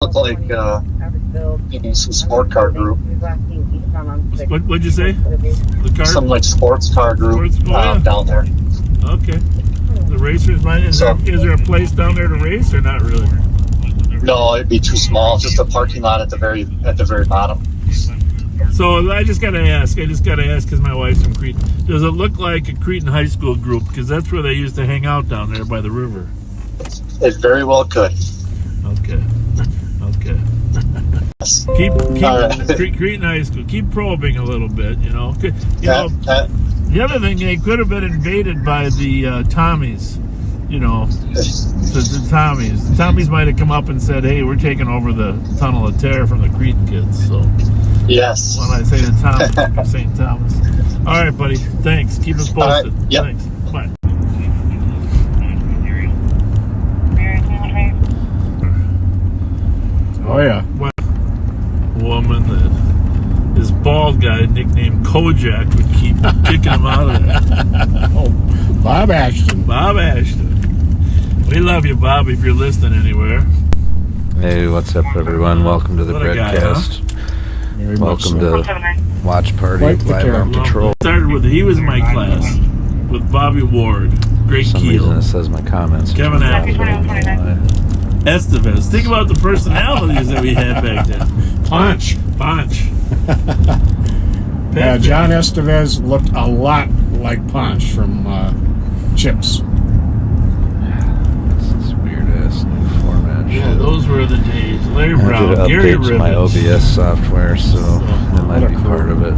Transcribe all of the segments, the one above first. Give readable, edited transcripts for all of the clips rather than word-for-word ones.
Look like maybe some sport car group. What'd you say? The car? Some like sports car group down there. Okay. The racers might. Is there a place down there to race or not really? No, it'd be too small. Just a parking lot at the very bottom. So I just gotta ask because my wife's from Cretan. Does it look like a Cretan high school group? Because that's where they used to hang out down there by the river. It very well could. Okay. Keep Cretan High School. Keep probing a little bit. The other thing, they could have been invaded by the Tommies. The Tommies. The Tommies might have come up and said, "Hey, we're taking over the Tunnel of Terror from the Cretan kids." So yes. When I say the Tommies, I'm St. Thomas. All right, buddy. Thanks. Keep us posted. Right. Yep. Thanks. Bye. Oh yeah. Woman that this bald guy nicknamed Kojak would keep kicking him out of there. Oh, Bob Ashton. We love you, Bob, if you're listening anywhere. Hey, what's up, everyone? Welcome to the broadcast. Welcome to Watch Party Live on Patrol. He was in my class with Bobby Ward, Greg For some Keel, reason it says my comments. Kevin Estevez. Think about the personalities that we had back then. Punch. Yeah, John Estevez looked a lot like Punch from Chips. It's this weird-ass new format. Yeah, those were the days. Larry I Brown, had to Gary update to my Rivets. OBS software, so that might be part of it.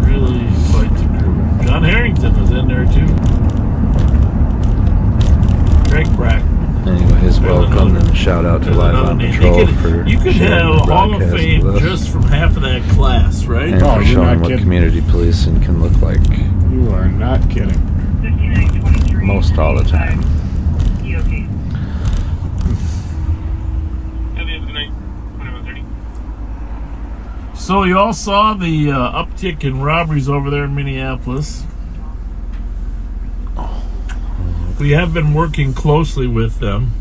Really quite the crew. John Harrington was in there too. Greg Brack. Anyways, welcome and shout out to Live on Patrol for you could sharing have the Hall of broadcast Fame with us. just from half of that class, right? And for you're showing not what kidding. community policing can look like You are not kidding. most all the time. So you all saw the uptick in robberies over there in Minneapolis. We have been working closely with them,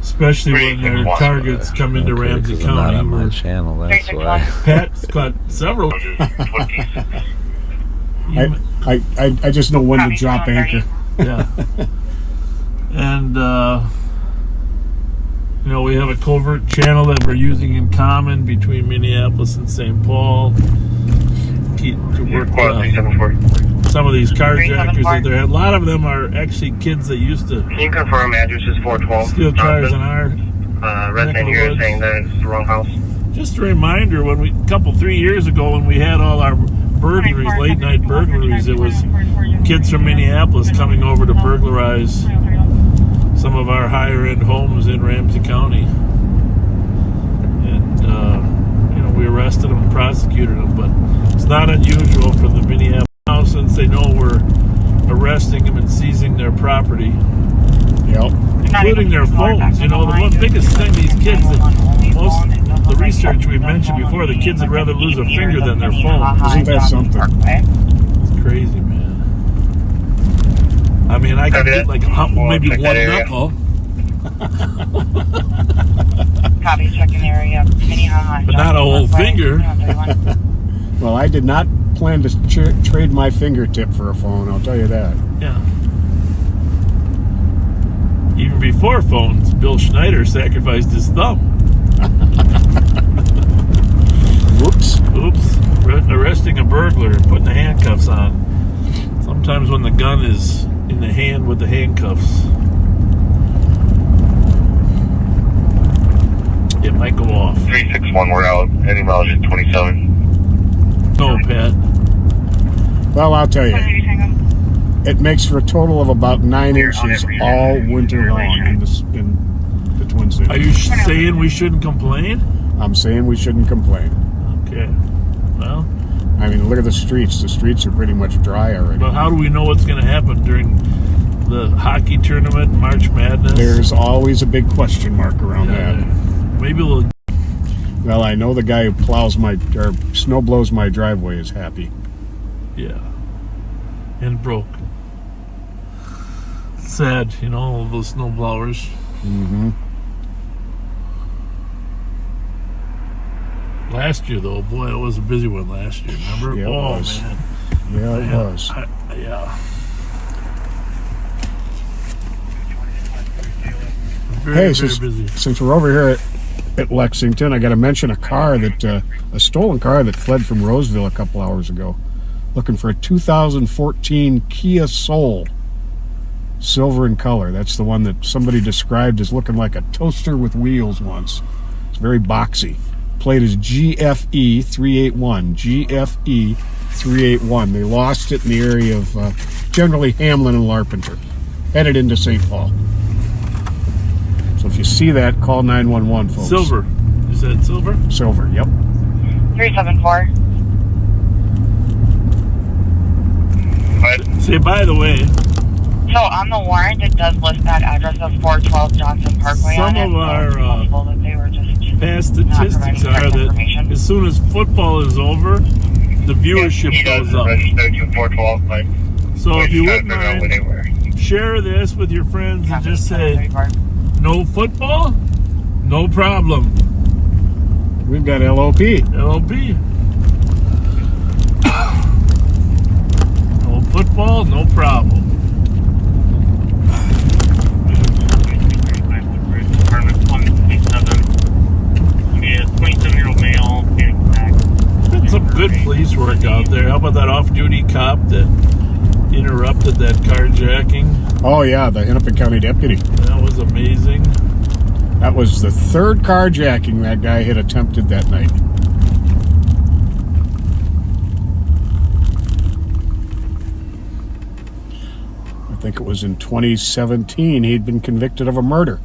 especially when their targets come into Ramsey I'm not on my County. channel, that's why. Pat's got several. I just know when to drop anchor. Yeah. And, we have a covert channel that we're using in common between Minneapolis and St. Paul to work some of these carjackers that there. A lot of them are actually kids that used to Can you confirm address is 412? steal cars in our resident here is saying that it's the wrong house. Just a reminder, 3 years ago when we had all our burglaries, late night burglaries, it was kids from Minneapolis coming over to burglarize some of our higher end homes in Ramsey County. And, we arrested them and prosecuted them, but it's not unusual for the Minneapolis, since they know we're arresting them and seizing their property. Yep. Including their phones. The one biggest thing these kids, the research we've mentioned before, the kids would rather lose a finger than their phone. Isn't that something? It's crazy, man. I mean, I could get like maybe one knuckle. Copy, checking area. But not a whole finger. Well, I did not plan to trade my fingertip for a phone, I'll tell you that. Yeah. Even before phones, Bill Schneider sacrificed his thumb. Whoops. Oops. Arresting a burglar and putting the handcuffs on. Sometimes when the gun is in the hand with the handcuffs, it might go off. 361, we're out. Any mileage is 27. No, Pat. Well, I'll tell you, it makes for a total of about 9 inches all winter long in the Twin Cities. Are you saying we shouldn't complain? I'm saying we shouldn't complain. Okay. Well, I mean, look at the streets. The streets are pretty much dry already. but how do we know what's going to happen during the hockey tournament, March Madness? There's always a big question mark around that. Maybe we'll... Well, I know the guy who snow blows my driveway is happy. Yeah. And broke. Sad, all those snowblowers. Mm-hmm. Last year, though, boy, it was a busy one last year. Remember? Yeah, it was. Man. Yeah, it was. Yeah. Hey, Very busy. since we're over here at Lexington, I got to mention a stolen car that fled from Roseville a couple hours ago, looking for a 2014 Kia Soul, silver in color. That's the one that somebody described as looking like a toaster with wheels once. It's very boxy. Plate is GFE 381. GFE 381. They lost it in the area of generally Hamlin and Larpenteur, headed into St. Paul. So if you see that, call 911, folks. Silver. You said silver? Silver, yep. 374. Say, by the way, So on the warrant, it does list that address of 412 Johnson Parkway some on it. of our that they were just past statistics are that as soon as football is over, the viewership He does goes up. register to 412, but So if you trying wouldn't to figure out where mind, they were. share this with your friends and just say, 734. no football, no problem. We've got LOP. LOP. No football, no problem. Yeah, 27-year-old male. Been some good police work out there. How about that off-duty cop that interrupted that carjacking? Oh, yeah, the Hennepin County deputy. That was amazing. That was the third carjacking that guy had attempted that night. I think it was in 2017 he'd been convicted of a murder.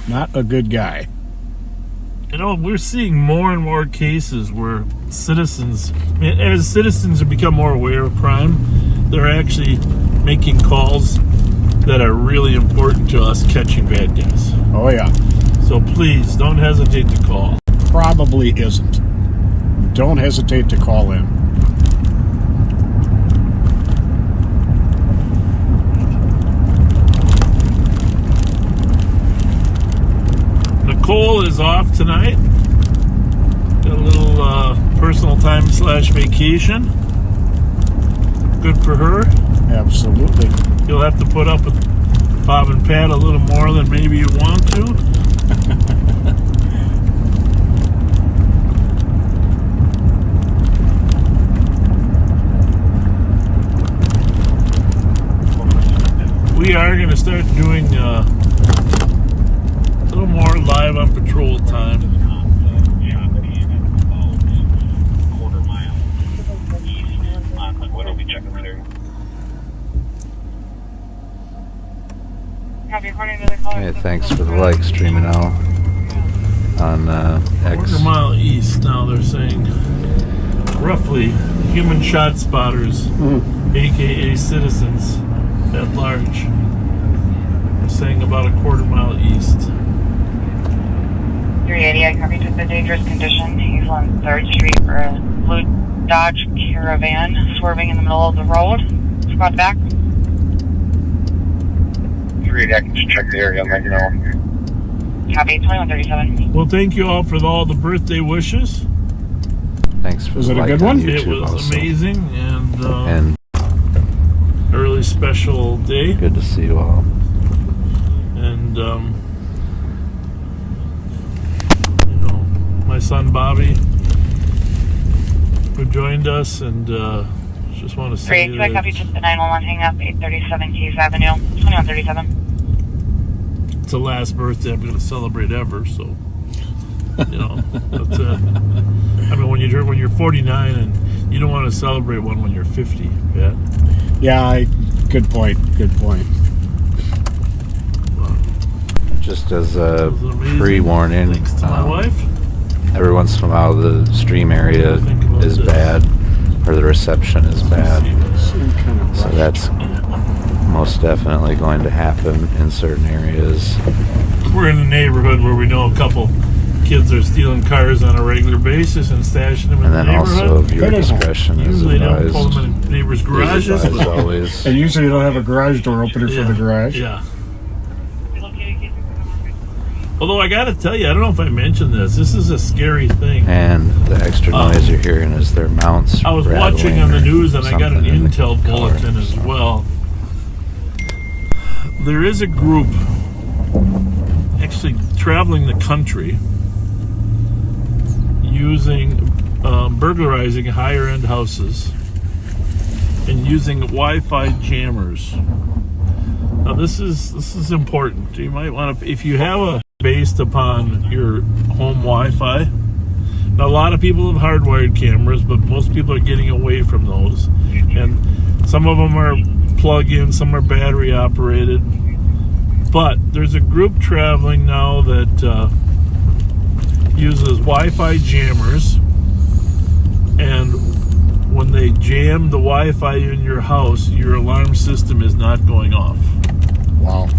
Not a good guy. You know, we're seeing more and more cases where citizens, as citizens have become more aware of crime, they're actually making calls that are really important to us catching bad guys. Oh, yeah. So please, don't hesitate to call. Probably isn't. Don't hesitate to call in. Nicole is off tonight. Got a little personal time / vacation. Good for her. Absolutely. You'll have to put up with Bob and Pat a little more than maybe you want to. We are going to start doing a little more live on patrol time. Hey, thanks for the like streaming out on X. Quarter mile east now, they're saying roughly human shot spotters, aka citizens at large. They're saying about a quarter mile east. 380, I copied with the dangerous condition. He's on 3rd Street for a blue Dodge Caravan swerving in the middle of the road. Squad back. 380, I can just check the area right now. Copy, 2137. Well, thank you all for all the birthday wishes. Thanks for Was the it a like good on one? YouTube It was also. amazing and And a really special day. good to see you all. And you know, my son Bobby, who joined us, and just want to say 382, I that copied just the 911 hang up, 837 Keys Avenue, 2137. it's the last birthday I'm going to celebrate ever. So, you know, that's I mean, when you're 49 and you don't want to celebrate one when you're 50, yeah. Yeah, good point. Good point. Just as a That was amazing. pre-warning, Thanks to my wife. every once in a while the stream area is bad, or the reception is bad. So that's most definitely going to happen in certain areas. We're in a neighborhood where we know a couple kids are stealing cars on a regular basis and stashing them in And the then neighborhood. also viewer discretion is Usually don't advised. pull them in neighbors' garages. As But always. And usually you don't have a garage door opener for the garage. Yeah. Although I got to tell you, I don't know if I mentioned this. This is a scary thing. And the extra noise you're hearing is their mounts. I was watching on the news, and I got an intel bulletin as well. There is a group actually traveling the country using, burglarizing higher end houses and using Wi-Fi jammers. Now this is important. You might want to, if you have a based upon your home Wi-Fi. Now a lot of people have hardwired cameras, but most people are getting away from those. And some of them are plug-in, some are battery operated. But there's a group traveling now that uses Wi-Fi jammers, and when they jam the Wi-Fi in your house, your alarm system is not going off. Wow.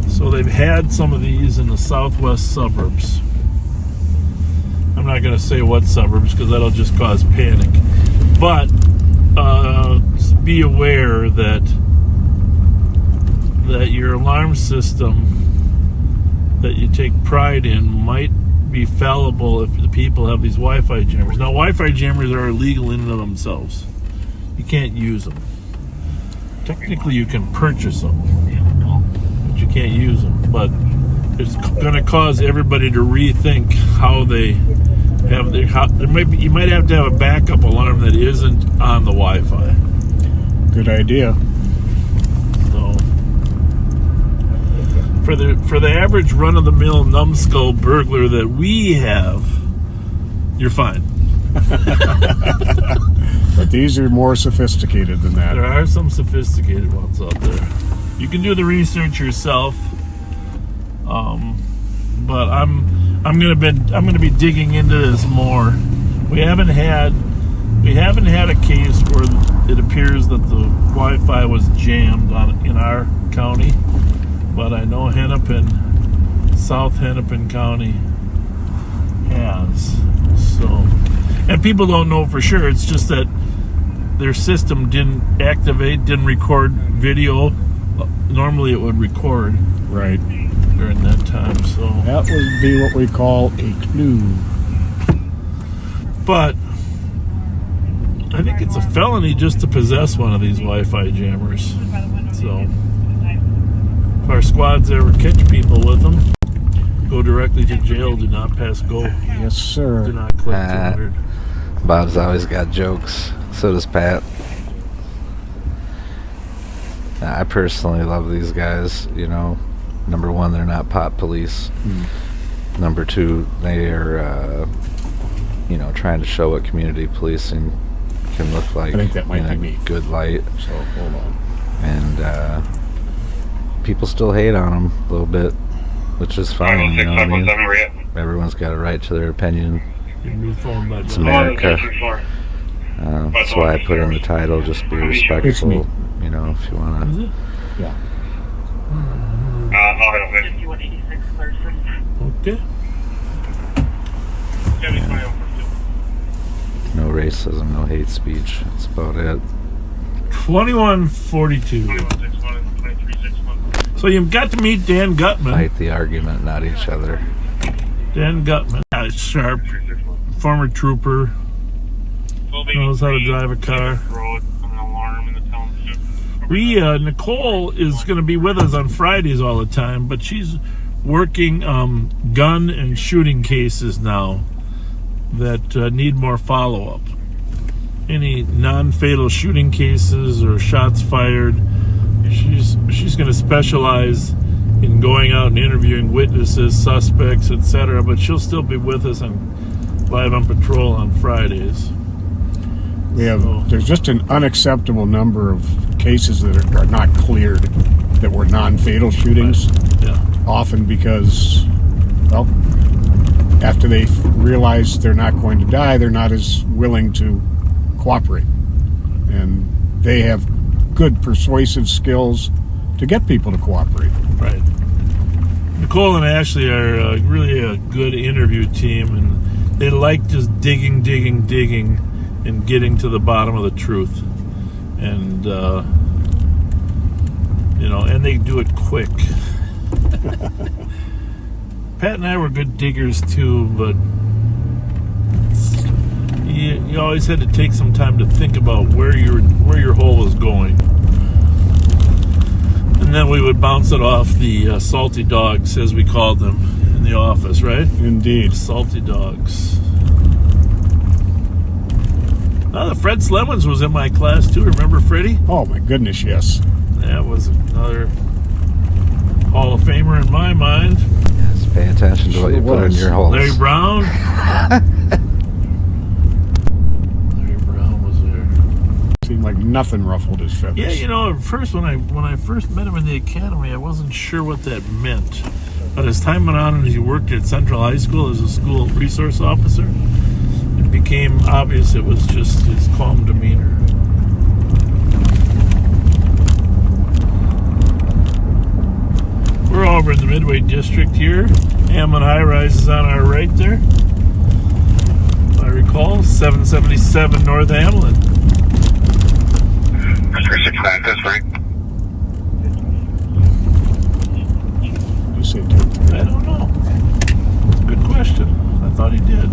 So they've had some of these in the southwest suburbs. I'm not going to say what suburbs because that'll just cause panic. But be aware that your alarm system that you take pride in might be fallible if the people have these Wi-Fi jammers. Now, Wi-Fi jammers are illegal in and of themselves. You can't use them. Technically, you can purchase them, but you can't use them. But it's going to cause everybody to rethink how they have their. You might have to have a backup alarm that isn't on the Wi-Fi. Good idea. So, for the average run-of-the-mill numbskull burglar that we have, you're fine. But these are more sophisticated than that. There are some sophisticated ones out there. You can do the research yourself, but I'm gonna be digging into this more. We haven't had a case where it appears that the Wi-Fi was jammed in our county, but I know South Hennepin County has. So, and people don't know for sure. It's just that their system didn't record video. Normally it would record Right. during that time. So That would be what we call a clue. but I think it's a felony just to possess one of these Wi-Fi jammers. So if our squads ever catch people with them, go directly to jail. Do not pass go. Yes, Do sir. not click 200. Bob's always got jokes. So does Pat. I personally love these guys. You know, number one, they're not pot police. Number two, they are, trying to show what community policing can look like I think that might in be a me. good light. So, hold on. And people still hate on them a little bit, which is fine. You know what I mean? Everyone's got a right to their opinion. Your new phone, but It's America. That's why I put in the title, just be respectful. It's me. You know, if you want to. Is it? Yeah. I'll head over. 5186 Clarkson. Okay. No racism, no hate speech. That's about it. 2142. So you've got to meet Dan Gutman. Fight the argument, not each other. Dan Gutman, sharp, former trooper, knows how to drive a car. Nicole is going to be with us on Fridays all the time, but she's working gun and shooting cases now that need more follow-up. Any non-fatal shooting cases or shots fired, she's going to specialize in going out and interviewing witnesses, suspects, etc. But she'll still be with us live on patrol on Fridays. There's just an unacceptable number of cases that are not cleared that were non-fatal shootings. Right. Yeah. Often because, well, after they realize they're not going to die, they're not as willing to cooperate. And they have good persuasive skills to get people to cooperate. Right. Nicole and Ashley are really a good interview team, and they like just digging, and getting to the bottom of the truth. And, and they do it quick. Pat and I were good diggers too, but you always had to take some time to think about where your hole was going. And then we would bounce it off the salty dogs, as we called them in the office, right? Indeed. Salty dogs. Oh, the Fred Slemons was in my class too. Remember Freddie? Oh my goodness, yes. That was another Hall of Famer in my mind. Just pay attention to what you put in your holes. Larry Brown. Larry Brown was there. Seemed like nothing ruffled his feathers. Yeah, you know, at first when I first met him in the academy, I wasn't sure what that meant. But as time went on and he worked at Central High School as a school resource officer, it became obvious it was just his calm demeanor. We're over in the Midway District here. Hamlin High Rise is on our right there. If I recall, 777 North Hamlin. 369, that's right. You say 10-3. I don't know. Good question. I thought he did.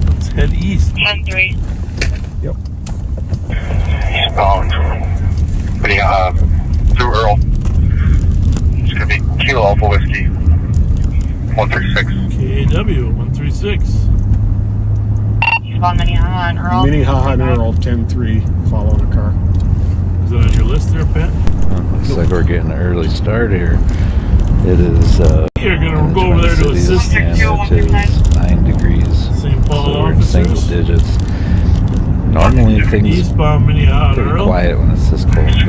Let's head east. 10-3. Yep. Eastbound. Through Earl. It's going to be Kilo Alpha Whiskey 136. KAW 136. Eastbound Minnehaha and Earl. Minnehaha and Earl 10-3 following a car. Is that on your list there, Pat? Looks like we're getting an early start here. It is You're in gonna the go over there to Twin Cities, assist and it is 9 degrees. St. Paul So we're in single officers. digits. Normally things Eastbound Minnehaha and pretty Earl. quiet when it's this cold, but you know,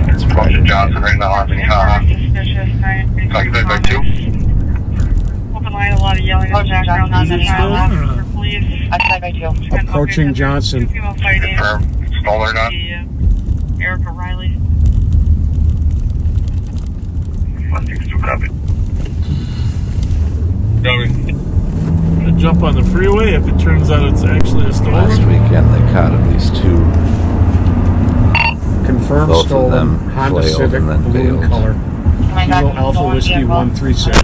it's Friday. Officer Johnson right now on Minnehaha. Suspicious, right? Talking about by 2. Open line, a lot of yelling in the background on Is it the still on or not? for police. Outside by 2. Approaching Johnson. Two people fighting. Confirm. Stall or not? Erica Riley. 162 copy. Gonna jump on the freeway if it turns out it's actually a Last stolen. weekend they caught at least 2. Confirmed Both of stolen them Honda flailed Civic and then blue in bailed. color. Kilo Alpha Whiskey 136.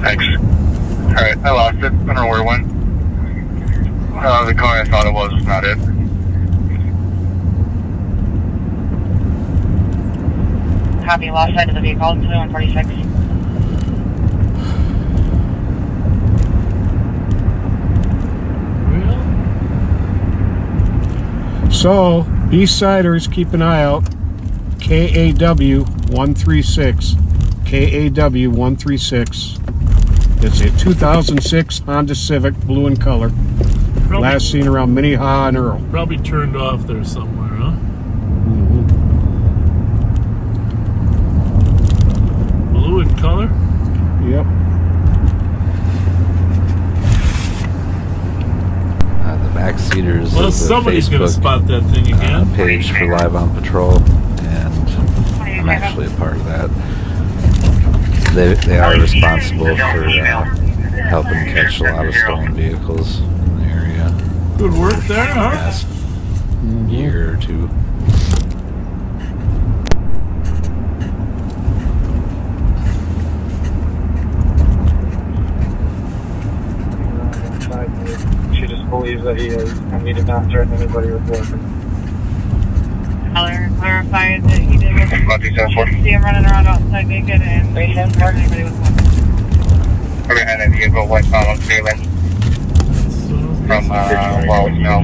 Thanks. Alright, I lost it. I don't know where it went. The car I thought it was not it. Copy, lost side of the vehicle, 146. Well, So, Eastsiders, keep an eye out. KAW 136. KAW 136. It's a 2006 Honda Civic, blue in color. Last seen around Minnehaha and Earl. probably turned off there somewhere, huh? Blue in color? Yep. The backseaters Well, of the somebody's gonna Facebook spot that thing again. page for Live on Patrol, and I'm actually a part of that. They are responsible for helping catch a lot of stolen vehicles in the area Good work there, huh? last year or two. She just believes that he is, and he did not threaten anybody with weapons. Tyler clarified that he did see him running around outside naked and anybody with weapons. Okay, and then you go westbound on Salem from Wells now.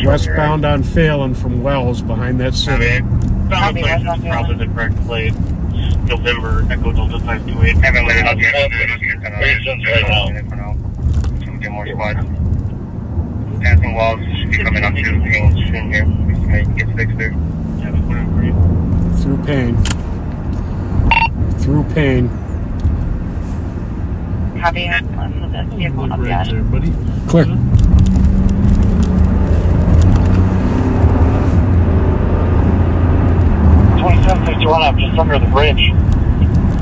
Westbound on Phelan from Wells behind that Civic. Copy, westbound Probably the correct plate. November Echo Delta 528. Haven't let it out yet. Right now. Some get more squads. Passing Wells should be coming up to Payne soon here. Get fixed there. Through Payne. Through Payne. Copy, let's move this vehicle Look up right yet. there, buddy. Clear. I'm just under the bridge.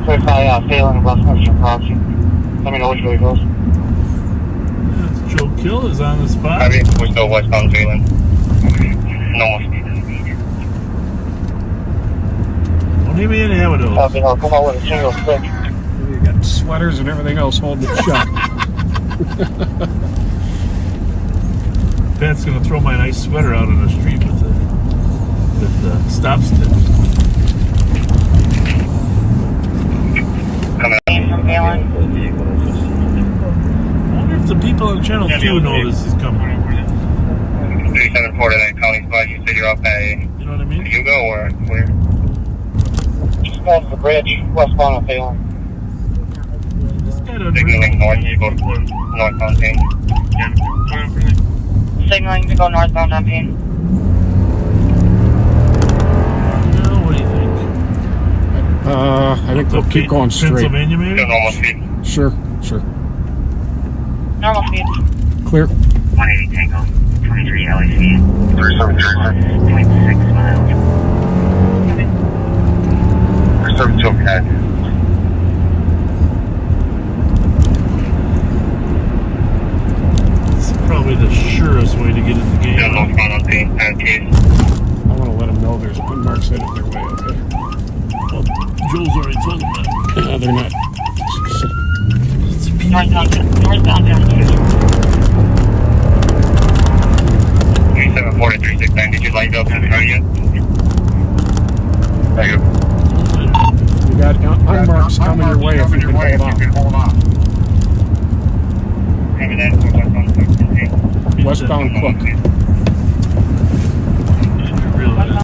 So if I fail in Westminster Crossing, let me know which way it goes. That's Joe Kill is on the spot. I mean, we're still westbound Salem. No. Maybe in have those. I'll come out with a single stick. You got sweaters and everything else holding it shut. Pat's gonna throw my nice sweater out on the street with the stop stick. From Galen. I wonder if the people on Channel 2 know this is coming. 3749 County Spot, you said you're off at You know what I mean? Hugo or where? Just going to the bridge, westbound of Phelan. This guy doesn't Signaling north, you go northbound Payne. Signaling to go northbound on Payne. Well, what do you think? I think we'll keep going straight. Pennsylvania, maybe? Still normal speed. Sure. Normal speed. Clear. 180 Tango, 23 LA speed. 0.6 miles. 372 okay. It's probably the surest way to get in the game. Still northbound on Payne, case. I want to let them know there's pin marks headed their way, okay? Well, Joel's already told him that. They're not. Northbound down. 374 to 369, did you light up in the car yet? Thank you. You got unmarks coming your way if you can hold on. Maybe that. Westbound Cook. Really?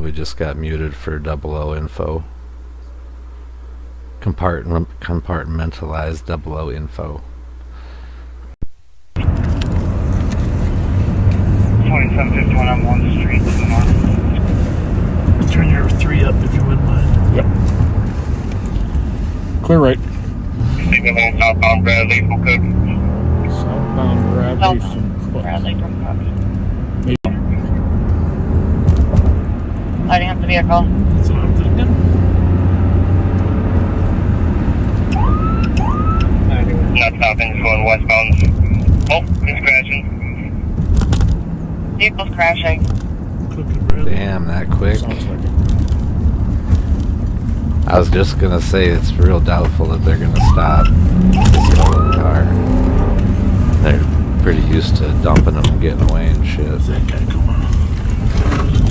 We just got muted for 00 info. Compartmentalized 00 info. 2751 on 1 Street to the north. Turn your 3 up if you wouldn't mind. Yep. Clear right. Signaling southbound Bradley from Cook. Southbound Bradley from Cook. Bradley from Cook. Maybe. Lighting up the vehicle. That's what I'm thinking. Not stopping, just going westbound. Oh, it's crashing. Vehicle's crashing. Cook and Bradley. Damn, that quick. Sounds like it. I was just gonna say it's real doubtful that they're gonna stop this stolen car. They're pretty used to dumping them and getting away and shit. Where's that guy going?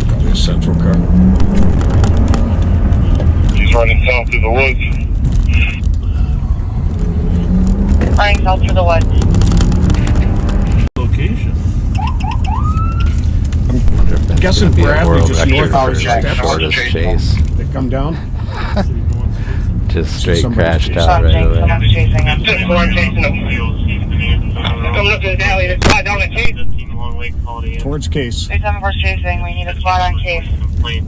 Probably a central car. He's running south through the woods. Running south through the woods. Location. Wonder if that's Guessing gonna be a Bradley world just record north for of Steps. shortest chase. They come down. Just straight Somebody crashed chasing. out right Someone's away. chasing him. Just one chasing them. Coming up to the alley, there's a guy down the chase. Towards case. 374's chasing. We need a spot on case.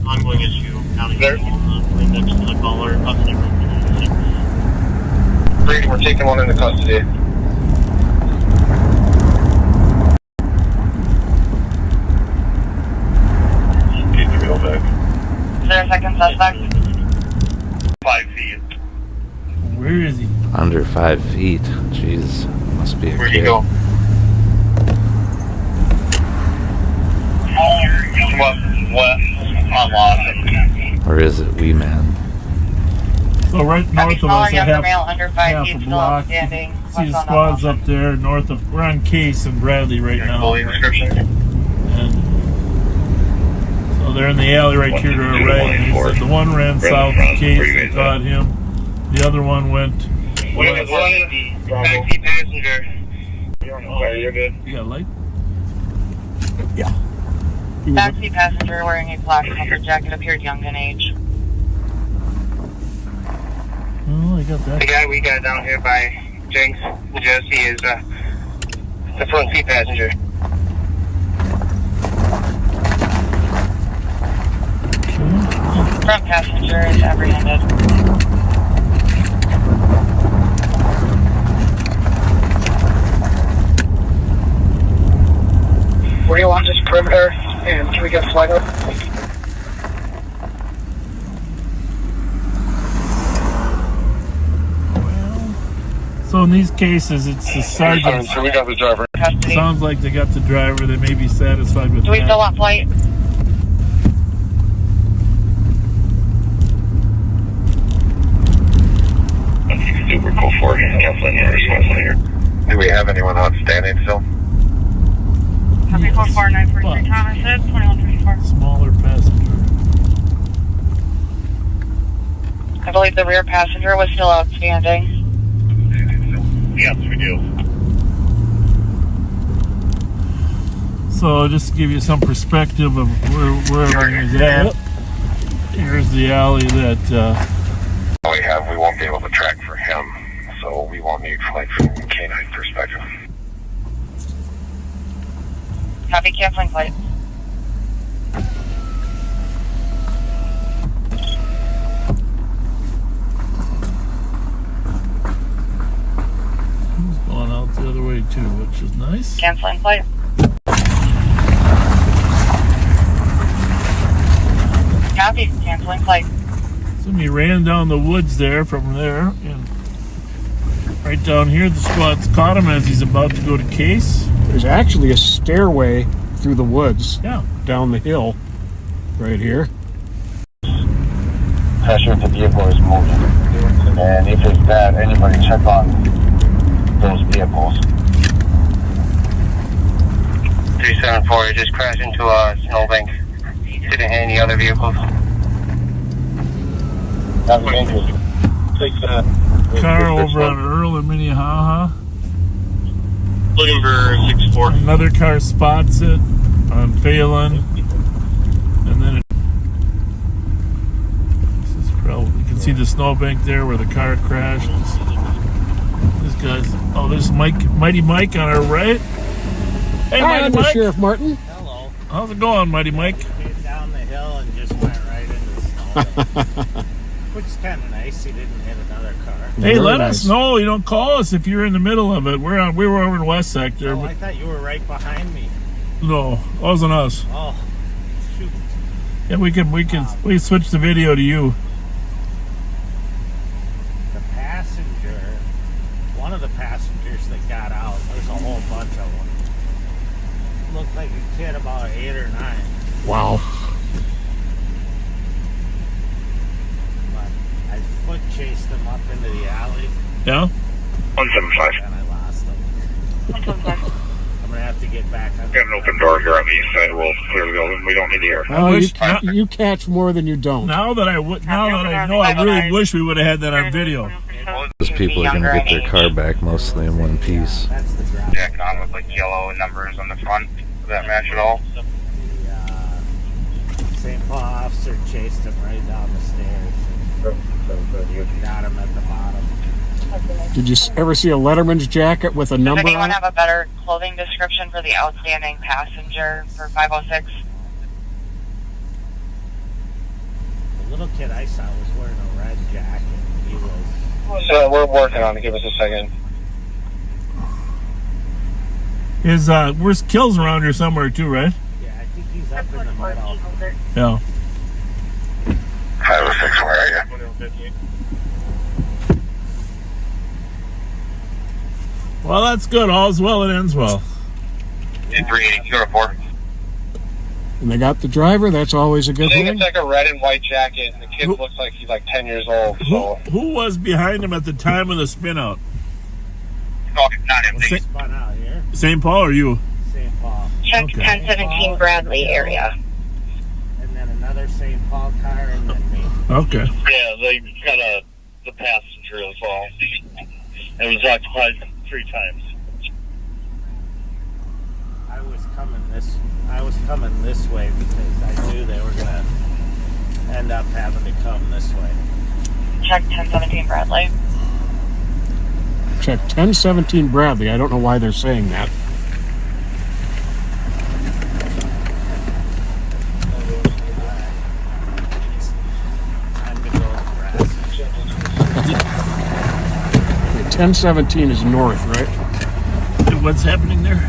Ongoing issue. There. Next to the caller, Brady, we're taking one into custody. Keep the wheel back. Is there a second suspect? 5 feet. Where is he? Under 5 feet. Jeez, must be a Where'd kid. he go? West. I'm lost. Or is it Wee Man? So right Copy, north of smaller us, a younger half, male under 5 half feet a still block. outstanding. See the West on squads Alpha. up there north of, we're on Case and Bradley right now. Fully description. And so they're in the alley right here to our right. And he said the one ran south of Case and caught him. The other one went west. Backseat passenger. You're good. You got a light? Yeah. He was Backseat passenger wearing a black comfort jacket appeared young in age. Oh, I got The that. guy we got down here by Jenks, Jesse, is the front seat passenger. Front passenger is apprehended. Where do you want this perimeter? And can we get a flight up? So in these cases, it's the sergeant's So we got the driver. custody. Sounds like they got the driver. They may be satisfied with Do we that. still want flight? Super cool for canceling your response here. Do we have anyone outstanding still? Copy Yes, 44943 but- Thomas said 2134. Smaller passenger. I believe the rear passenger was still outstanding. Yes, we do. So just to give you some perspective of where everything is at. Here's the alley that We won't be able to track for him, so we won't need flight from a canine perspective. Copy, canceling flight. he's going out the other way too, which is nice. Canceling flight. Copy, canceling flight. So he ran down the woods there from there, and right down here the squad's caught him as he's about to go to case. There's actually a stairway through the woods Yeah. down the hill right here. Pressure of the vehicle is moving. And if it's that, anybody check on those vehicles. 374, you just crashed into a snowbank. Didn't hit any other vehicles. That's dangerous. Car over on Earl and Minnehaha. Looking for 64. Another car spots it on Phelan. And then this is probably, you can see the snowbank there where the car crashed. This guy's, oh, there's Mighty Mike on our right. Hey, Hi, Mighty Mike. Sheriff Martin. Hello. How's it going, Mighty Mike? Came down the hill and just went right into the snow. Which is kind of nice. He didn't hit another car. Hey, Very let nice. us know. You don't call us if you're in the middle of it. We were over in West Sector. Oh, I But thought you were right behind me. no, it wasn't us. Oh, shoot. Yeah, we switch the video to you. The passenger, one of the passengers that got out, there's a whole bunch of them. Looked like a kid about 8 or 9. Wow. But I foot chased him up into the alley Yeah. 175. and I lost him. I'm going to have to get back on. Got an open door here on the east side. We'll clear the building. We don't need the air. Well, wish- you catch more than you don't. Now that I know, I really wish we would have had that on video. Those people are going to get their car back mostly in one piece. That's the driver. Jack on with like yellow numbers on the front. Does that match at all? The St. Paul officer chased him right down the stairs. Got him at the bottom. Did you ever see a Letterman's jacket with a Does number anyone on it? have a better clothing description for the outstanding passenger for 506? The little kid I saw was wearing a red jacket. He was. So we're working on it. Give us a second. Where's Kills around here somewhere too, right? Yeah, I think he's up in the middle. Yeah. 506, where are you? Well, that's good. All's well that ends well. 380, 204. And they got the driver. That's always a good I think thing. it's like a red and white jacket, and the kid looks like he's like 10 years old. So Who was behind him at the time of the spin out? No, not him. Sa- Spun out here. St. Paul or you? St. Paul. Check Okay. 1017 Bradley area. And then another St. Paul car, and then me. Okay. yeah, they got the passenger as well. It was occupied 3 times. I was coming this way because I knew they were gonna end up having to come this way. Check 1017 Bradley. Check 1017 Bradley. I don't know why they're saying that. Time to go grass. 1017 is north, right? What's happening there?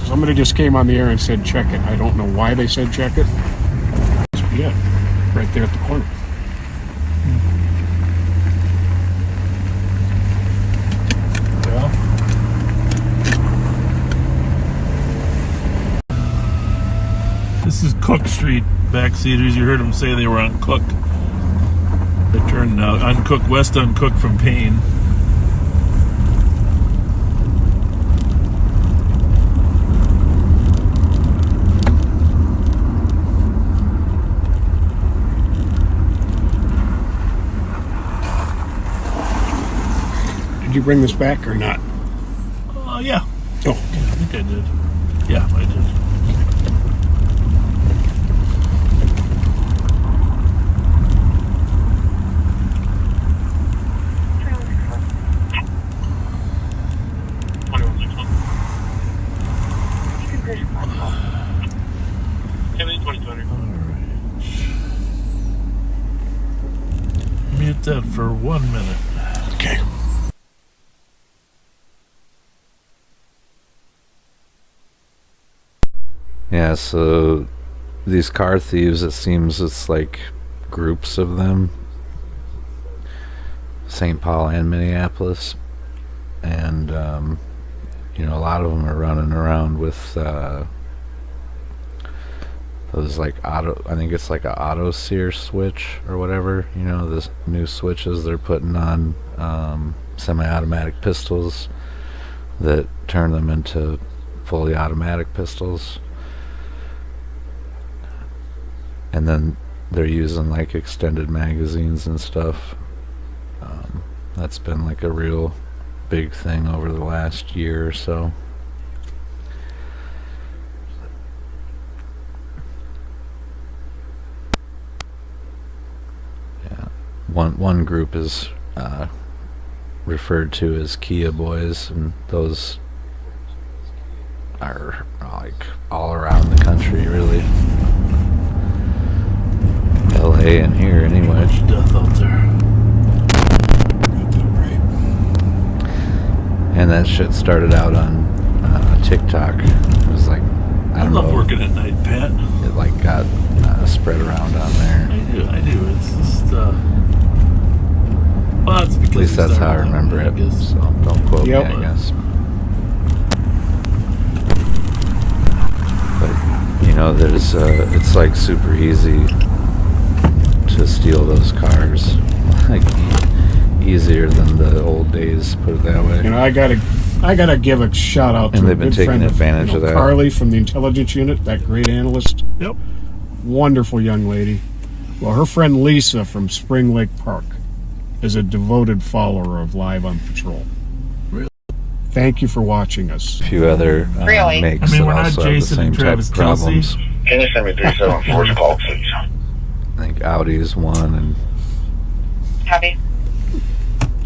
Somebody just came on the air and said check it. I don't know why they said check it. Must be it. Right there at the corner. Well, This is Cook Street backseaters. You heard them say they were on Cook. They turned on Cook, west on Cook from Payne. Did you bring this back or not? Yeah. Oh, I think I did. Yeah, I did. Mute that for 1 minute. okay. Yeah, so these car thieves, it seems it's like groups of them. St. Paul and Minneapolis. And, you know, a lot of them are running around with those like I think it's like a auto sear switch or whatever, you know, the new switches they're putting on semi-automatic pistols that turn them into fully automatic pistols. And then they're using like extended magazines and stuff. That's been like a real big thing over the last year or so. Yeah, one group is referred to as Kia Boys, and those are like all around the country, really. LA and here anyway. Much death out there. And that shit started out on TikTok. It was like, I don't know. I love working at night, Pat. It like got spread around on there. I do. It's just, well, it's because At least that's how I remember it. guess. So don't quote Yep. me, I guess. But you know, there's it's like super easy to steal those cars. Like easier than the old days, put it that way. You know, I gotta give a shout out to And a they've been good taking friend advantage of that. Carly from the intelligence unit, that great analyst. Yep. Wonderful young lady. Well, her friend Lisa from Spring Lake Park is a devoted follower of Live on Patrol. Really? Thank you for watching us. A few other Really? makes I mean, that we're not also have the Jason same and type Travis of Kelce. problems. Can you send me 374's call, please? I think Audi's one, and Copy.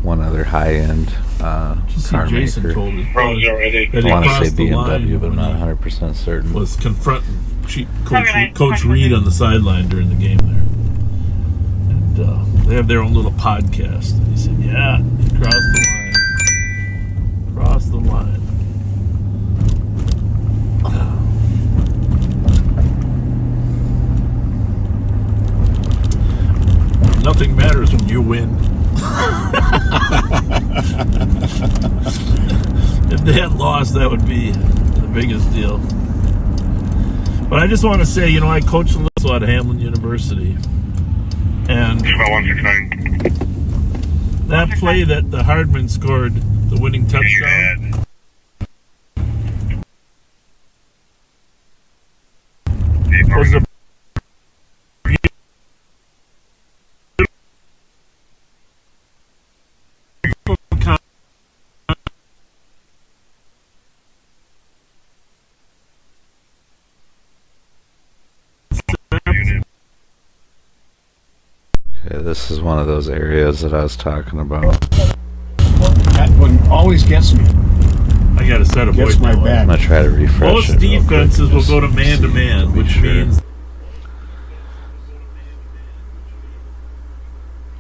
one other high-end Just see car Jason maker. told me Rose, you're ready. that I he want to say crossed the line BMW, but I'm when not he 100% certain. was confronting Alright. Coach Reed on the sideline during the game there. And they have their own little podcast. And he said, yeah, he crossed the line. Crossed the line. Nothing matters when you win. If they had lost, that would be the biggest deal. But I just want to say, you know, I coached a little at Hamlin University, and About 169. that play that the Hardman scored the winning touchdown, was a Okay, this is one of those areas that I was talking about. That one always gets me. I got to set a Gets voice my now. back. I'm going to try to refresh Most it real quick defenses will just go to man-to-man, be which sure. means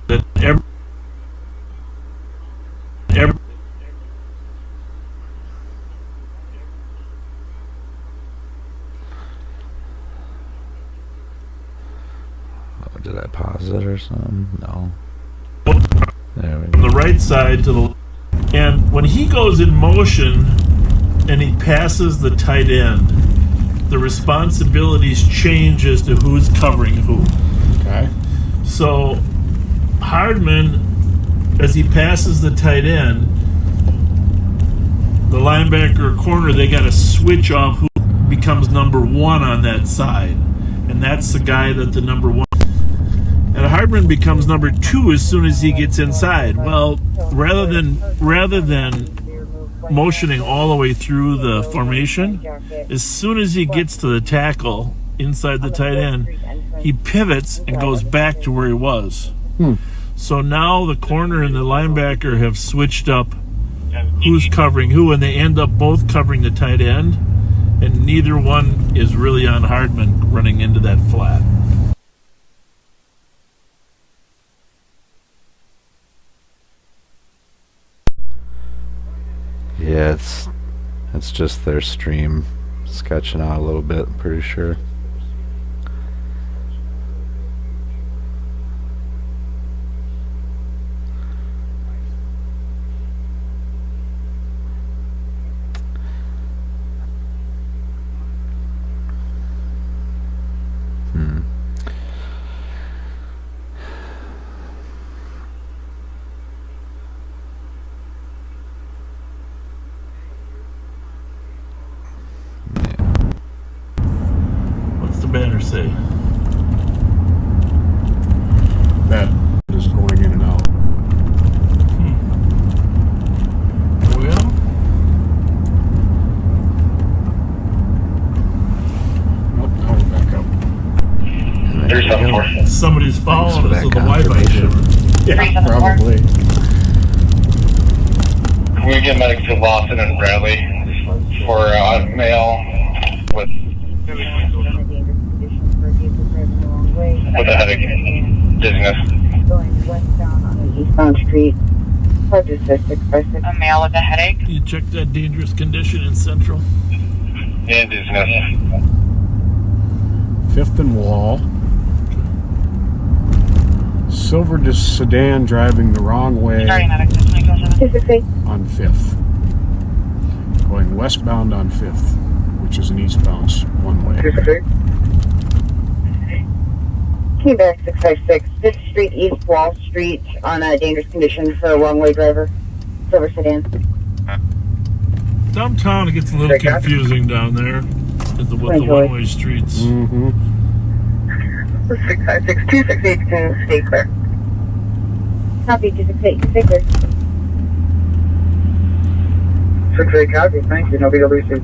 that every Oh, did I pause it or something? No. There we from go. the right side to the, and when he goes in motion and he passes the tight end, the responsibilities change as to who's covering who. Okay. So Hardman, as he passes the tight end, the linebacker or corner, they got to switch off who becomes number one on that side. And that's the guy that the number one. And Hardman becomes number two as soon as he gets inside. Well, rather than motioning all the way through the formation, as soon as he gets to the tackle inside the tight end, he pivots and goes back to where he was. So now the corner and the linebacker have switched up who's covering who, and they end up both covering the tight end, and neither one is really on Hardman running into that flat. Yeah, it's just their stream sketching out a little bit, I'm pretty sure. What's the banner say? That is going in and out. Well, Nope, now we're back up. There's 7-4. somebody's following us with the Wi-Fi jammer. Yeah, probably. Can we get medics to Lawson and Bradley for mail with a headache, dizziness? Going westbound on the eastbound street. Hard to assist, expressive. A male with a headache. You check that dangerous condition in Central. And dizziness. 5th and Wall. Silver sedan driving the wrong way Starting at exit 267. on 5th. Going westbound on 5th, which is an eastbound one way. Back 656, 5th Street, East Wall Street, on a dangerous condition for a wrong-way driver. Silver sedan. Downtown, it gets a little confusing down there with the one-way streets. Mm-hmm. 656, 2682, stay clear. Copy, 268, stay clear. 6-8 copy, thank you, no BWC.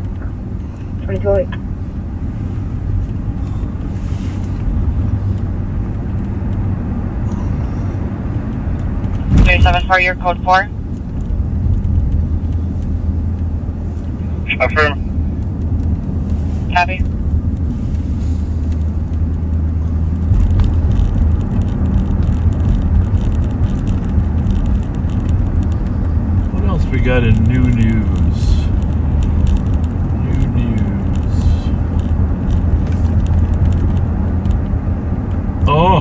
228. Seven for your code 4. Affirm. Copy. What else we got in new news? Oh,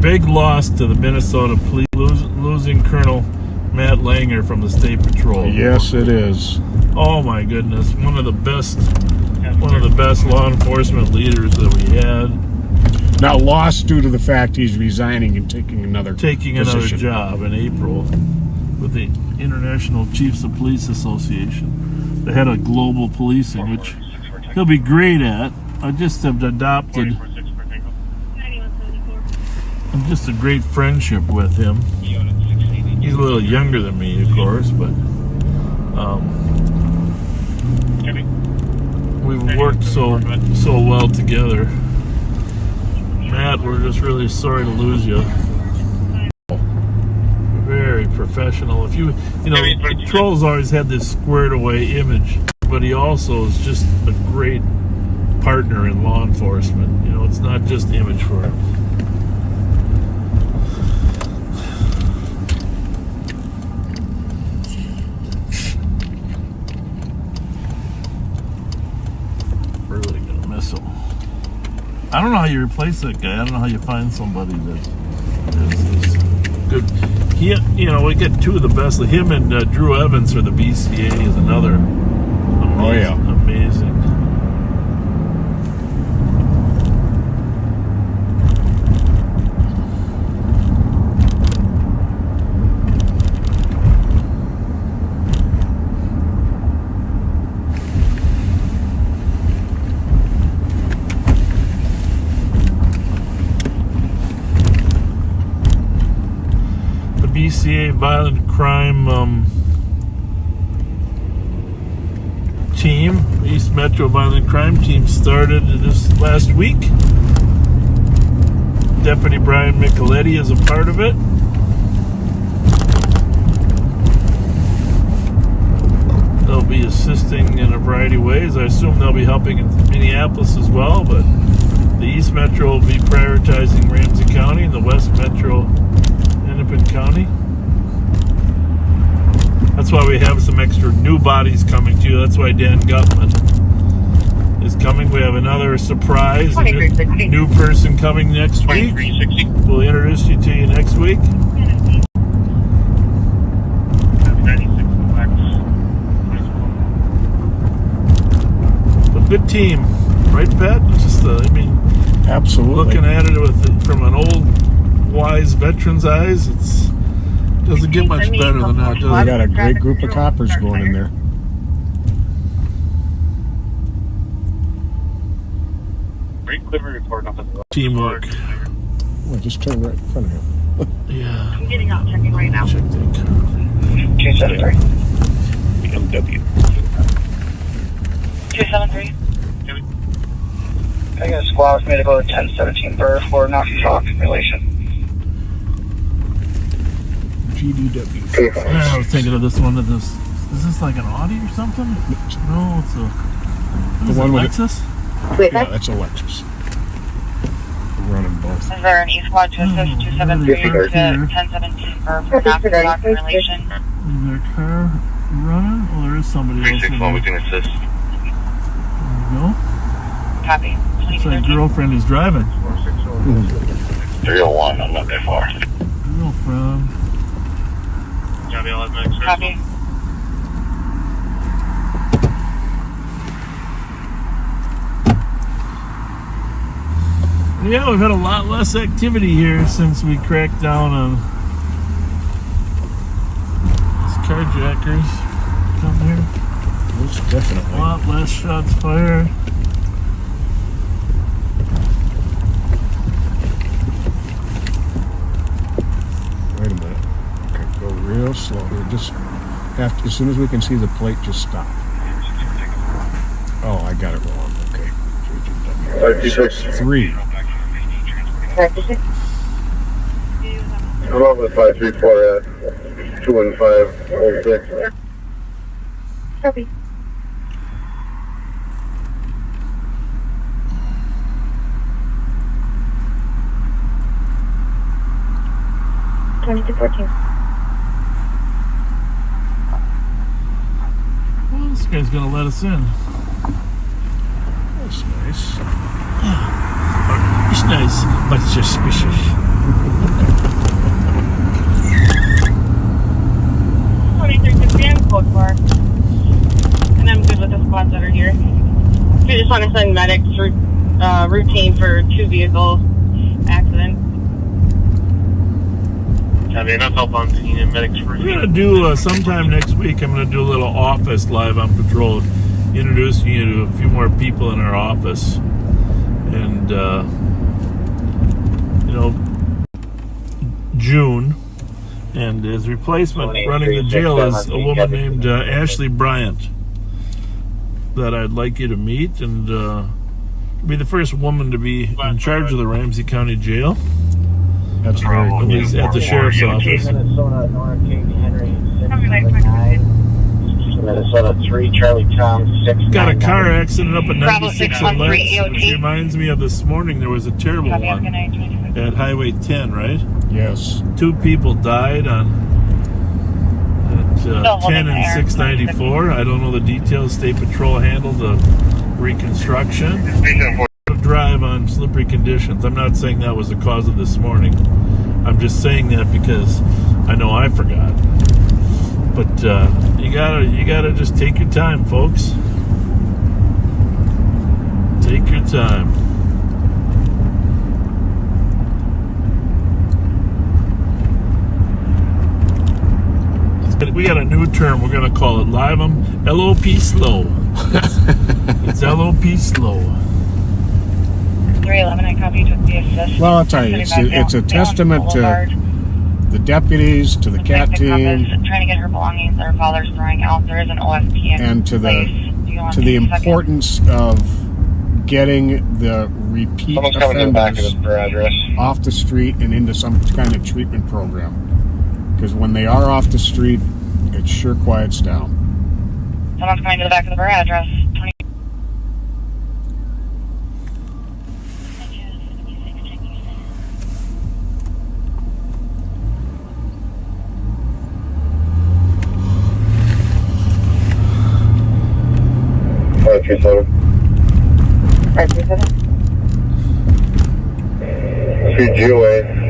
big loss to the Minnesota police, losing Colonel Matt Langer from the State Patrol. Yes, it is. Oh my goodness, one of the best law enforcement leaders that we had. Now lost due to the fact he's resigning and taking another position. Job in April with the International Chiefs of Police Association, the head of global policing, which he'll be great at. I just have adopted just a great friendship with him. He's a little younger than me, of course, but we've worked so well together. Matt, we're just really sorry to lose you. Very professional. If you know, Patrol's always had this squared away image, but he also is just a great partner in law enforcement. You know, it's not just image for him. Really gonna miss him. I don't know how you replace that guy. I don't know how you find somebody that is good. He, you know, we get two of the best. Him and Drew Evans for the BCA is another amazing. ECA violent crime team, East Metro Violent Crime Team, started this last week. Deputy Brian Micheletti is a part of it. They'll be assisting in a variety of ways. I assume they'll be helping in Minneapolis as well, but the East Metro will be prioritizing Ramsey County and the West Metro Hennepin County. That's why we have some extra new bodies coming too. That's why Dan Gutman is coming. We have another surprise, a new person coming next week. We'll introduce you to you next week. A good team, right, Pat? Just, Absolutely. looking at it from an old, wise veteran's eyes, it doesn't get much better than that, does We it? got a great group of coppers going in there. Great Quiver report up at the Teamwork. Well, just turn right in front of him. Yeah. I'm getting out checking right now. Check that car. 273. BMW. 273. I got a squad with me to go to 1017 Burr for not talk relation. GDW. I was thinking of this one. Is this like an Audi or something? No, it's a one with Lexus. Yeah, that's a Lexus. We're running both. Is there an E squad to assist 273 to 1017 Burr for not talk relation? Is there a car running? Oh, there is somebody else. 361, we can assist. There you go. Copy. It's like girlfriend is driving. 301, I'm not that far. Girlfriend. Copy. Yeah, we've had a lot less activity here since we cracked down on these carjackers. Come here. Most A definitely. lot less shots fired. Wait a minute. Okay, go real slow here. Just have to, as soon as we can see the plate, just stop. Oh, I got it wrong. Okay. 3. I'm over 534 at 21506. Copy. Well, this guy's gonna let us in. That's nice. It's nice, but suspicious. 2350 code 4. And I'm good with the squads that are here. We just want to send medics routine for 2 vehicle accident. Have enough help on scene and medics for We're gonna do sometime next week. I'm gonna do a little office live on patrol, introducing you to a few more people in our office, and June. And his replacement running the jail is a woman named Ashley Bryant that I'd like you to meet, and be the first woman to be in charge of the Ramsey County Jail. That's very At cool. least at the sheriff's office. Minnesota, North King Henry, 679. Minnesota 3, Charlie Tom, 6. Got a car accident up at Bravo 96 and 613 Lex, which EOT. reminds me of this morning. There was a terrible Copy. Have a good one night. 2350. at Highway 10, right? Yes. 2 people died at 10 and 694. I don't know the details. State Patrol handled the reconstruction. Drive on slippery conditions. I'm not saying that was the cause of this morning. I'm just saying that because I know I forgot. But you gotta just take your time, folks. Take your time. We got a new term. We're gonna call it live 'em LOP slow. It's LOP slow. 311, I copy. Took the assist. Well, I'll tell you, it's a testament to the deputies, to the CAT team, trying to get her belongings that her father's throwing out. There is an OSP and to the importance of getting the repeat Someone's coming in the back of offenders this per address. off the street and into some kind of treatment program. Because when they are off the street, it sure quiets down. Someone's coming to the back of the bar address. 20. Alright, 37. 537. Street GOA.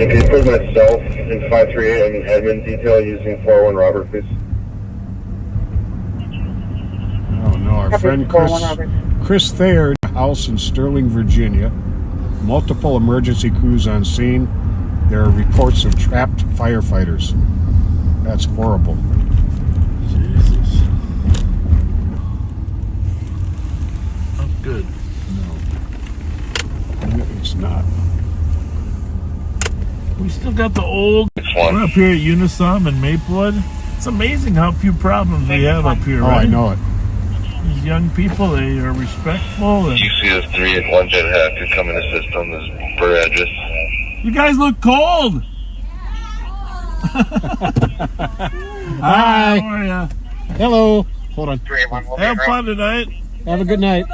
If you put myself in 538 on the admin detail using 401 Robert, please. Oh no, our friend Chris Thayer, house in Sterling, Virginia. Multiple emergency crews on scene. There are reports of trapped firefighters. That's horrible. Jesus. Not good. No. It's not. We still got the old. We're up here at Unisom and Maplewood. It's amazing how few problems we have up here, Oh, right? I know it. These young people, they are respectful. And GCS 3 and 1 jet hat could come and assist on this per address. you guys look cold. Hi. How are ya? Hello. Hold on. 381 will be Have around. fun tonight. Have a good night.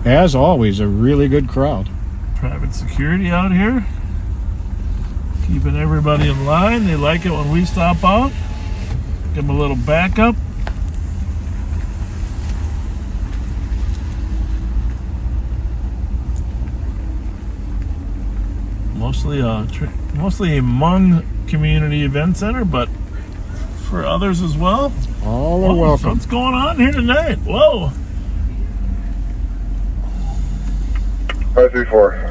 As always, a really good crowd. Private security out here. Keeping everybody in line. They like it when we stop out. Give them a little backup. Mostly a Hmong community event center, but for others as well. All are So welcome. what's going on here tonight? Whoa. 534.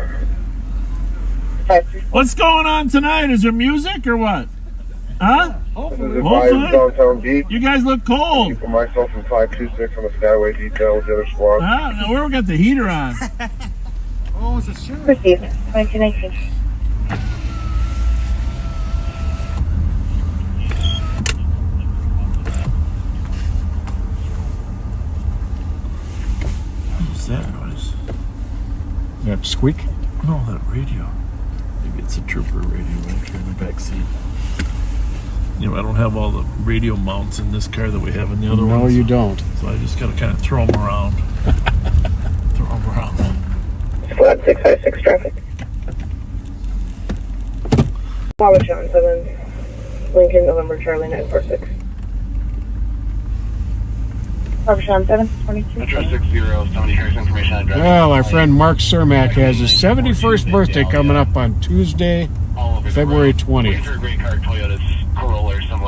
What's going on tonight? Is there music or what? Huh? This is advised downtown beat. You guys look cold. Keeping myself in 526 on the Skyway detail with the other squad. Huh? Where we got the heater on? Received. 1919. What's that noise? That squeak? No, that radio. Maybe it's a trooper radio right here in the back seat. You know, I don't have all the radio mounts in this car that we have in the other No, ones. you don't. So I just gotta kind of throw them around. Throw them around. Squad 656 traffic. Wabash 7. Lincoln, November, Charlie 946. Wabash 7, 22. Address 60, somebody hears information on address. Well, our friend Mark Cermak has his 71st birthday coming up on Tuesday, February 20th.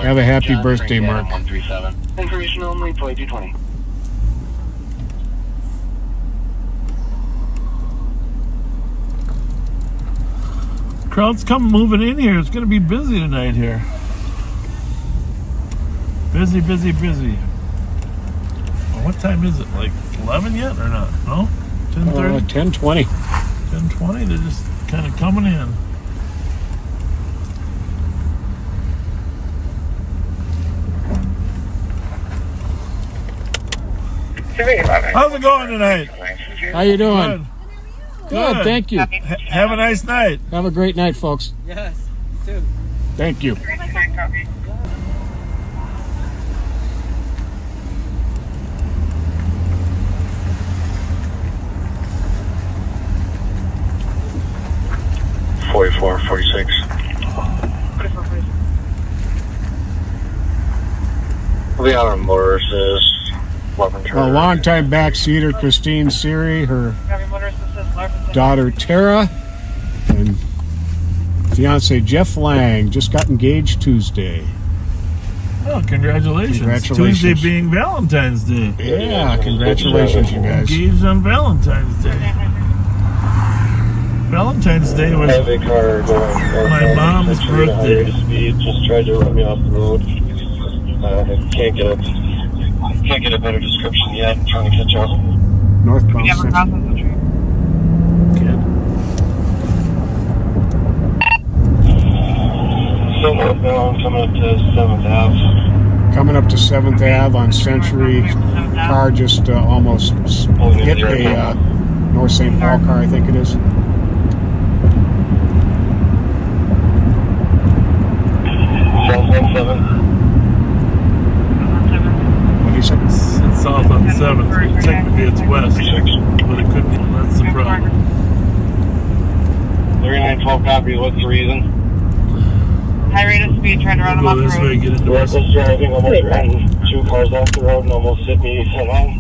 Have a happy birthday, Mark. 137. Information only, play 220. Crowd's moving in here. It's gonna be busy tonight here. Busy, busy, busy. Well, what time is it? Like 11 yet or not? No? 10:30? 10:20. 10:20? They're just kind of coming in. How's it going tonight? How you doing? Good. Good, thank you. Have a nice night. Have a great night, folks. Yes, too. Thank you. Forty-four, 46. The other motorist is 11 A longtime backseater, Christine Siri, her daughter Tara, and fiance Jeff Lang just got engaged Tuesday. Oh, congratulations. Congratulations. Tuesday being Valentine's Day. Yeah, congratulations, you guys. Engaged on Valentine's Day. Valentine's Day was Heavy car going. my mom's birthday. Speed just tried to run me off the road. Can't get a better description yet. I'm trying to catch up. Northbound Never Central. crosses the street. northbound, coming up to 7th Ave. Coming up to 7th Ave on Century. Car just almost hit a North St. Paul car, I think it is. South on 7th. What do you say? It's south on 7th. Technically it's west, but it could be. That's the problem. 3912 copy, what's the reason? High rate of speed, trying to run them Go off the this way, road. get into Reckless West. driving, almost ran 2 cars off the road and almost hit me head on.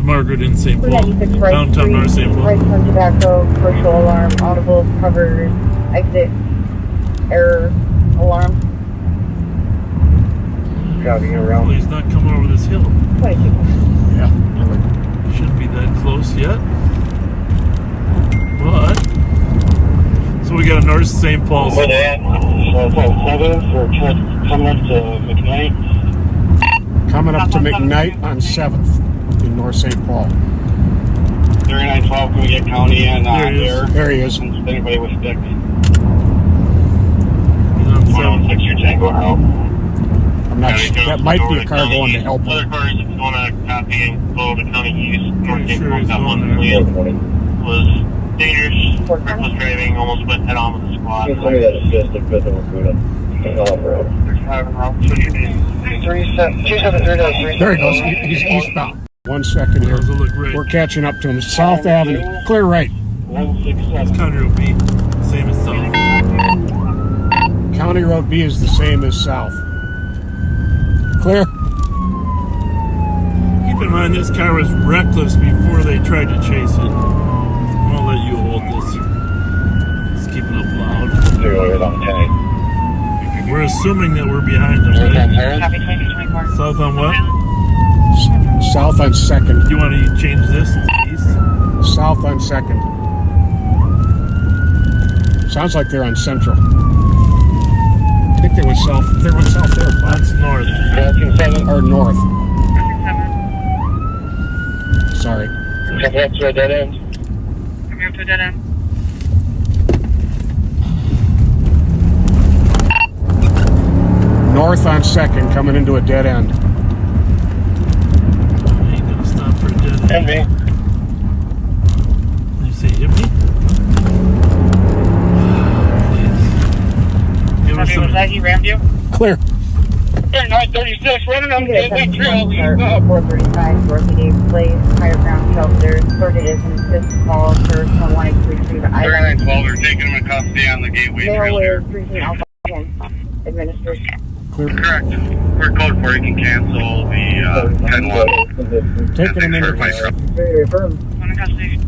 Margaret in St. Paul. 296 right Downtown street, North St. Paul. right from tobacco, commercial alarm, audible, covers, exit, error, alarm. Driving Well, around. he's not coming over this hill. 22. Yeah, really. Shouldn't be that close yet. But so we got a North St. Paul. Where they at? South on 7th, or coming up to McKnight. Coming up to McKnight on 7th in North St. Paul. 3912, can we get county and There he is. there? There he is. Since anybody with sticks. He's on 7th. 116 your Tango help. I'm not sure. That might be a car going to help Other him. cars, if you want to copy and go to county east, North Pretty St. sure Paul, he's that going one there. lead was dangerous, reckless driving, almost went head on with the squad. Can you tell me that assist if it's a Buddha? Off-road. There's 5 en route, so you need 273. There he goes. He's eastbound. 1 second here. Those will look right. We're catching up to him. South Avenue. Clear right. 167. County Road B, same as south. County Road B is the same as south. Clear. Keep in mind this car was reckless before they tried to chase it. I'm gonna let you hold this. Let's keep it up loud. 0 on 10. We're assuming that we're behind them, North on right? Harris. Copy 2224. South on what? South on 2nd. Do you want to change this to east? South on 2nd. Sounds like they're on Central. I think they went south. They went south there. That's north. Crossing 7. Or north. Sorry. Coming up to a dead end. Coming up to a dead end. North on 2nd, coming into a dead end. Ain't gonna stop for a dead end. And me. You say hit me? Please. Give us Copy, was some. that he rammed you? Clear. 3936, running on the Okay, gateway trail. 435, Dorothy Davis Place, higher ground shelter. Sorted is an assist call for someone to retrieve items. 3912, we're taking him in custody on the gateway Mail trail here. with briefing alpha administered. Clear. Correct. We're code 4, you can cancel the 10-1. Taking them into Certified custody. Very affirmed. One in custody.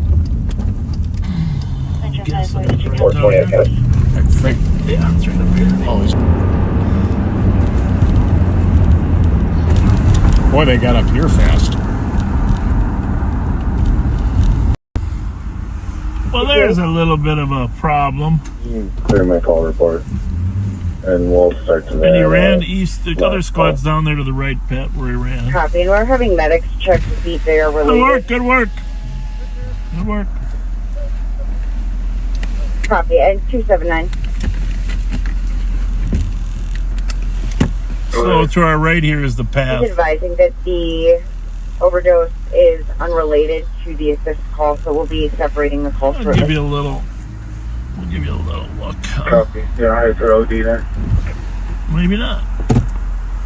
Guess I'm right 420, I down guess. here. I think. Yeah, it's right up here. Oh, he's... Boy, they got up here fast. Well, there's a little bit of a problem. Clear my call report. And we'll start to And he ran east. The other squad's down there to the right, Pat, where he ran. Copy, and we're having medics check to see if they are Good related. work, good work. Good work. Copy, and 279. So to our right here is the path. He's advising that the overdose is unrelated to the assist call, so we'll be separating the calls I'll shortly. give you a little. We'll give you a little look. Copy. You're high for OD there. Maybe not.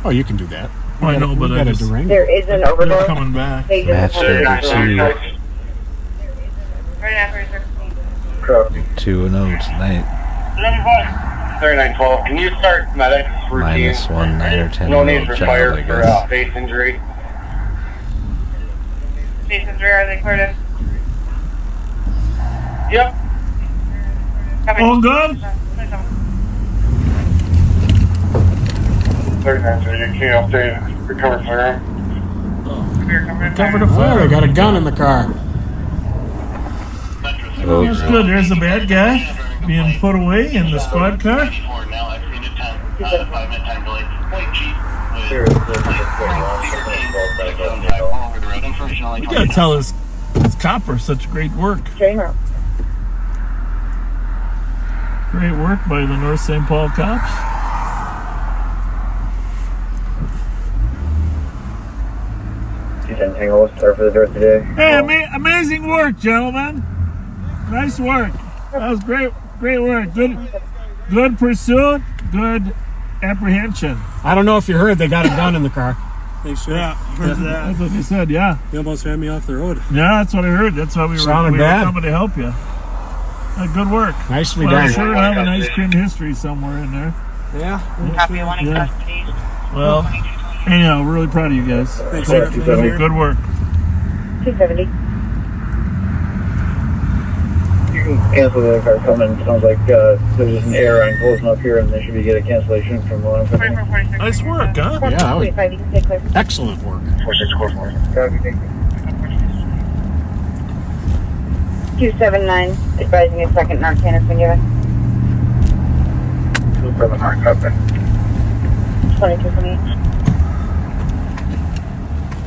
Oh, you can do that. Well, I know, but I just There is an they're overdose. coming back. They Match just number have 2. Right after 16. Copy. 2-0 tonight. 3912, can you start medics routine? -1, 9 or 10 No need year for old child, fire I for guess. face injury. Stations, where are they cleared in? Yep. All good? 39, you can't update recover firearm. Cover the Oh, fire. they got a gun in the car. Oh, That's good. There's the bad guy being put away in the squad car. We gotta tell his copper such great work. Train route. Great work by the North St. Paul cops. Tango, start for the dirt today. Hey, amazing work, gentlemen. Nice work. That was great work. Good pursuit, good apprehension. I don't know if you heard, they got a gun in the car. They should. Yeah, that's what they said, yeah. They almost ran me off the road. Yeah, that's what I heard. That's why we were coming to help you. Good work. Nicely Well, done. I'm sure have an ice cream history somewhere in there. Yeah. Copy one in custody. Well, anyhow, we're really proud of you guys. Thanks, Sheriff. Good work. 270. You can cancel the car coming. It sounds like there's an error on closing up here, and they should be getting a cancellation from one of them. Nice work, huh? Yeah, that was 45, you can take clear. excellent work. 4644. Copy, thank you. 279, advising a second Narcan has been given. 279, copy. 2228.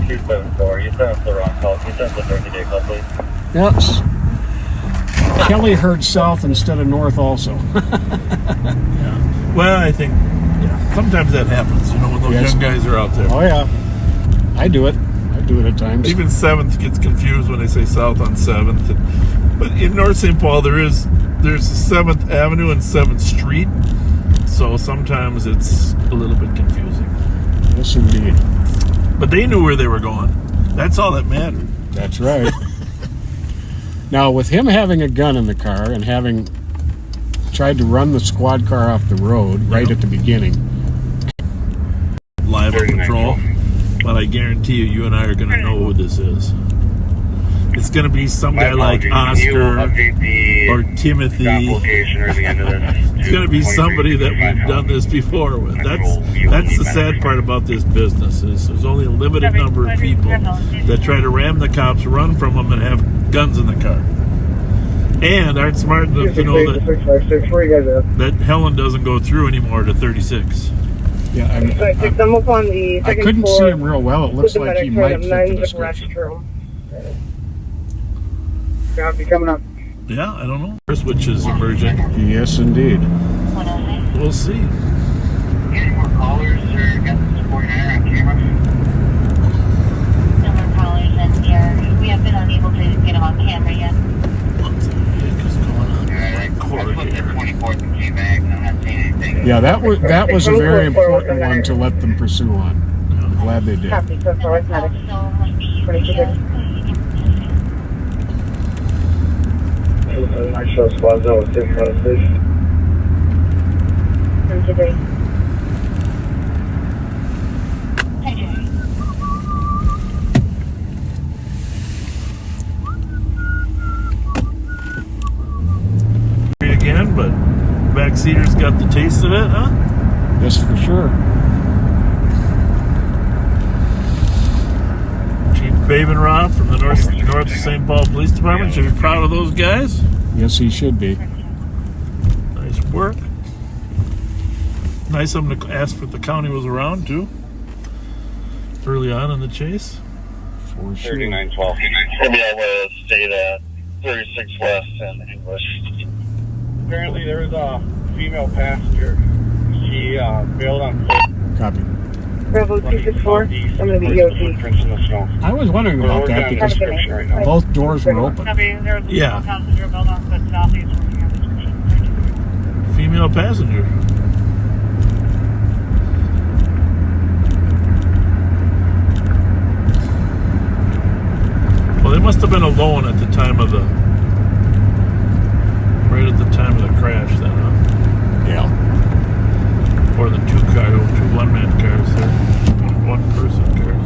274, you sent us the wrong call. You sent us the 30-day call, please. Yes. Kelly heard south instead of north also. Well, I think sometimes that happens, when those young guys are out there. Oh, yeah. I do it. I do it at times. Even 7th gets confused when they say south on 7th. But in North St. Paul, there's 7th Avenue and 7th Street. So sometimes it's a little bit confusing. Yes, indeed. But they knew where they were going. That's all that mattered. That's right. Now, with him having a gun in the car and having tried to run the squad car off the road right at the beginning. Live on patrol. But I guarantee you and I are going to know who this is. It's going to be some guy like Oscar or Timothy. It's going to be somebody that we've done this before with. That's the sad part about this business is there's only a limited number of people that try to ram the cops, run from them, and have guns in the car. And aren't smart enough to know that Helen doesn't go through anymore to 36. Yeah, I couldn't see him real well. It looks like he might fit the description. Coming up. Yeah, I don't know. Which is emerging. Yes, indeed. We'll see. Any more callers or got the support air on camera? No more callers, and we have been unable to get them on camera yet. What the heck is going on? I looked at 24th and came back, and I'm not seeing anything. Yeah, that was a very important one to let them pursue on. I'm glad they did. Copy, so far, it's medic. 2230. I show squad zone with 6 on the station. 2230. Again, but backseaters got the taste of it, huh? Yes, for sure. Chief Babenroth from the North St. Paul Police Department should be proud of those guys. Yes, he should be. Nice work. Nice of them to ask if the county was around too. Early on in the chase. For sure. 3912. Maybe I would say that 36 West in English. Apparently there was a female passenger. She bailed on foot. Copy. Bravo 264, I'm going to be EOT. Footprints in the snow. I was wondering about that because both doors were open. Yeah. Female passenger. Well, they must have been alone at the time of right at the time of the crash then, huh? Yeah. Or the two one-man cars there. One-person cars.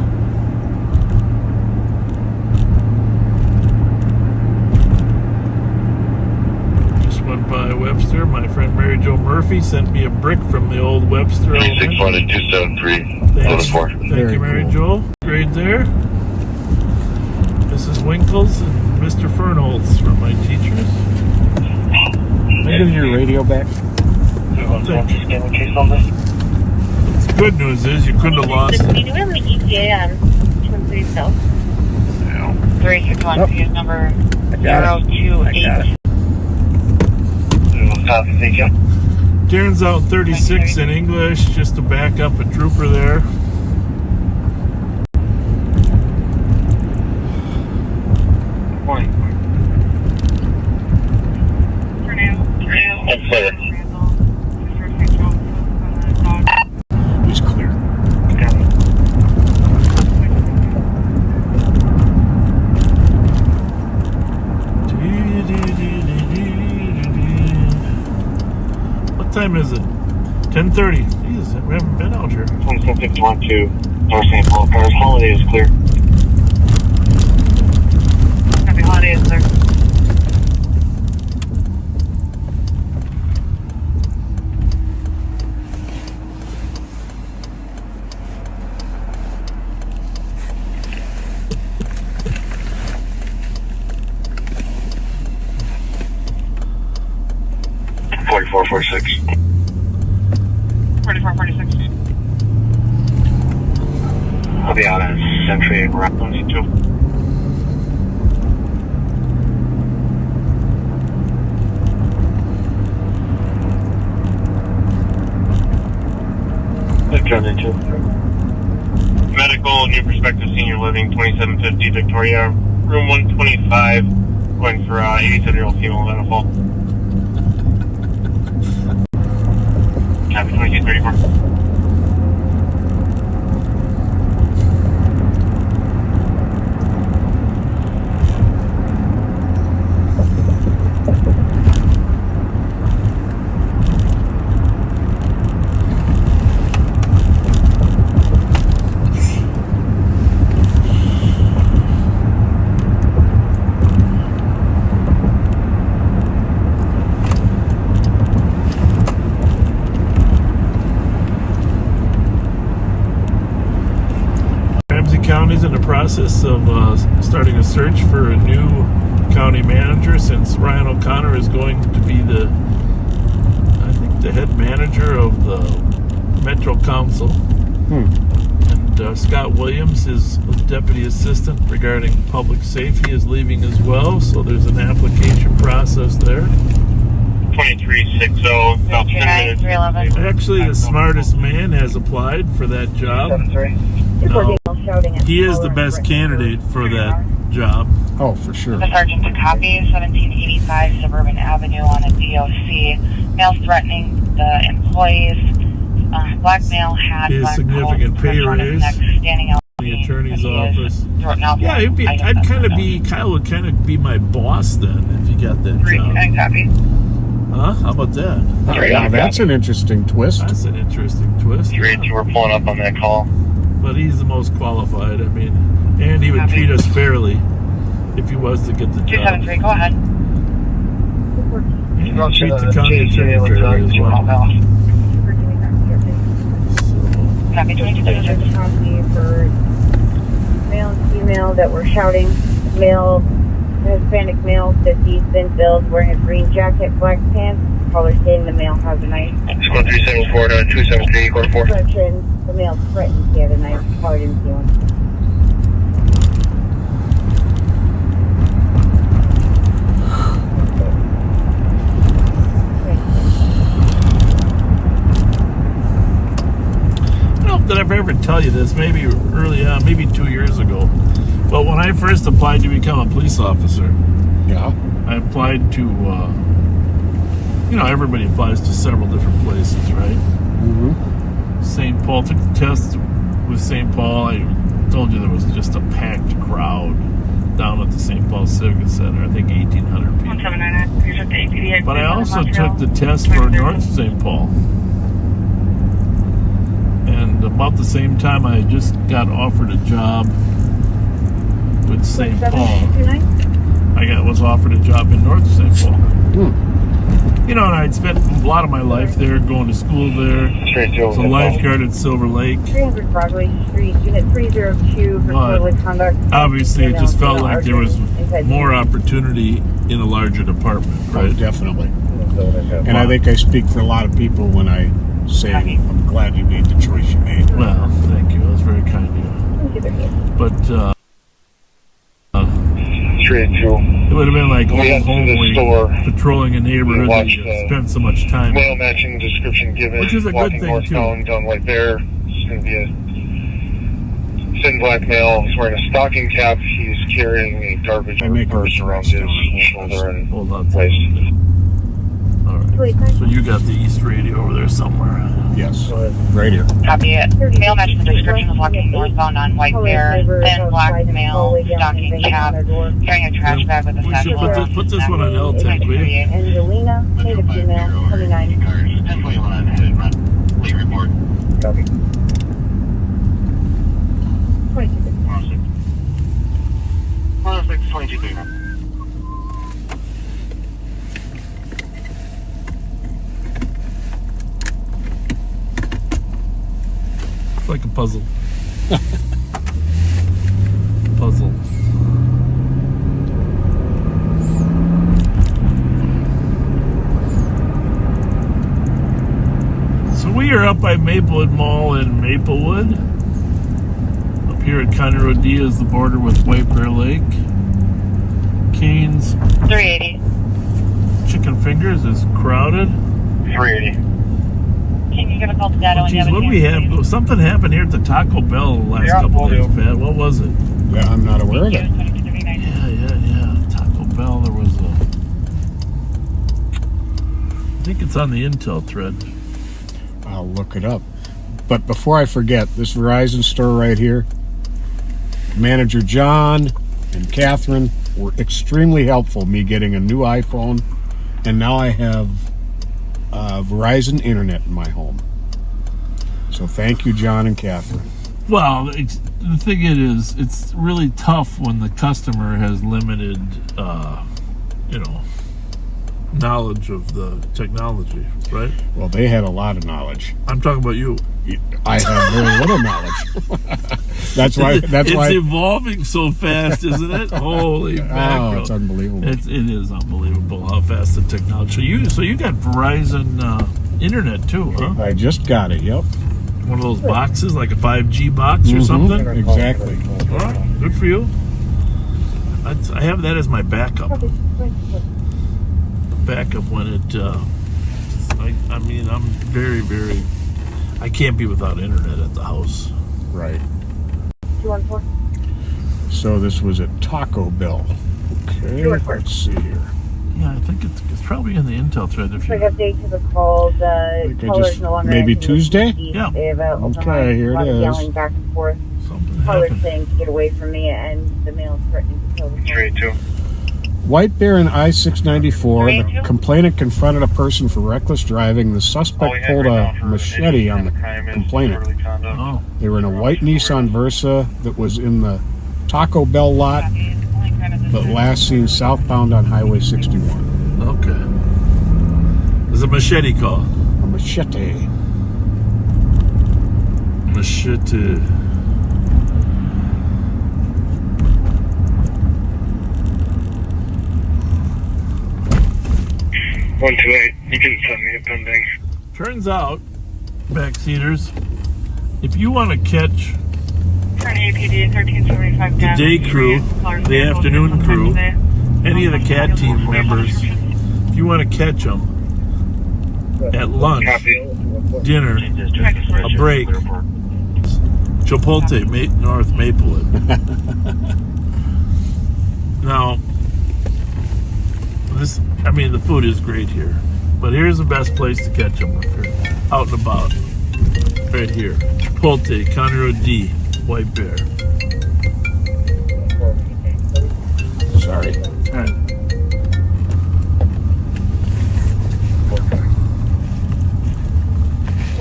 Just went by Webster. My friend Mary Jo Murphy sent me a brick from the old Webster. 273. Thank you, Mary Jo. Grade there. Mrs. Winkles and Mr. Fernholz from my teachers. Can I give you your radio back? The good news is you couldn't have lost it. Do we have an ETA on Twin Cities South? 361 is number 028. Copy, thank you. Darren's out 36 in English, just to back up a trooper there. Morning. It's clear. He's clear. What time is it? 10:30. Jesus, we haven't been out here. 2751 to North St. Paul. Cars, holiday is clear. Happy holidays, sir. Forty-four, 46. 44, 46. I'll be out at Century and Ramsey too. I've turned into medical, new perspective, senior living, 2750 Victoria, room 125, going for 87-year-old female medical. Copy, 2234. County's in the process of starting a search for a new county manager, since Ryan O'Connor is going to be the head manager of the Metro Council. And Scott Williams, his deputy assistant regarding public safety, is leaving as well, so there's an application process there. 2360, about 10 minutes. Actually, the smartest man has applied for that job. Now, he is the best candidate for that job. Oh, for sure. The sergeant to copy, 1785 Suburban Avenue on a DOC. Male threatening the employees. Black male had His black significant coat, pay on his raise. neck, standing out The attorney's office. Yeah, Kyle would kind of be my boss then if he got that job. Copy. Huh? How about that? Oh, yeah, that's an interesting twist. That's an interesting twist. 382, we're pulling up on that call. But he's the most qualified. I mean, and he would treat us fairly if he was to get the job. 273, go ahead. And he'd treat the county attorney fairly as well. Copy, 2236. Copy for male and female that were shouting. Male, Hispanic male, 50, thin build, wearing a green jacket, black pants. Caller stating the male has a knife. Squad 374 to 273, quarter 4. Description, the male threatened he had a knife. Caller didn't see one. I don't know if I've ever tell you this, maybe early on, maybe 2 years ago. But when I first applied to become a police officer, I applied to, everybody applies to several different places, right? Mm-hmm. St. Paul, took the test with St. Paul. I told you there was just a packed crowd down at the St. Paul Civic Center. I think 1,800 people. 179. But I also took the test for North St. Paul. And about the same time, I just got offered a job with St. Paul. I was offered a job in North St. Paul. And I'd spent a lot of my life there, going to school there. As a lifeguard at Silver Lake. 300 Broadway Street, Unit 302 for disorderly conduct. Obviously, it just felt like there was more opportunity in a larger department, right? Oh, definitely. And I think I speak for a lot of people when I say I'm glad you made the choice you made. Well, thank you. That was very kind of you. But, 382, too. It would have been like We old went to home the week, store. patrolling a neighborhood that watched you the spent so much time Mail in. matching description given. Which is a good walking thing, northbound down White Bear. It's going to be a thin black male. He's wearing a stocking cap. He's carrying a garbage purse around his shoulder and Hold on. waist. All right. So you got the East Radio over there somewhere. Yes, right here. Copy it. Male matching the description is walking northbound on White Bear. Thin black male, stocking cap, carrying a trash bag with a We should satchel. put this one on LTEC, will you? Angelina, native female, 29. 1021 Late report. Copy. 22. 106, 22. It's like a puzzle. Puzzle. So we are up by Maplewood Mall in Maplewood. Up here at County Road D is the border with White Bear Lake. Canes 380. Chicken Fingers is crowded. 380. Can you give a call to Dado when you Geez, have a what do we chance, have? Something happened here at the Taco Bell the last couple days, Pat. What was it? Yeah, I'm not aware of it. Yeah. Taco Bell, there was a... I think it's on the Intel thread. I'll look it up. But before I forget, this Verizon store right here, Manager John and Catherine were extremely helpful, me getting a new iPhone, and now I have Verizon Internet in my home. So thank you, John and Catherine. Well, the thing is, it's really tough when the customer has limited, knowledge of the technology, right? Well, they had a lot of knowledge. I'm talking about you. I have very little knowledge. That's why. It's evolving so fast, isn't it? Holy mackerel! Oh, it's unbelievable. It is unbelievable how fast the technology. So you got Verizon Internet too, huh? I just got it. Yep. One of those boxes, like a 5G box or something. Exactly. All right, good for you. I have that as my backup. Backup when it. I'm very, very. I can't be without internet at the house. Right. 214. So this was at Taco Bell. Okay. Let's see here. Yeah, I think it's probably in the Intel thread. If you Quick update to the call. The caller's no longer maybe answering Tuesday? the Yeah. They have Okay, here it is. Yelling back and forth. something Caller's happened. saying to get away from me, and the male threatening to kill the phone. 382. White Bear and I-694. The complainant confronted a person for reckless driving. The suspect pulled a machete on the complainant. Oh, They were in a white Nissan Versa that was in the Taco Bell lot, but last seen southbound on Highway 61. okay. There's a machete call. A machete. Machete. One two eight. You can send me a pending. Turns out, backseaters, if you want to catch Turn APD 1375 the day crew, the afternoon crew, any of the CAT team members, if you want to catch them at lunch, dinner, a break, Chipotle, North Maplewood. Now, the food is great here, but here's the best place to catch them if you're out and about. Right here, Chipotle, County Road D, White Bear. Sorry. All right.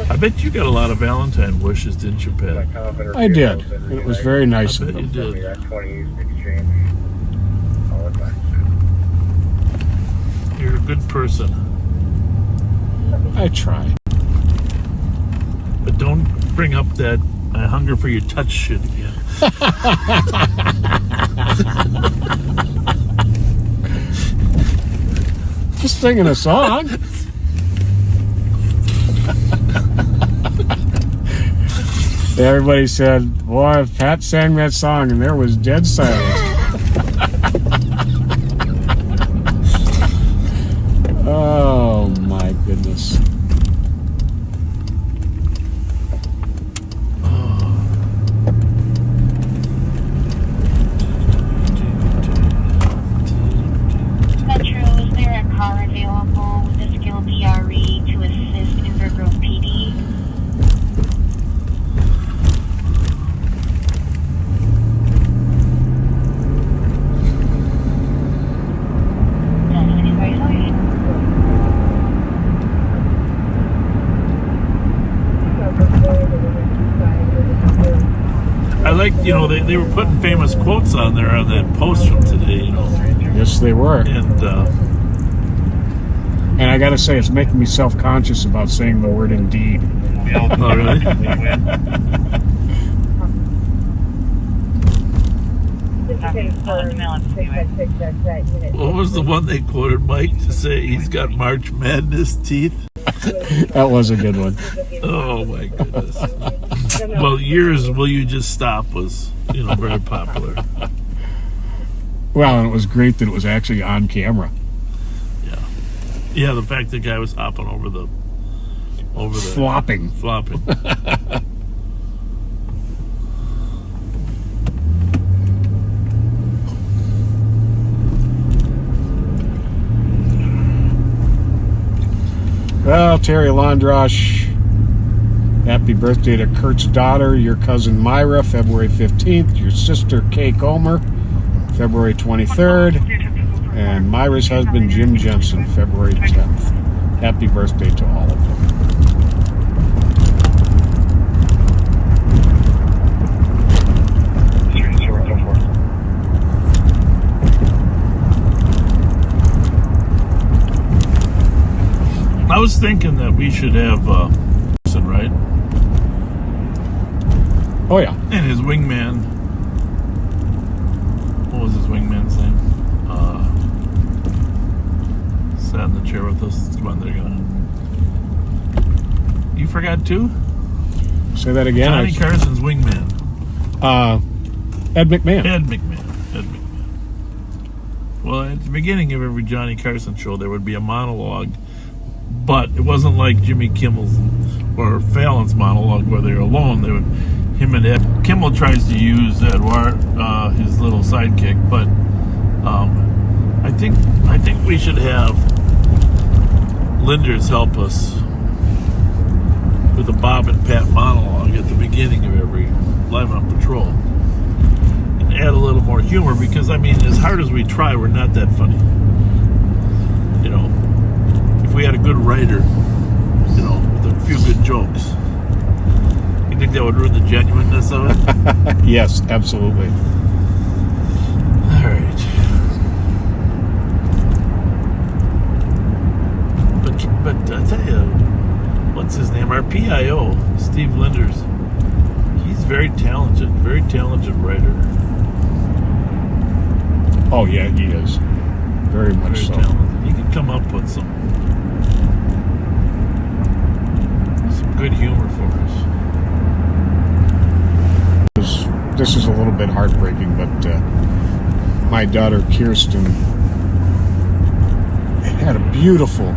I bet you got a lot of Valentine wishes, didn't you, Pat? I did. And it was very nice I of bet you them. did. 20 exchange. All the time. You're a good person, I try. but don't bring up that I hunger for your touch shit again. Just singing a song. Everybody said, boy, Pat sang that song and there was dead silence. like, they were putting famous quotes on there on that post from today, Yes, they were. And I got to say, it's making me self-conscious about saying the word indeed. oh, really? What was the one they quoted Mike to say he's got March Madness teeth? That was a good one. Oh my goodness. Well, yours, Will You Just Stop was, very popular. Well, and it was great that it was actually on camera. Yeah, the fact the guy was hopping over the flopping. Well, Terry Landrosh, happy birthday to Kurt's daughter, your cousin Myra, February 15th, your sister Kay Comer, February 23rd, and Myra's husband Jim Jensen, February 10th. Happy birthday to all of them. I was thinking that we should have right? Oh yeah. And his wingman. What was his wingman's name? Sat in the chair with us. Come on, they're gonna. You forgot too? Say that again. Johnny Carson's wingman. Ed McMahon. Ed McMahon. Well, at the beginning of every Johnny Carson show, there would be a monologue, but it wasn't like Jimmy Kimmel's or Fallon's monologue where they're alone. They would, him and Ed. Kimmel tries to use Edward, his little sidekick, but I think we should have Linders help us with a Bob and Pat monologue at the beginning of every Live on Patrol. And add a little more humor because, as hard as we try, we're not that funny. If we had a good writer, with a few good jokes, you think that would ruin the genuineness of it? Yes, absolutely. All right. But I tell you, what's his name? Our PIO, Steve Linders. He's very talented writer. Oh yeah, he is. Very much so. Talented. He can come up with some good humor for us. This is a little bit heartbreaking, but my daughter Kirsten had a beautiful,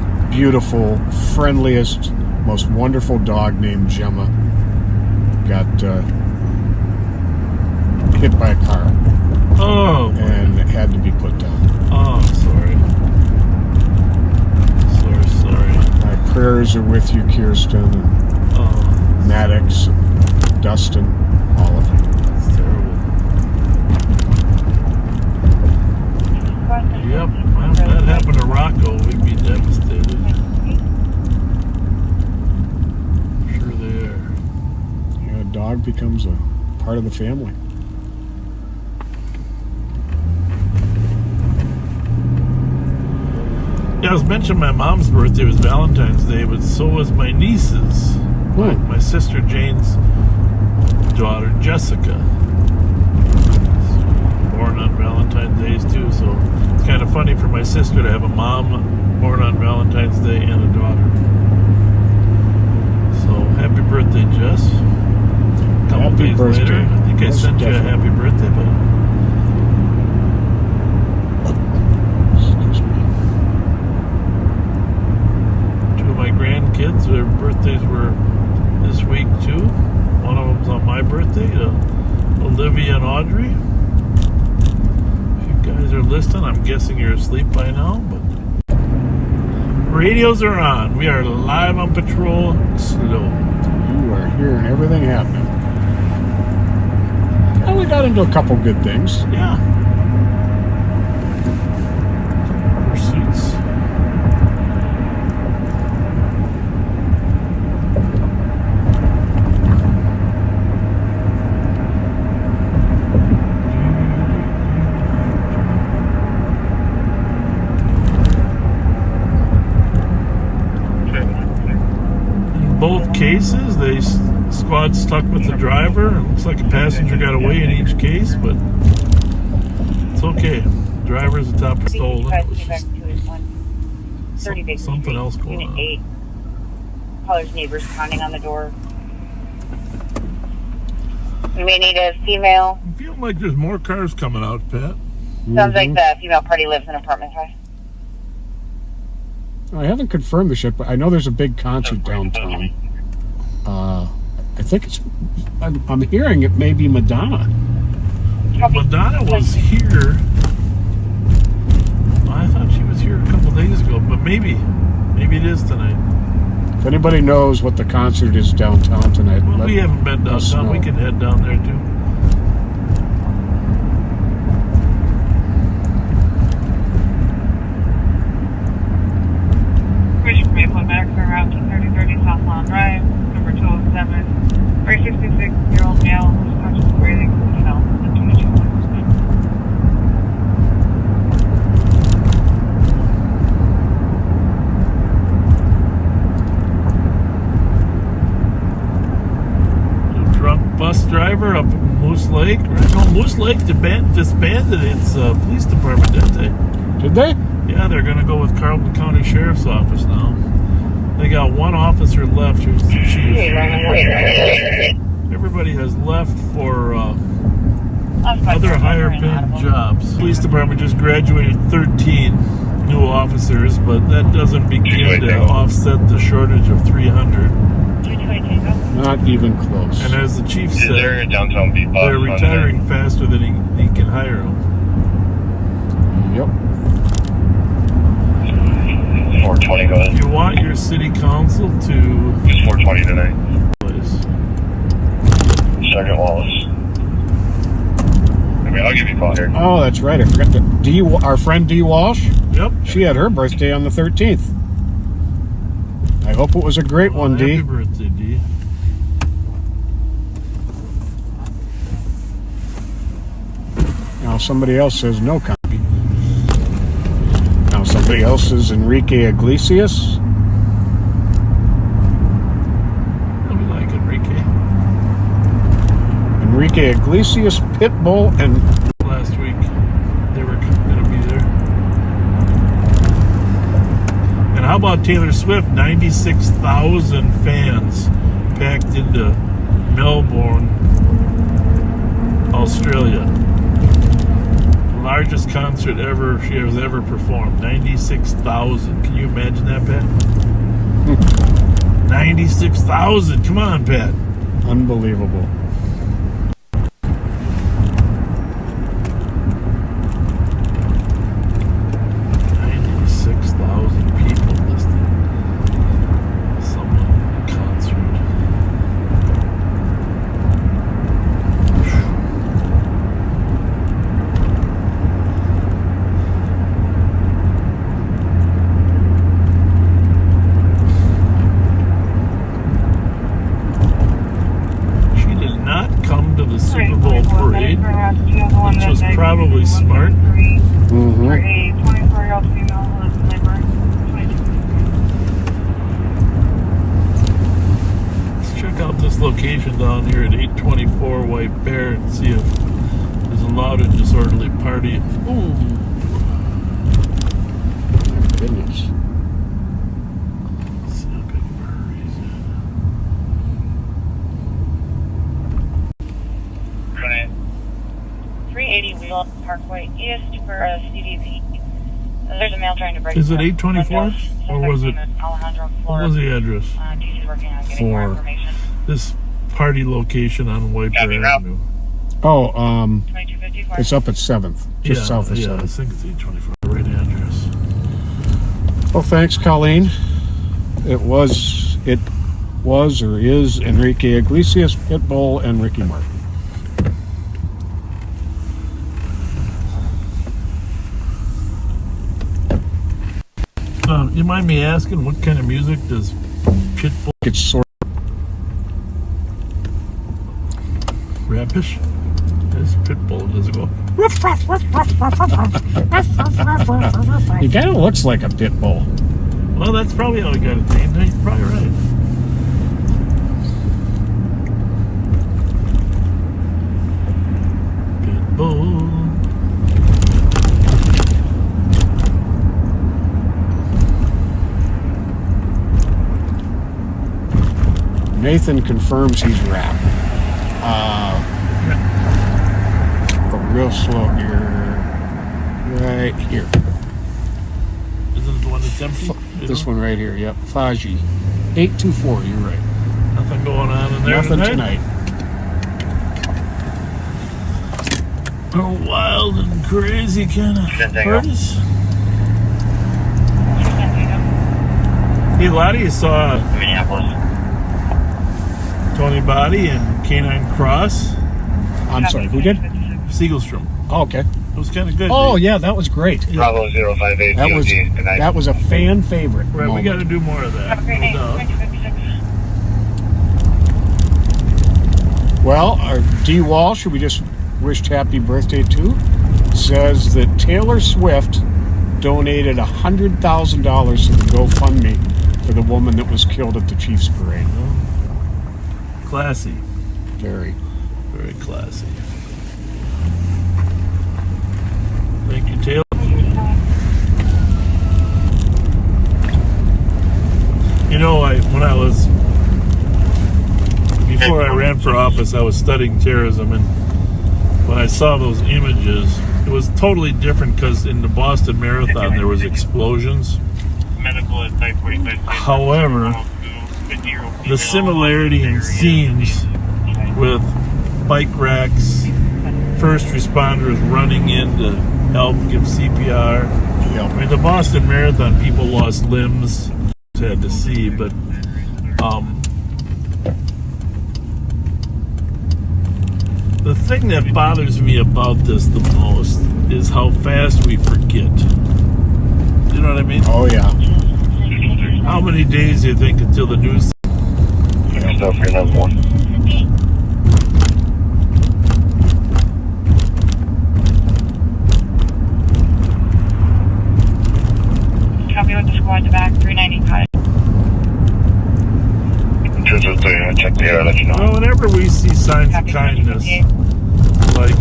friendliest, most wonderful dog named Gemma. Got hit by a car. Oh. And it had to be put down. Oh, sorry. My prayers are with you, Kirsten, and Maddox, and Dustin, all of you. That's terrible. Yep, well, if that happened to Rocco, we'd be devastated. Sure they are. Yeah, a dog becomes a part of the family. Yeah, I was mentioning my mom's birthday was Valentine's Day, but so was my niece's. My sister Jane's daughter Jessica. Born on Valentine's Day too, so it's kind of funny for my sister to have a mom born on Valentine's Day and a daughter. So happy birthday, Jess. A couple days later, I think I sent you a happy birthday, but. Grandkids, their birthdays were this week too. One of them's on my birthday, Olivia and Audrey. If you guys are listening, I'm guessing you're asleep by now, but radios are on. We are live on patrol. Slow. You are hearing everything happening. Well, we got into a couple good things. Yeah. Pursuits. squad stuck with the driver. It looks like a passenger got away in each case, but it's okay. The driver's the top stolen. It was just something else going on. 8. Caller's neighbors pounding on the door. We may need a female. I feel like there's more cars coming out, Pat. Sounds like the female party lives in apartment 5. I haven't confirmed this yet, but I know there's a big concert downtown. I think it's. I'm hearing it may be Madonna. Madonna was here. I thought she was here a couple days ago, but maybe it is tonight. If anybody knows what the concert is downtown tonight, well, we haven't been downtown. We can head down there too. Back for Route 3030 South Lawn Drive, number 207. 66-year-old male who's conscious of breathing, fell into the two lanes. Drunk bus driver up in Moose Lake. No, Moose Lake disbanded its police department, didn't they? Did they? Yeah, they're going to go with Carleton County Sheriff's Office now. They got one officer left, who's the chief. Everybody has left for other higher paying jobs. Police department just graduated 13 new officers, but that doesn't begin to offset the shortage of 300. Not even close. And as the chief said, downtown they're retiring faster than he can hire them. Yep. 420, go ahead. If you want your city council to... It's 420 tonight. Please. Sergeant Wallace. I mean, I'll give you a call here. Oh, that's right. I forgot that. Our friend Dee Walsh? Yep. She had her birthday on the 13th. I hope it was a great one, Dee. Happy birthday, Dee. Now somebody else says no copy. Now somebody else is Enrique Iglesias. We like Enrique. Enrique Iglesias, Pitbull, and... Last week, they were going to be there. And how about Taylor Swift? 96,000 fans packed into Melbourne, Australia. Largest concert ever she has ever performed. 96,000. Can you imagine that, Pat? 96,000. Come on, Pat. Unbelievable. Probably smart. Mm-hmm. For a 24-year-old female who lives in labor. Let's check out this location down here at 824 White Bear and see if there's a loud and disorderly party. Ooh. My goodness. Let's see how big of a hurry he's in. 380 Wheel Parkway East for a CDP. There's a male trying to break. Is it 824? Or was it? What was the address? DC's working on getting more information. This party location on White Bear Avenue. Oh, it's up at 7th, just south of 7th. Yeah, I think it's 824, the right address. Well, thanks, Colleen. It was or is Enrique Iglesias, Pitbull, and Ricky Martin. You mind me asking, what kind of music does Pitbull? It's sort Rapish? This Pitbull does it go. He kind of looks like a Pitbull. Well, that's probably how he got it named. You're probably right. trouble. Nathan confirms he's wrapped. Go real slow here. Right here. Isn't it the one that's empty? This one right here, yep. Faji. 824, you're right. Nothing going on in there Nothing tonight. A wild and crazy kind of artist. Hey, Lottie, you saw Minneapolis. Tony Body and Canine Cross. I'm sorry, who did? Siegelstrom. Oh, okay. It was kind of good. Oh, yeah, that was great. Bravo 058 That was a fan favorite. Right, we got to do more of that. Well, our D. Walsh, who we just wished happy birthday to, says that Taylor Swift donated $100,000 to the GoFundMe for the woman that was killed at the Chiefs parade. Classy. Very. Very classy. Thank you, Taylor. You know, before I ran for office, I was studying terrorism, and when I saw those images, it was totally different because in the Boston Marathon there was explosions. However, the similarity in scenes with bike racks, first responders running in to help give CPR. Yep. I mean, the Boston Marathon, people lost limbs, sad to see, but the thing that bothers me about this the most is how fast we forget. You know what I mean? Oh, yeah. How many days do you think until the news? Next up, your number one. Copy with the squad to back, 395. Check the air, let you know. Well, whenever we see signs of kindness, like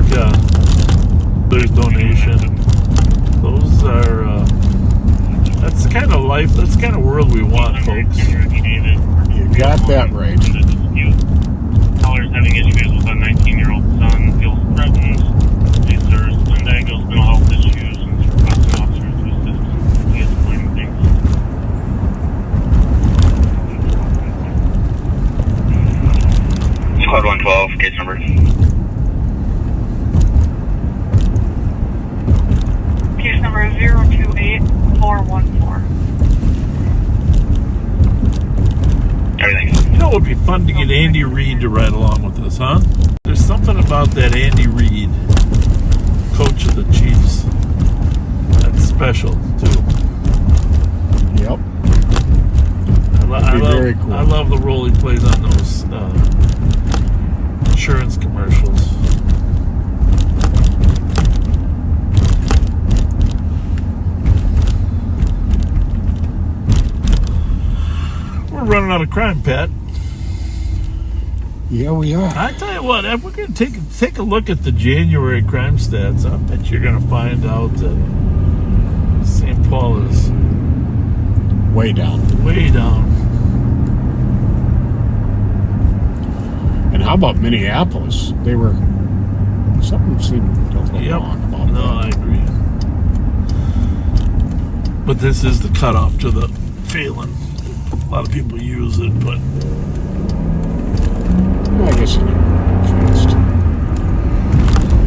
there's donation, those are, that's the kind of life, that's the kind of world we want, folks. You got that right. Callers having issues with a 19-year-old son feels threatened. There's undiagnosed mental health issues and is requesting officers to assist in de-escalating things. Squad 112, case number. Case number 028414. Everything. You know, it would be fun to get Andy Reid to ride along with us, huh? There's something about that Andy Reid, coach of the Chiefs, that's special, too. Yep. Very cool. I love the role he plays on those insurance commercials. We're running out of crime, Pat. Yeah, we are. I tell you what, if we're going to take a look at the January crime stats, I bet you're going to find out that St. Paul is way down. Way down. And how about Minneapolis? Something seemed a little wrong about that. I agree. But this is the cutoff to the Phelan. A lot of people use it, but I guess you never go fast. I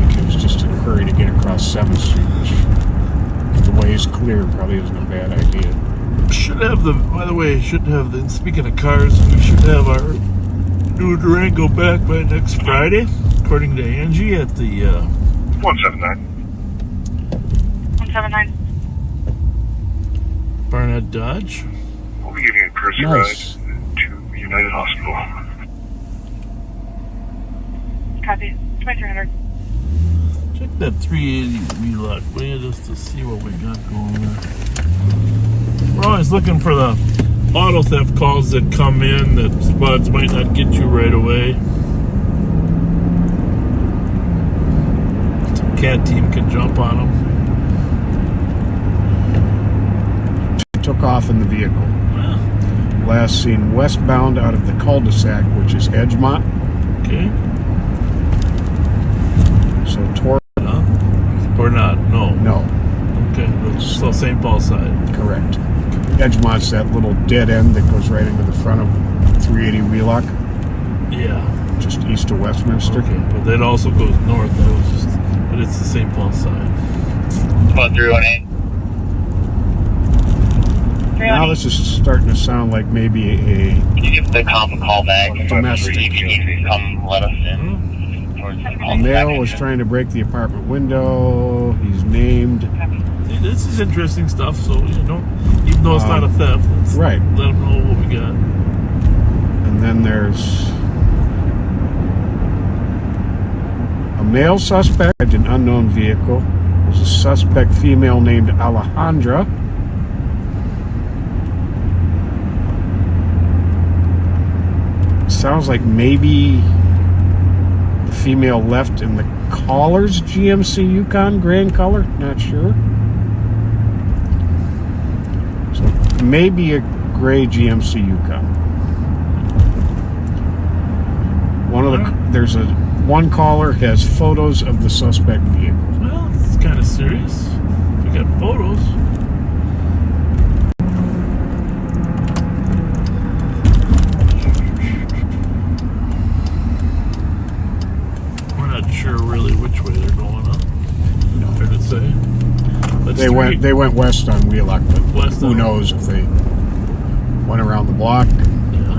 think it was just in a hurry to get across 7th Street, which, if the way is clear, probably isn't a bad idea. Speaking of cars, we should have our new Durango back by next Friday, according to Angie at the 179. 179. Barnett Dodge. We'll be giving a courtesy ride to United Hospital. Copy. 2300. Check that 380 relock way just to see what we got going there. We're always looking for the auto theft calls that come in that spuds might not get you right away. CAT team can jump on them. Took off in the vehicle. Last seen westbound out of the cul-de-sac, which is Edgemont. Okay. So toward... Or not? No. No. Okay. So St. Paul side. Correct. Edgemont's that little dead end that goes right into the front of 380 Wheelock. Yeah. Just east of Westminster. Okay. But that also goes north. That was just... But it's the St. Paul side. 318. Now this is starting to sound like maybe a... Can you give the comp a call back? Domestic. If you need to come let us in. A male was trying to break the apartment window. He's named. See, this is interesting stuff, so even though it's not a theft, let's right. let them know what we got. And then there's a male suspect in an unknown vehicle. There's a suspect female named Alejandra. Sounds like maybe the female left in the caller's GMC Yukon gray color. Not sure. So maybe a gray GMC Yukon. There's one caller has photos of the suspect vehicle. Well, it's kind of serious. We got photos. Sure really which way they're going, huh? No. Fair to say. They went west on Wheelock, but who knows if they went around the block,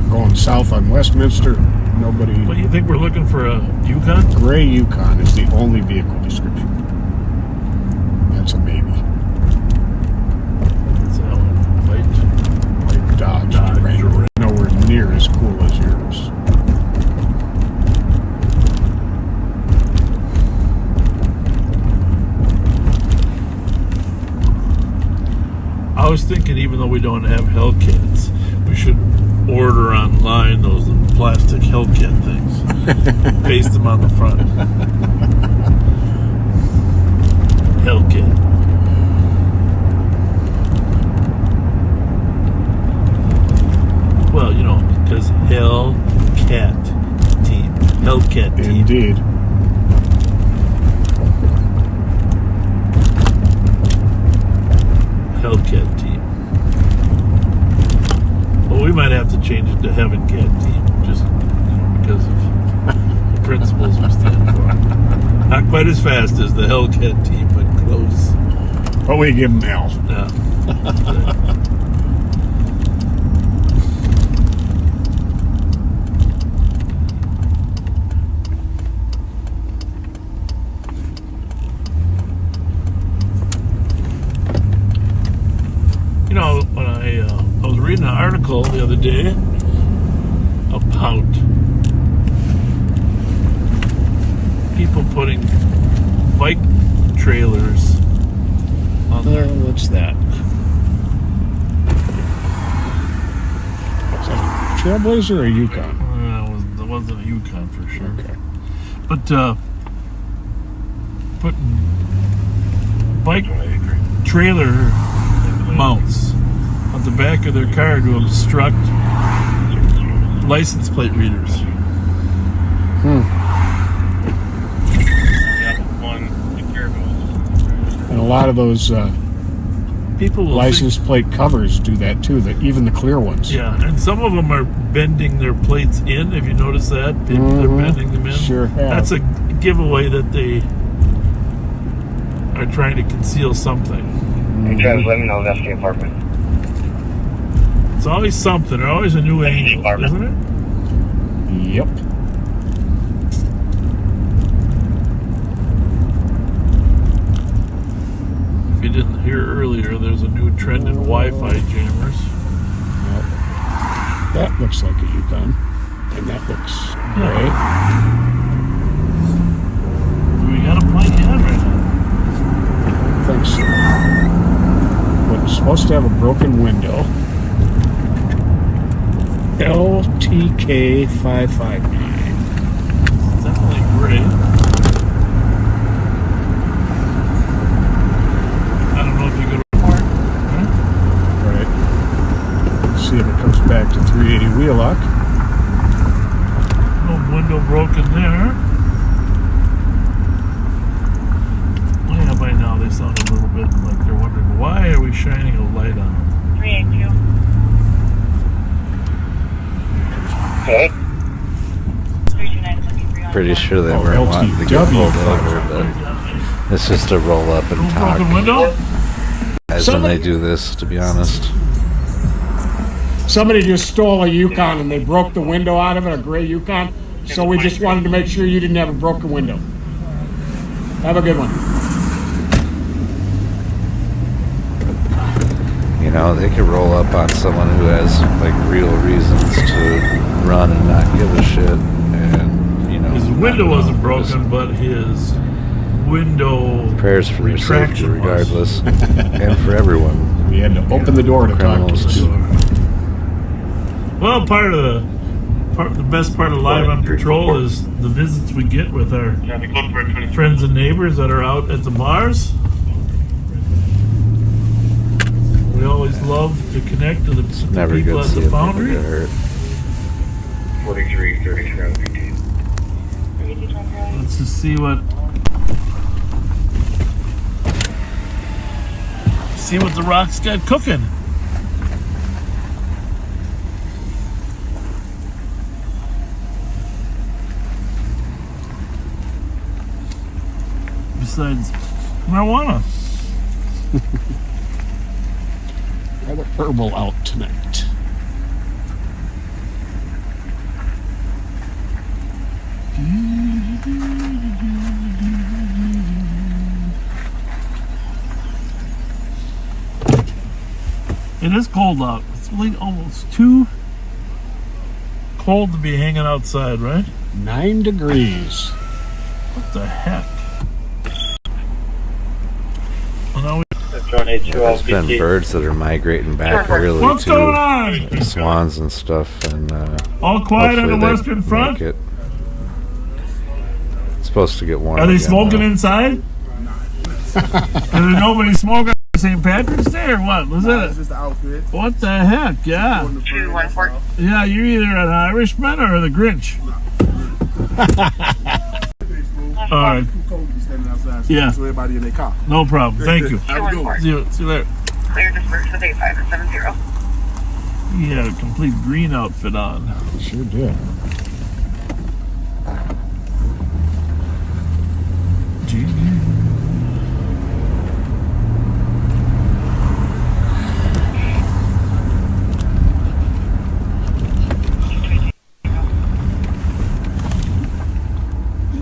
going south on Westminster. Nobody. What do you think we're looking for? A Yukon? Gray Yukon is the only vehicle description. That's a maybe. What's that one? White Dodge Ranger. Nowhere near as cool as yours. I was thinking, even though we don't have Hellcats, we should order online those plastic Hellcat things. Paste them on the front. Hellcat. Well, because Hellcat team. Hellcat team. Indeed. Hellcat team. Well, we might have to change it to Heaven Cat team, just because of the principles we stand for. Not quite as fast as the Hellcat team, but close. But we give them hell. Yeah. When I was reading an article the other day about people putting bike trailers on their... What's that? Is that a Trailblazer or a Yukon? It wasn't a Yukon for sure. Okay. But putting bike trailer mounts on the back of their car to obstruct license plate readers. And a lot of those people will license plate covers do that too. Even the clear ones. Yeah, and some of them are bending their plates in. Have you noticed that? They're bending them in. Sure have. That's a giveaway that they are trying to conceal something. You guys let me know that's the apartment. It's always something. There's always a new angle, isn't it? Yep. If you didn't hear earlier, there's a new trend in Wi-Fi jammers. Yep. That looks like a Yukon. And that looks gray. We got a plate in right now. I don't think so. But it's supposed to have a broken window. LTK 559. Definitely gray. pretty sure they weren't wanting to get pulled over, but it's just a roll up and talk. Broken window? As when they do this, to be honest. Somebody just stole a Yukon and they broke the window out of it, a gray Yukon. So we just wanted to make sure you didn't have a broken window. Have a good one. You know, they could roll up on someone who has like real reasons to run and not give a shit, and you know, his window wasn't broken, but his window prayers for their safety, regardless, and for everyone. We had to open the door to talk to too. Well, the best part of Live on Patrol is the visits we get with our friends and neighbors that are out at the bars. We always love to connect to the people at the Foundry. 43, Let's just see what the Rock's got cooking. Besides marijuana. Rather herbal out tonight. It is cold out. It's really almost too cold to be hanging outside, right? 9 degrees. What the heck? Well, now There's been birds that are migrating back early. What's too. going on? Swans and stuff, and all quiet on the hopefully Western Front. It's supposed to get warm. Are they again, smoking though. inside? Is there nobody smoking on St. Patrick's Day or what? Was it? Just the outfit. What the heck? Yeah. 214. Yeah, you're either an Irishman or the Grinch. All right. Yeah. So everybody in their car. No problem. Thank you. Have a good one. See you later. Clear disperse with 8570. He had a complete green outfit on. Sure did.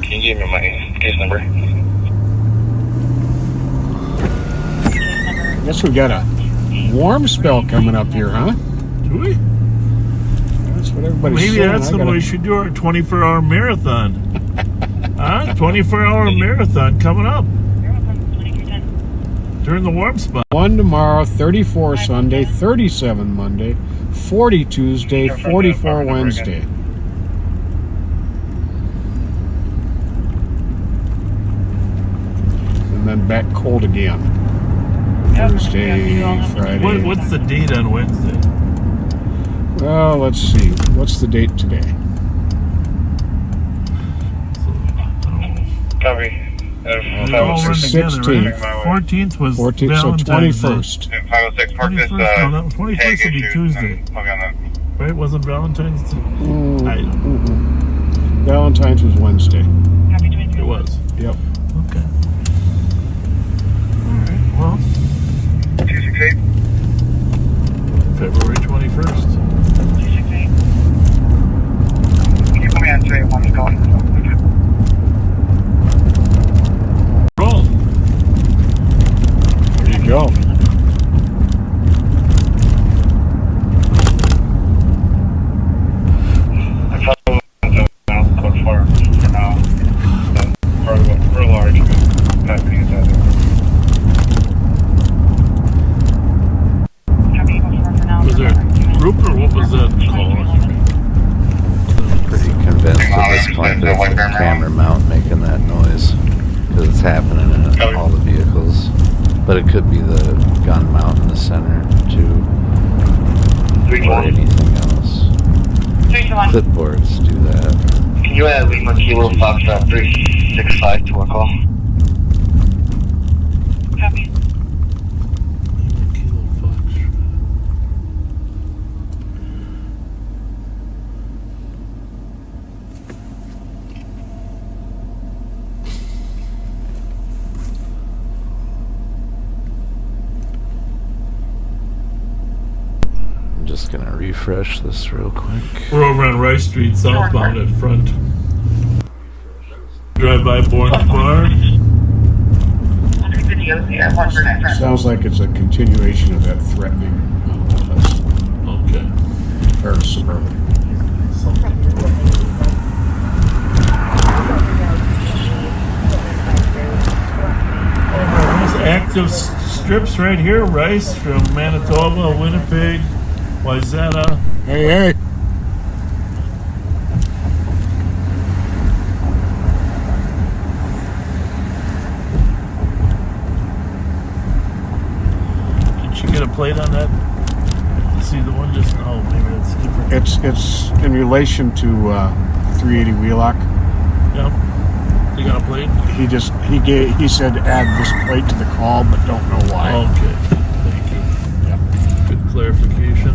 Can you give me my case number? Guess we got a warm spell coming up here, huh? Do we? That's what everybody's Maybe saying. that's when we should do our 24-hour marathon. Huh? 24-hour marathon coming up. During the warm spot. 1 tomorrow, 34 Sunday, 37 Monday, 40 Tuesday, 44 Wednesday. And then back cold again. Thursday, Friday. What's the date on Wednesday? Well, let's see. What's the date today? Copy. They all run together, right? 14th was 14th, so Valentine's Day. 21st. 506, park this 21st, no, 21st would be Tuesday. Right? Wasn't Valentine's Day? Valentine's was Wednesday. It was. Yep. Okay. Alright, well, 268. February 21st. 268. Can you put me on 381 is going? Roll. There you go. Was there a group or what was that called? Pretty convinced at this point that it's a camera mount making that noise, because it's happening in all the vehicles. But it could be the gun mount in the center too, or anything else. 321. Clipboards do that. Can you add Lima Kilo Foxtrot 365 to our call? Copy. just going to refresh this real quick. We're over on Rice Street, southbound at front. Drive by Bourne's Bar. Sounds like it's a continuation of that threatening list. Okay. Or Suburban. Active strips right here, Rice from Manitoba, Winnipeg, Wayzata. Hey. Did you get a plate on that? See the one just now? Maybe it's different. It's in relation to 380 Wheelock. Yep. You got a plate? He said add this plate to the call, but don't know why. Okay. Thank you. Yep. Good clarification.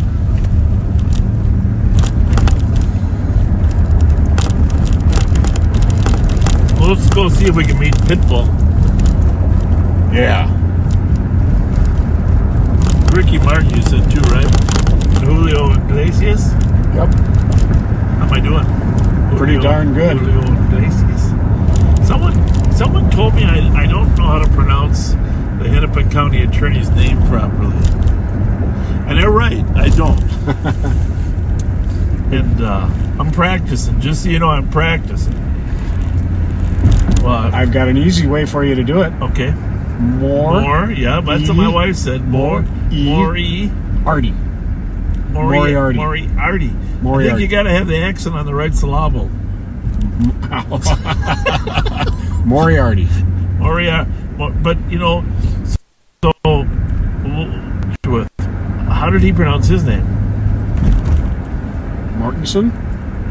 Well, let's go see if we can meet Pitbull. Yeah. Ricky Martin, you said too, right? Julio Iglesias? Yep. How am I doing? Pretty darn good. Julio Iglesias. Someone told me I don't know how to pronounce the Hennepin County Attorney's name properly. And they're right, I don't. And I'm practicing. Just so you know, I'm practicing. Well, I've got an easy way for you to do it. Okay. More. Yeah, that's what my wife said. Moriarty. Moriarty. I think you got to have the accent on the right syllable. Moriarty. But you know, so how did he pronounce his name? Mortensen?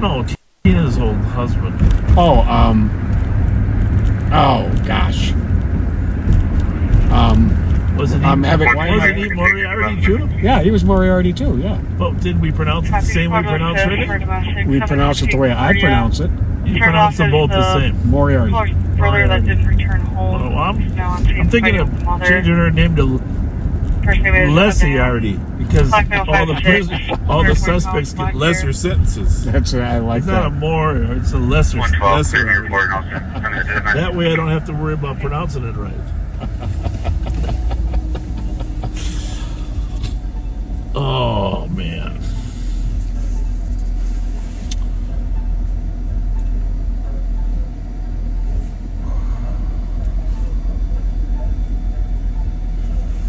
No, Tina's old husband. Oh gosh. Wasn't he Moriarty too? Yeah, he was Moriarty too. Yeah. But did we pronounce it the same way we pronounce it? We pronounce it the way I pronoce it. You pronounce them both the same. Moriarty. Brother that didn't return home. I'm thinking of changing her name to Lessiarty because all the suspects get lesser sentences. I like it's that. Not a more, it's a lesser. That way I don't have to worry about pronouncing it right. Oh man.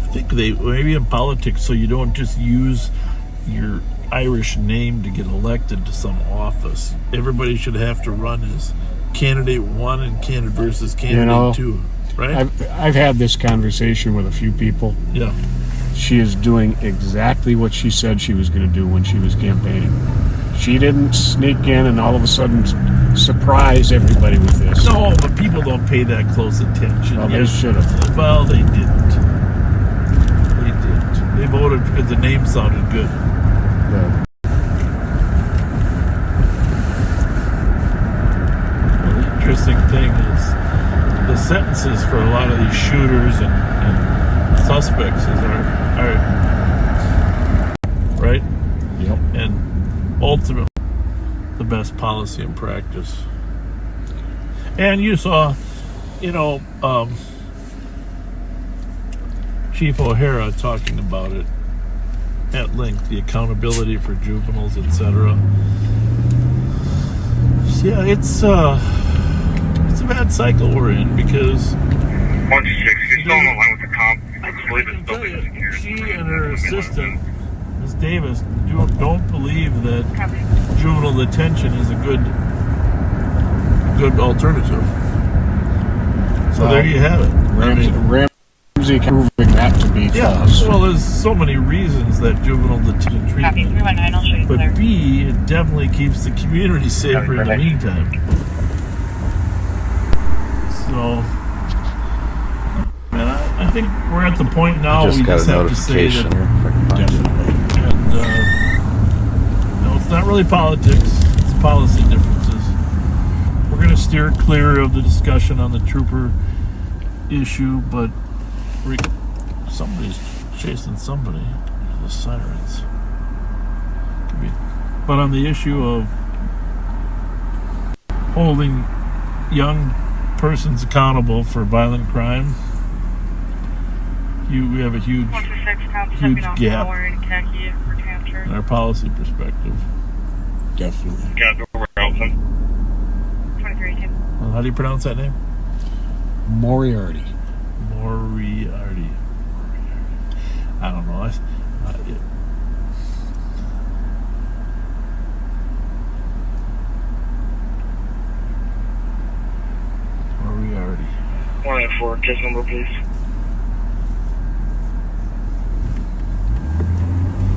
I think maybe in politics, so you don't just use your Irish name to get elected to some office. Everybody should have to run as candidate 1 and candidate versus candidate 2, right? I've had this conversation with a few people. Yeah. She is doing exactly what she said she was going to do when she was campaigning. She didn't sneak in and all of a sudden surprise everybody with this. No, but people don't pay that close attention. Well, they should have. Well, they didn't. They voted because the name sounded good. Yeah. Well, the interesting thing is the sentences for a lot of these shooters and suspects are right. Yep. And ultimately, the best policy and practice. And you saw, Chief O'Hara talking about it at length, the accountability for juveniles, etc. So yeah, it's a bad cycle we're in because 1-6, you're still on the line with the comp. I believe it's still being secured. She and her assistant, Ms. Davis, don't believe that juvenile detention is a good alternative. So there you have it. Ramsey proving that to be false. Well, there's so many reasons that juvenile detention treatment, but B, it definitely keeps the community safer in the meantime. So, man, I think we're at the point now we just have to say that definitely. And it's not really politics; it's policy differences. We're going to steer clear of the discussion on the trooper issue, but somebody's chasing somebody. The sirens. But on the issue of holding young persons accountable for violent crime, we have a huge gap in our policy perspective. Definitely. How do you pronounce that name? Moriarty. Moriarty. I don't know. Moriarty. 184, case number, please.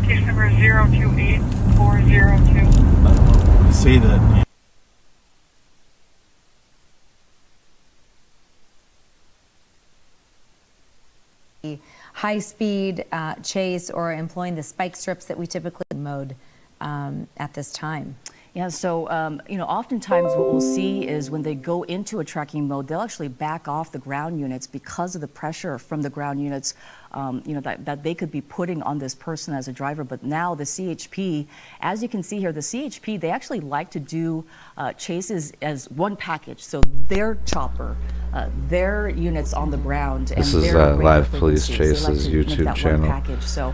Case number 028402. I don't want to say that name. High-speed chase or employing the spike strips that we typically mode at this time. Yeah, so, oftentimes what we'll see is when they go into a tracking mode, they'll actually back off the ground units because of the pressure from the ground units, that they could be putting on this person as a driver. But now the CHP, as you can see here, the CHP, they actually like to do chases as one package. So their chopper, their units on the ground, and This is their Live Police frequencies, they like Chases to make YouTube that channel. one package. So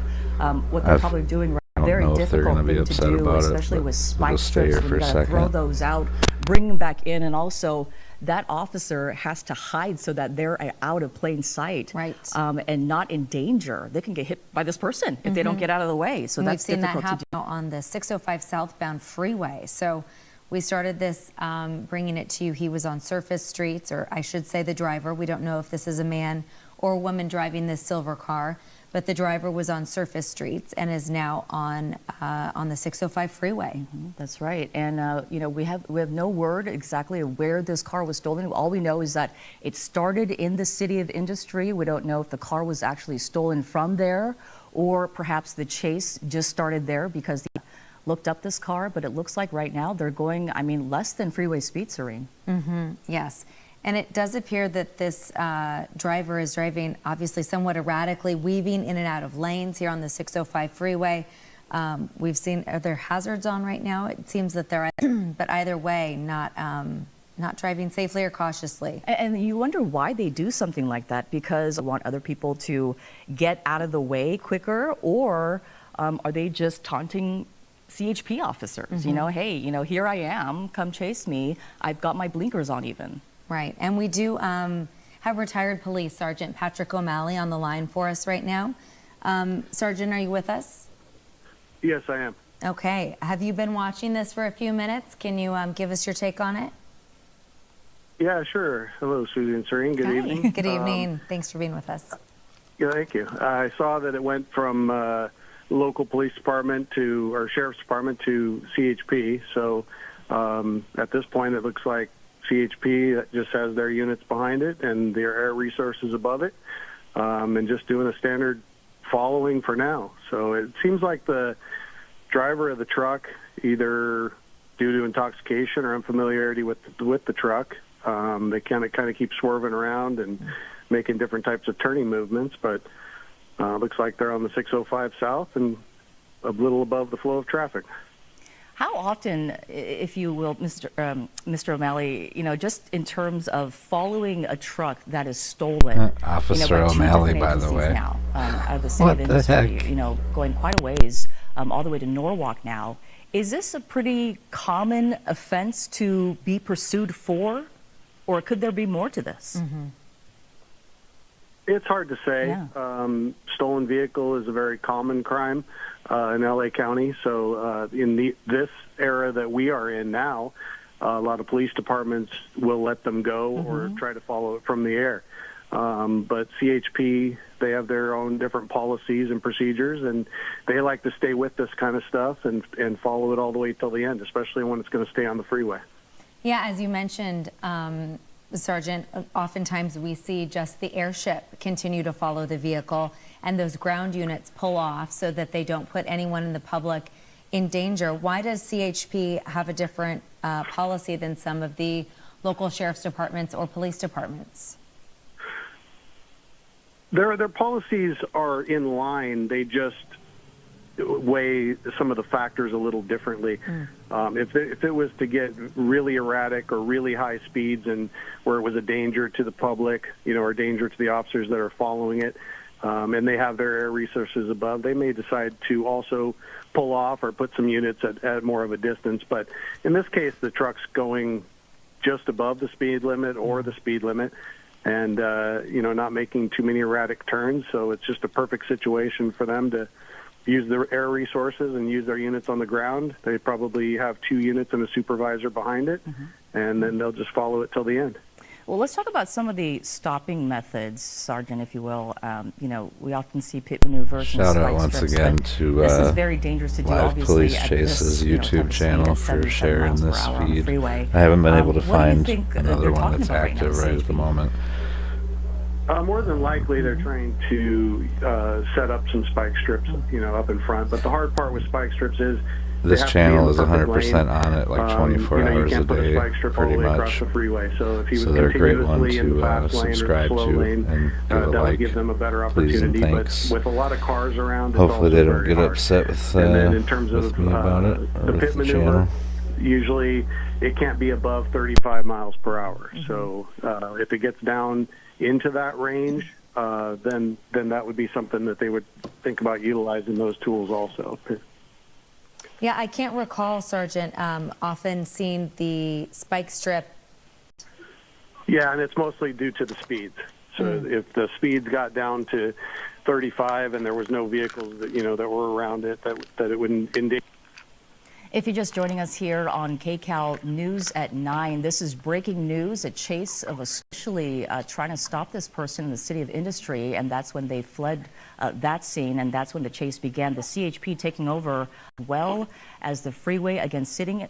what they're probably doing very know if they're difficult gonna be thing to upset do, about it, especially but with we'll spike just stay strips, here when for you a gotta throw second. those out, bring them back in, and also that officer has to hide so that they're out of plain sight, right, and not in danger. They can get hit by this person if they don't get out of the way. So We've that's seen that difficult to happen on the 605 southbound freeway. So we started this, bringing it to you. He was on surface streets, or I should say the driver. We don't know if this is a man or a woman driving this silver car, but the driver was on surface streets and is now on the 605 freeway. That's right, and we have no word exactly of where this car was stolen. All we know is that it started in the City of Industry. We don't know if the car was actually stolen from there, or perhaps the chase just started there because they looked up this car. But it looks like right now they're going, less than freeway speed, Serene. Yes. And it does appear that this driver is driving obviously somewhat erratically, weaving in and out of lanes here on the 605 freeway. We've seen, are there hazards on right now? It seems that they're, but either way, not driving safely or cautiously. And you wonder why they do something like that, because they want other people to get out of the way quicker, or are they just taunting CHP officers? Hey, here I am, come chase me. I've got my blinkers on even. Right, and we do have retired Police Sergeant Patrick O'Malley on the line for us right now. Sergeant, are you with us? Yes, I am. Okay, have you been watching this for a few minutes? Can you give us your take on it? Yeah, sure. Hello, Susie and Serene. Good evening. Good evening. Thanks for being with us. Yeah, thank you. I saw that it went from local police department or sheriff's department to CHP. So at this point, it looks like CHP just has their units behind it and their air resources above it, and just doing a standard following for now. So it seems like the driver of the truck, either due to intoxication or unfamiliarity with the truck, they kind of keep swerving around and making different types of turning movements. But looks like they're on the 605 south and a little above the flow of traffic. How often, if you will, Mr. O'Malley, just in terms of following a truck that is stolen, Officer by two O'Malley, different by the agencies way. now, out of the City of What the Industry, heck? going quite a ways, all the way to Norwalk now. Is this a pretty common offense to be pursued for, or could there be more to this? It's hard to say. Yeah. Stolen vehicle is a very common crime in LA County. So in this era that we are in now, a lot of police departments will let them go or try to follow it from the air. But CHP, they have their own different policies and procedures, and they like to stay with this kind of stuff and follow it all the way till the end, especially when it's going to stay on the freeway. Yeah, as you mentioned, Sergeant, oftentimes we see just the airship continue to follow the vehicle and those ground units pull off so that they don't put anyone in the public in danger. Why does CHP have a different policy than some of the local sheriff's departments or police departments? Their policies are in line. They just weigh some of the factors a little differently. If it was to get really erratic or really high speeds and where it was a danger to the public, or danger to the officers that are following it, and they have their air resources above, they may decide to also pull off or put some units at more of a distance. But in this case, the truck's going just above the speed limit or the speed limit, and not making too many erratic turns. So it's just a perfect situation for them to use their air resources and use their units on the ground. They probably have 2 units and a supervisor behind it, and then they'll just follow it till the end. Well, let's talk about some of the stopping methods, Sergeant, if you will. We often see pit maneuvers. Shout and out once strips, again to this is very dangerous to do, Live obviously, Police at Chase's this, YouTube type of channel speed at for 77 sharing miles per this hour on the feed. freeway. I haven't been able to What do you find think another they're one talking that's about right now, active right at the moment. More than likely, they're trying to set up some spike strips, up in front. But the hard part with spike strips is this channel is 100% on it, like 24 hours a day, pretty much. The freeway. So if he was they're a great one continuously in the fast to lane or the subscribe slow to lane, and give a that like, would give them a better please and opportunity. thanks. But with a lot of cars around, Hopefully it's they also don't very get hard. upset with, and then in terms with of me about it, or the with pit the maneuver, channel. usually it can't be above 35 miles per hour. So if it gets down into that range, then that would be something that they would think about utilizing those tools also. Yeah, I can't recall, Sergeant, often seeing the spike strip. Yeah, and it's mostly due to the speeds. So if the speeds got down to 35 and there was no vehicles that that were around it, that it wouldn't indicate. If you're just joining us here on KCAL News at 9, this is breaking news. A chase of officially trying to stop this person in the City of Industry, and that's when they fled that scene, and that's when the chase began. The CHP taking over well as the freeway, again, starting in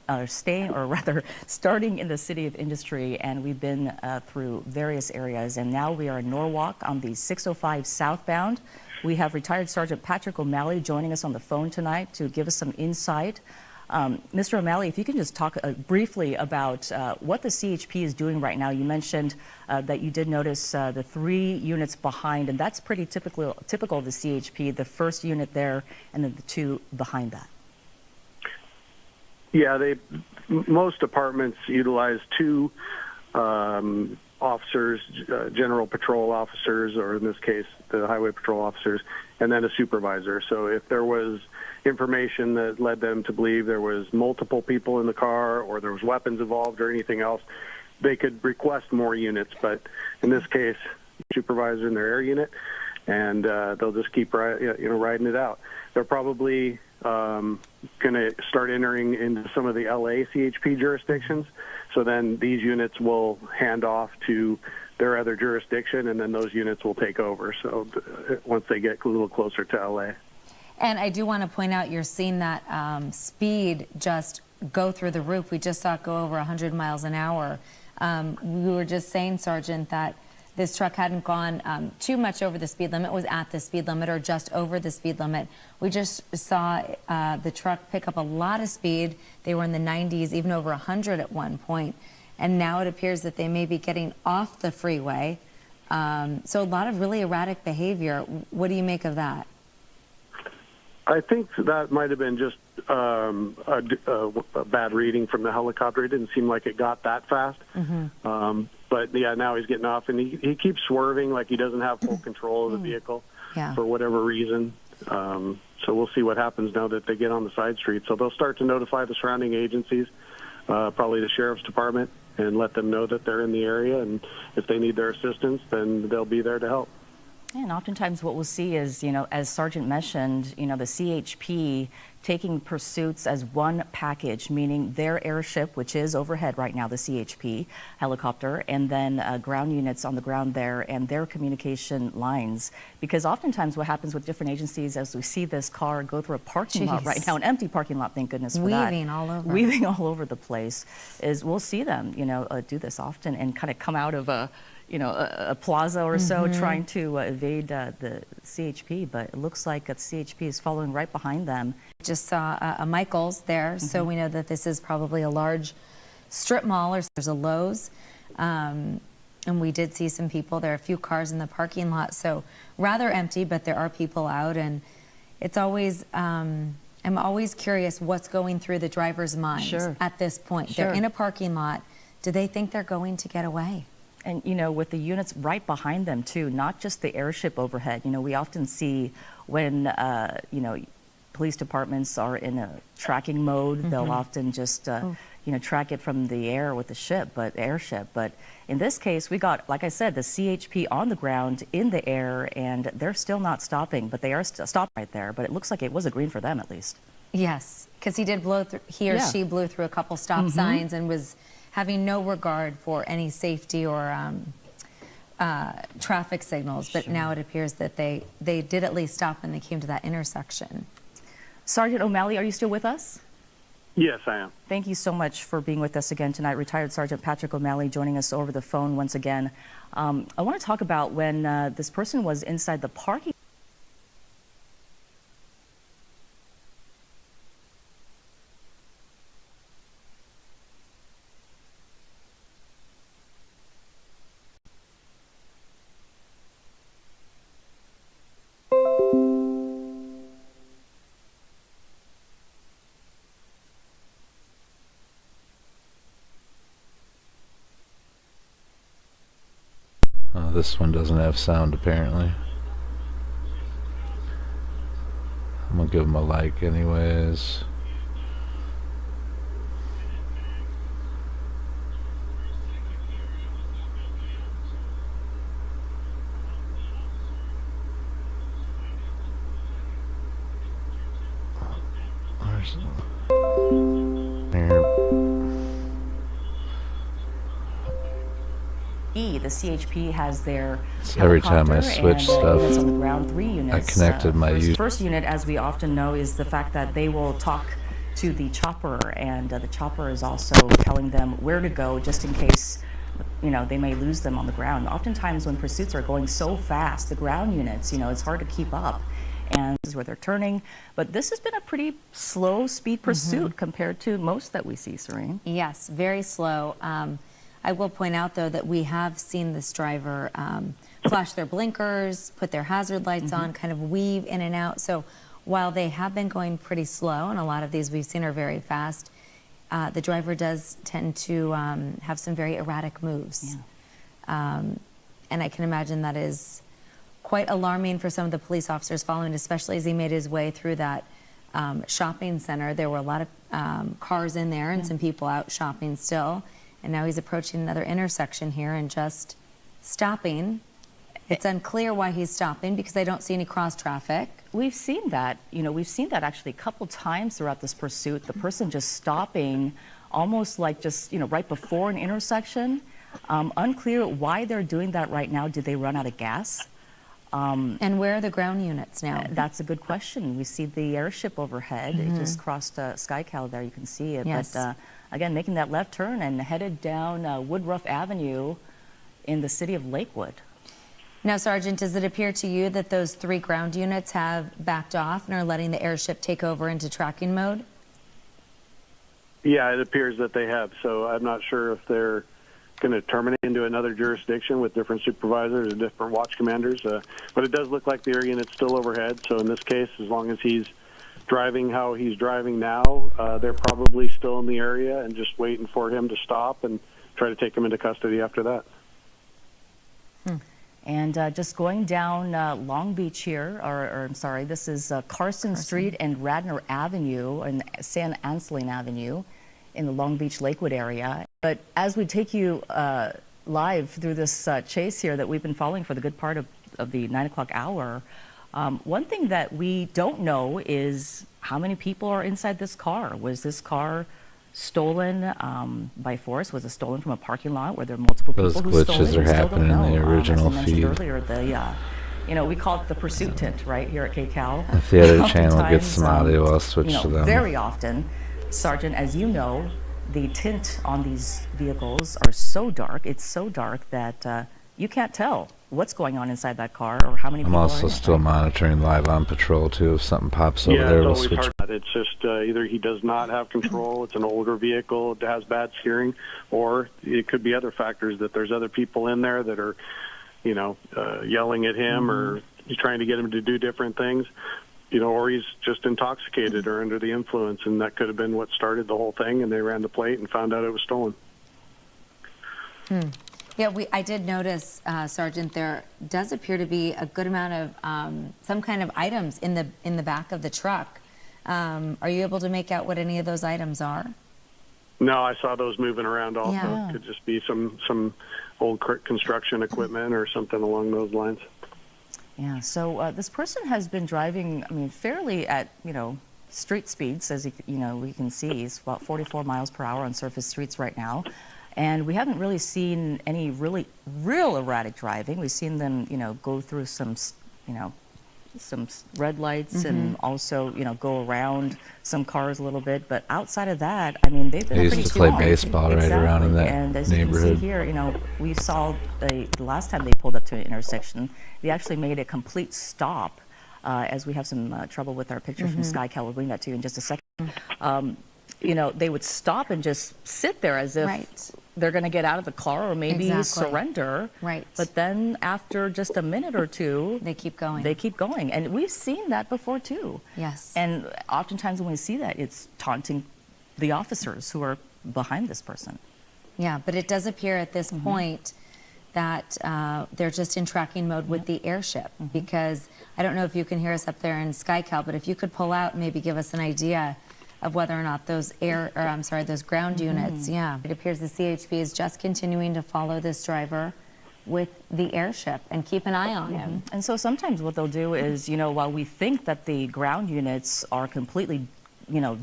the City of Industry, and we've been through various areas, and now we are in Norwalk on the 605 southbound. We have retired Sergeant Patrick O'Malley joining us on the phone tonight to give us some insight. Mr. O'Malley, if you can just talk briefly about what the CHP is doing right now. You mentioned that you did notice the 3 units behind, and that's pretty typical of the CHP, the first unit there and then the 2 behind that. Yeah, most departments utilize 2 officers, general patrol officers, or in this case, the highway patrol officers, and then a supervisor. So if there was information that led them to believe there was multiple people in the car or there was weapons involved or anything else, they could request more units. But in this case, supervisor in their air unit, and they'll just keep riding it out. They're probably going to start entering into some of the LA CHP jurisdictions. So then these units will hand off to their other jurisdiction, and then those units will take over. So once they get a little closer to LA. And I do want to point out, you're seeing that speed just go through the roof. We just saw it go over 100 miles an hour. We were just saying, Sergeant, that this truck hadn't gone too much over the speed limit, was at the speed limit or just over the speed limit. We just saw the truck pick up a lot of speed. They were in the 90s, even over 100 at one point. And now it appears that they may be getting off the freeway. So a lot of really erratic behavior. What do you make of that? I think that might have been just a bad reading from the helicopter. It didn't seem like it got that fast. But yeah, now he's getting off, and he keeps swerving like he doesn't have full control of the vehicle for whatever reason. So we'll see what happens now that they get on the side street. So they'll start to notify the surrounding agencies, probably the sheriff's department, and let them know that they're in the area. And if they need their assistance, then they'll be there to help. And oftentimes what we'll see is, as Sergeant mentioned, the CHP taking pursuits as one package, meaning their airship, which is overhead right now, the CHP helicopter, and then ground units on the ground there and their communication lines. Because oftentimes what happens with different agencies, as we see this car go through a parking lot right now, an empty parking lot, thank goodness for that. Weaving all over the place, is we'll see them, do this often and kind of come out of a plaza or so trying to evade the CHP, but it looks like the CHP is following right behind them. Just saw a Michael's there, so we know that this is probably a large strip mall, or there's a Lowe's, and we did see some people. There are a few cars in the parking lot, so rather empty, but there are people out, and it's always, I'm always curious what's going through the driver's mind at this point. They're in a parking lot. Do they think they're going to get away? And, you know, with the units right behind them, too, not just the airship overhead. You know, we often see when, you know, police departments are in a tracking mode, they'll often just, you know, track it from the air with the airship. But in this case, we got, like I said, the CHP on the ground, in the air, and they're still not stopping. But they are stopped right there. But it looks like it was a green for them, at least. Yes, because he did blow through, he or she blew through a couple stop signs and was having no regard for any safety or traffic signals. But now it appears that they did at least stop when they came to that intersection. Sergeant O'Malley, are you still with us? Yes, I am. Thank you so much for being with us again tonight. Retired Sergeant Patrick O'Malley joining us over the phone once again. I want to talk about when this person was inside the parking. This one doesn't have sound apparently. I'm gonna give him a like anyways. The CHP has their every time I switch stuff, on the ground, 3 units. I connected my first unit, as we often know, is the fact that they will talk to the chopper, and the chopper is also telling them where to go, just in case, you know, they may lose them on the ground. Oftentimes, when pursuits are going so fast, the ground units, you know, it's hard to keep up, and this is where they're turning. But this has been a pretty slow speed pursuit compared to most that we see, Serene. Yes, very slow. I will point out, though, that we have seen this driver flash their blinkers, put their hazard lights on, kind of weave in and out. So while they have been going pretty slow, and a lot of these we've seen are very fast, the driver does tend to have some very erratic moves. And I can imagine that is quite alarming for some of the police officers following, especially as he made his way through that shopping center. There were a lot of cars in there and some people out shopping still. And now he's approaching another intersection here and just stopping. It's unclear why he's stopping because I don't see any cross traffic. We've seen that, you know, we've seen that actually a couple times throughout this pursuit. The person just stopping almost like just, you know, right before an intersection. Unclear why they're doing that right now. Did they run out of gas? And where are the ground units now? That's a good question. We see the airship overhead. It just crossed SkyCal there. You can see it. Yes. But again, making that left turn and headed down Woodruff Avenue in the city of Lakewood. Now, Sergeant, does it appear to you that those 3 ground units have backed off and are letting the airship take over into tracking mode? Yeah, it appears that they have. So I'm not sure if they're going to terminate into another jurisdiction with different supervisors or different watch commanders. But it does look like the air unit's still overhead. So in this case, as long as he's driving how he's driving now, they're probably still in the area and just waiting for him to stop and try to take him into custody after that. And just going down Long Beach here, or I'm sorry, this is Carson Street and Radnor Avenue and San Anselin Avenue in the Long Beach Lakewood area. But as we take you live through this chase here that we've been following for the good part of the 9 o'clock hour, one thing that we don't know is how many people are inside this car. Was this car stolen by force? Was it stolen from a parking lot where there are multiple people who stole it? Those glitches are happening in the original as I mentioned feed. Earlier, you know, we call it the pursuit tint right here at KCAL. If the other channel gets some audio, I'll switch to them. Very often, Sergeant, as you know, the tint on these vehicles are so dark. It's so dark that you can't tell what's going on inside that car or how many people I'm also are in it. still monitoring live on patrol too. If something pops over there, we'll switch. It's just either he does not have control, it's an older vehicle, it has bad steering, or it could be other factors, that there's other people in there that are, you know, yelling at him or he's trying to get him to do different things. or he's just intoxicated or under the influence, and that could have been what started the whole thing, and they ran the plate and found out it was stolen. Yeah, I did notice, Sergeant, there does appear to be a good amount of some kind of items in the back of the truck. Are you able to make out what any of those items are? No, I saw those moving around also. Yeah. It could just be some old construction equipment or something along those lines. Yeah, so this person has been driving, fairly at, street speeds, as we can see. He's about 44 miles per hour on surface streets right now. And we haven't really seen any real erratic driving. We've seen them, go through some red lights and also, go around some cars a little bit. But outside of that, they've been They pretty used to play strong. baseball right around in that And as neighborhood. you can see here, we saw the last time they pulled up to an intersection, they actually made a complete stop. As we have some trouble with our picture from SkyCal, we'll bring that to you in just a second. They would stop and just sit there as if they're going to get out of the car or maybe surrender. Right. But then after just a minute or two, they keep going. They keep going. And we've seen that before too. Yes. And oftentimes when we see that, it's taunting the officers who are behind this person. Yeah, but it does appear at this point that they're just in tracking mode with the airship, because I don't know if you can hear us up there in SkyCal, but if you could pull out and maybe give us an idea of whether or not those those ground units, it appears the CHP is just continuing to follow this driver with the airship and keep an eye on him. And so sometimes what they'll do is, while we think that the ground units are completely,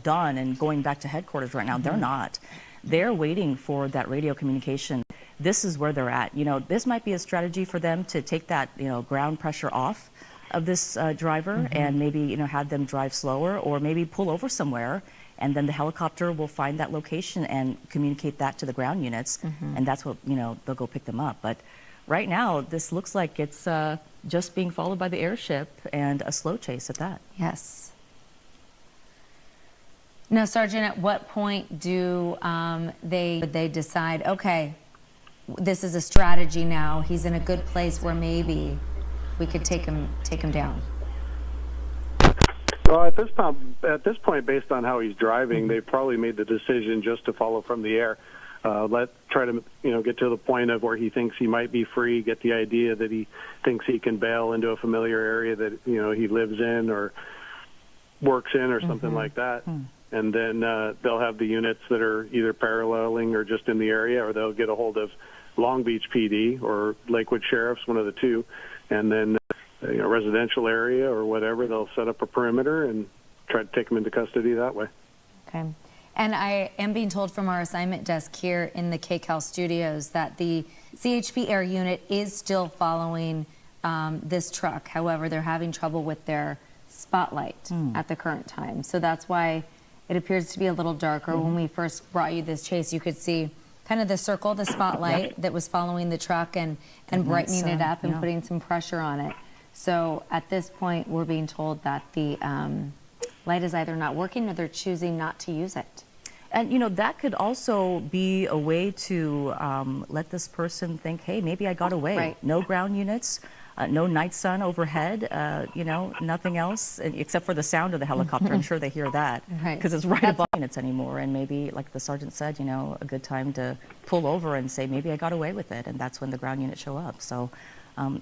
done and going back to headquarters right now, they're not. They're waiting for that radio communication. This is where they're at. This might be a strategy for them to take that, ground pressure off of this driver and maybe, have them drive slower or maybe pull over somewhere, and then the helicopter will find that location and communicate that to the ground units, and that's what, they'll go pick them up. But right now, this looks like it's just being followed by the airship and a slow chase at that. Yes. Now, Sergeant, at what point do they decide, okay, this is a strategy now, he's in a good place where maybe we could take him down? Well, at this point, based on how he's driving, they've probably made the decision just to follow from the air. Try to get to the point of where he thinks he might be free, get the idea that he thinks he can bail into a familiar area that he lives in or works in or something like that. And then they'll have the units that are either paralleling or just in the area, or they'll get a hold of Long Beach PD or Lakewood Sheriff's, one of the two, and then residential area or whatever, they'll set up a perimeter and try to take them into custody that way. Okay. And I am being told from our assignment desk here in the KCAL studios that the CHP air unit is still following this truck. However, they're having trouble with their spotlight at the current time. So that's why it appears to be a little darker. When we first brought you this chase, you could see kind of the circle, the spotlight that was following the truck and brightening it up and putting some pressure on it. So at this point, we're being told that the light is either not working or they're choosing not to use it. And, that could also be a way to let this person think, hey, maybe I got away. Right. No ground units, no night sun overhead, nothing else except for the sound of the helicopter. I'm sure they hear that because it's right above units anymore. And maybe, like the sergeant said, a good time to pull over and say, maybe I got away with it. And that's when the ground units show up. So,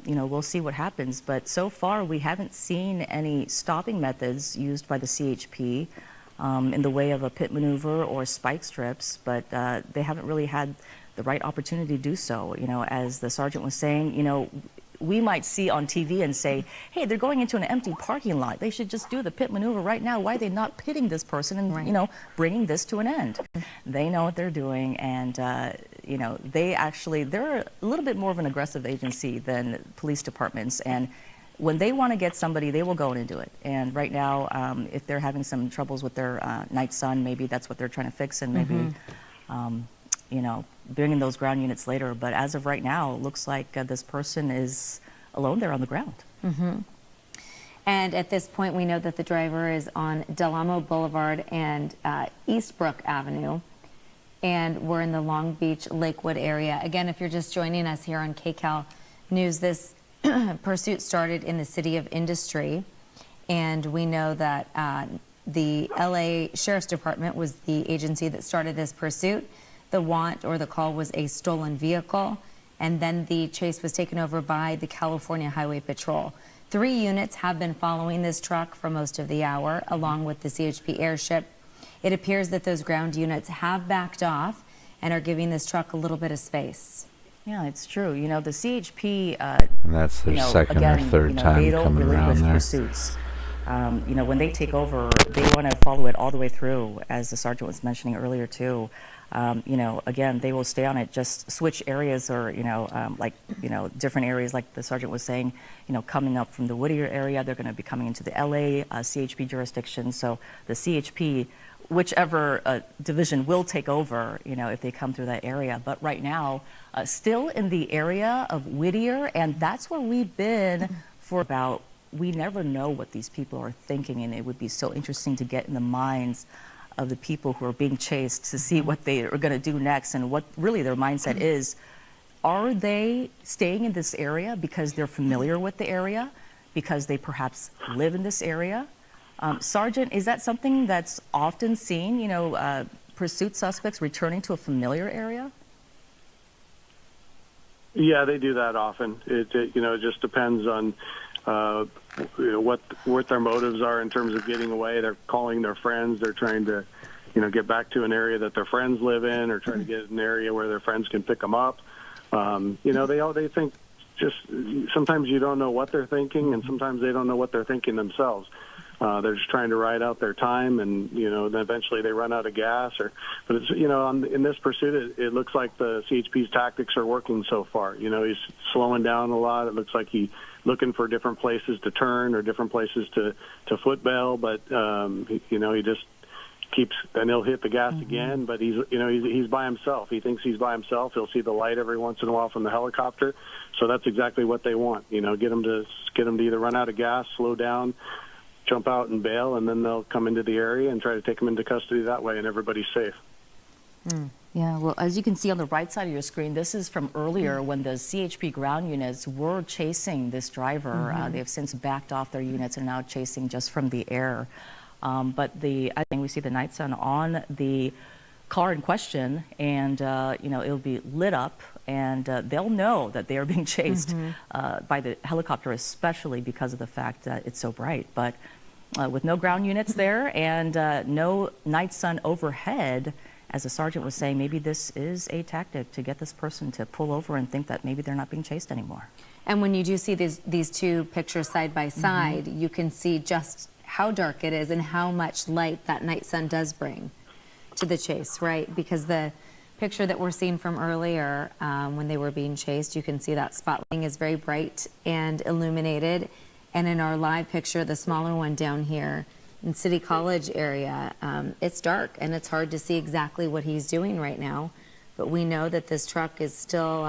we'll see what happens. But so far, we haven't seen any stopping methods used by the CHP. In the way of a pit maneuver or spike strips, but they haven't really had the right opportunity to do so. As the sergeant was saying, we might see on TV and say, hey, they're going into an empty parking lot. They should just do the pit maneuver right now. Why are they not pitting this person and, bringing this to an end? They know what they're doing, and, they're a little bit more of an aggressive agency than police departments. And when they want to get somebody, they will go in and do it. And right now, if they're having some troubles with their night sun, maybe that's what they're trying to fix, and maybe, bringing those ground units later. But as of right now, it looks like this person is alone there on the ground. And at this point, we know that the driver is on Del Amo Boulevard and Eastbrook Avenue. And we're in the Long Beach, Lakewood area. Again, if you're just joining us here on KCAL News, this pursuit started in the city of Industry, And we know that the LA Sheriff's Department was the agency that started this pursuit. The want or the call was a stolen vehicle, and then the chase was taken over by the California Highway Patrol. 3 units have been following this truck for most of the hour, along with the CHP airship. It appears that those ground units have backed off and are giving this truck a little bit of space. Yeah, it's true. You know, the CHP, And that's their second or third time they don't coming relinquish around there. pursuits. You know, when they take over, they want to follow it all the way through, as the sergeant was mentioning earlier too. You know, again, they will stay on it, just switch areas or, different areas like the sergeant was saying, coming up from the Whittier area, they're going to be coming into the LA CHP jurisdiction. So the CHP, whichever division will take over, if they come through that area. But right now, still in the area of Whittier, and that's where we've been for about, we never know what these people are thinking, and it would be so interesting to get in the minds of the people who are being chased to see what they are going to do next and what really their mindset is. Are they staying in this area because they're familiar with the area, because they perhaps live in this area? Sergeant, is that something that's often seen, pursuit suspects returning to a familiar area? Yeah, they do that often. It just depends on what their motives are in terms of getting away. They're calling their friends. They're trying to, get back to an area that their friends live in, or trying to get an area where their friends can pick them up. They think, just sometimes you don't know what they're thinking, and sometimes they don't know what they're thinking themselves. They're just trying to ride out their time, and then eventually they run out of gas. But it's in this pursuit, it looks like the CHP's tactics are working so far. He's slowing down a lot. It looks like he's looking for different places to turn or different places to foot bail. But he just keeps, and he'll hit the gas again. But he's by himself. He thinks he's by himself. He'll see the light every once in a while from the helicopter. So that's exactly what they want. Get him to either run out of gas, slow down, jump out and bail, and then they'll come into the area and try to take them into custody that way, and everybody's safe. Yeah, well, as you can see on the right side of your screen, this is from earlier when the CHP ground units were chasing this driver. They have since backed off their units and are now chasing just from the air. But I think we see the night sun on the car in question, and it'll be lit up, and they'll know that they are being chased by the helicopter, especially because of the fact that it's so bright. But with no ground units there and no night sun overhead, as the sergeant was saying, maybe this is a tactic to get this person to pull over and think that maybe they're not being chased anymore. And when you do see these two pictures side by side, you can see just how dark it is and how much light that night sun does bring to the chase, right? Because the picture that we're seeing from earlier, when they were being chased, you can see that spotlighting is very bright and illuminated. And in our live picture, the smaller one down here in City College area, it's dark and it's hard to see exactly what he's doing right now. But we know that this truck is still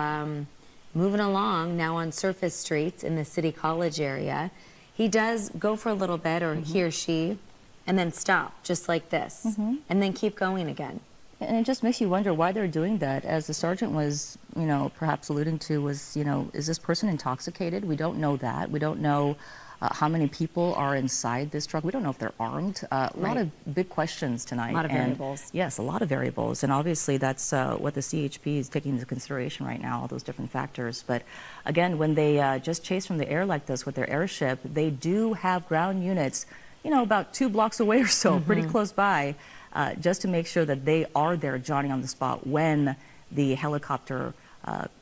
moving along now on surface streets in the City College area. He does go for a little bit, or he or she, and then stop, just like this, and then keep going again. And it just makes you wonder why they're doing that. As the sergeant was, perhaps alluding to, was, is this person intoxicated? We don't know that. We don't know how many people are inside this truck. We don't know if they're armed. A lot of big questions tonight. A lot of variables. Yes, a lot of variables. And obviously that's what the CHP is taking into consideration right now, all those different factors. But again, when they just chase from the air like this with their airship, they do have ground units, about 2 blocks away or so, pretty close by, just to make sure that they are there, Johnny, on the spot when the helicopter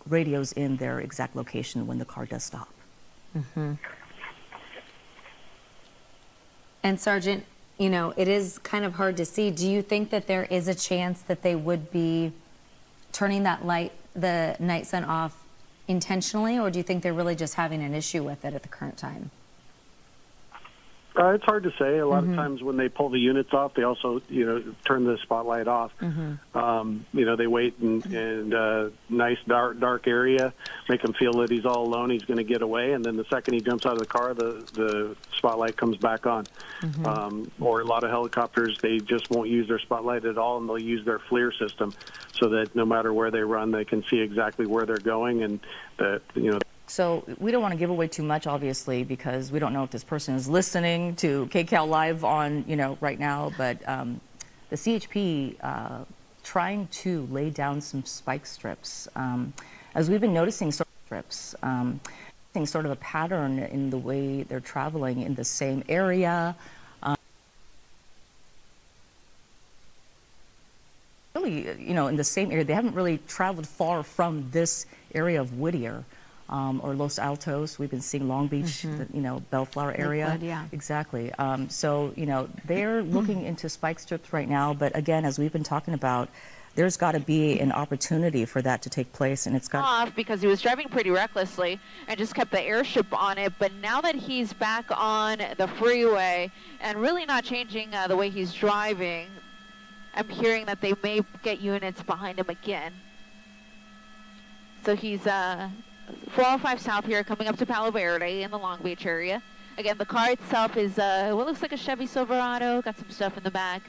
radios in their exact location when the car does stop. And Sergeant, it is kind of hard to see. Do you think that there is a chance that they would be turning the night sun off intentionally, or do you think they're really just having an issue with it at the current time? It's hard to say. A lot of times when they pull the units off, they also, turn the spotlight off. They wait in nice dark area, make him feel that he's all alone, he's going to get away, and then the second he jumps out of the car, the spotlight comes back on. Or a lot of helicopters, they just won't use their spotlight at all, and they'll use their FLIR system so that no matter where they run, they can see exactly where they're going, and that So we don't want to give away too much, obviously, because we don't know if this person is listening to KCAL Live on, right now. But the CHP trying to lay down some spike strips. As we've been noticing strips, sort of a pattern in the way they're traveling in the same area. Really, in the same area. They haven't really traveled far from this area of Whittier. Or Los Altos. We've been seeing Long Beach, Bellflower area. Lakewood, yeah. Exactly. So, they're looking into spike strips right now. But again, as we've been talking about, there's got to be an opportunity for that to take place. And it's got off because he was driving pretty recklessly and just kept the airship on it. But now that he's back on the freeway and really not changing the way he's driving, I'm hearing that they may get units behind him again. So he's 405 South here, coming up to Palo Verde in the Long Beach area. Again, the car itself is what looks like a Chevy Silverado. Got some stuff in the back.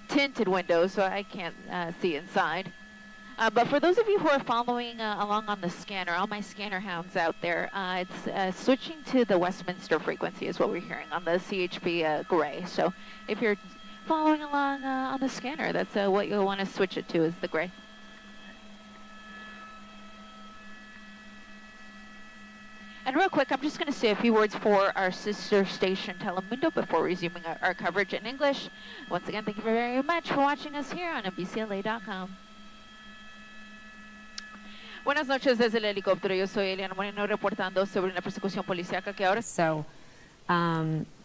Tinted windows, so I can't see inside. But for those of you who are following along on the scanner, all my scanner hounds out there, it's switching to the Westminster frequency is what we're hearing on the CHP gray. So if you're following along on the scanner, that's what you'll want to switch it to, is the gray. And real quick, I'm just going to say a few words for our sister station, Telemundo, before resuming our coverage in English. Once again, thank you very much for watching us here on BCLA.com. Buenas noches desde el helicóptero. Yo soy Eliana Moreno reportando sobre una persecución policíaca que ahora... So,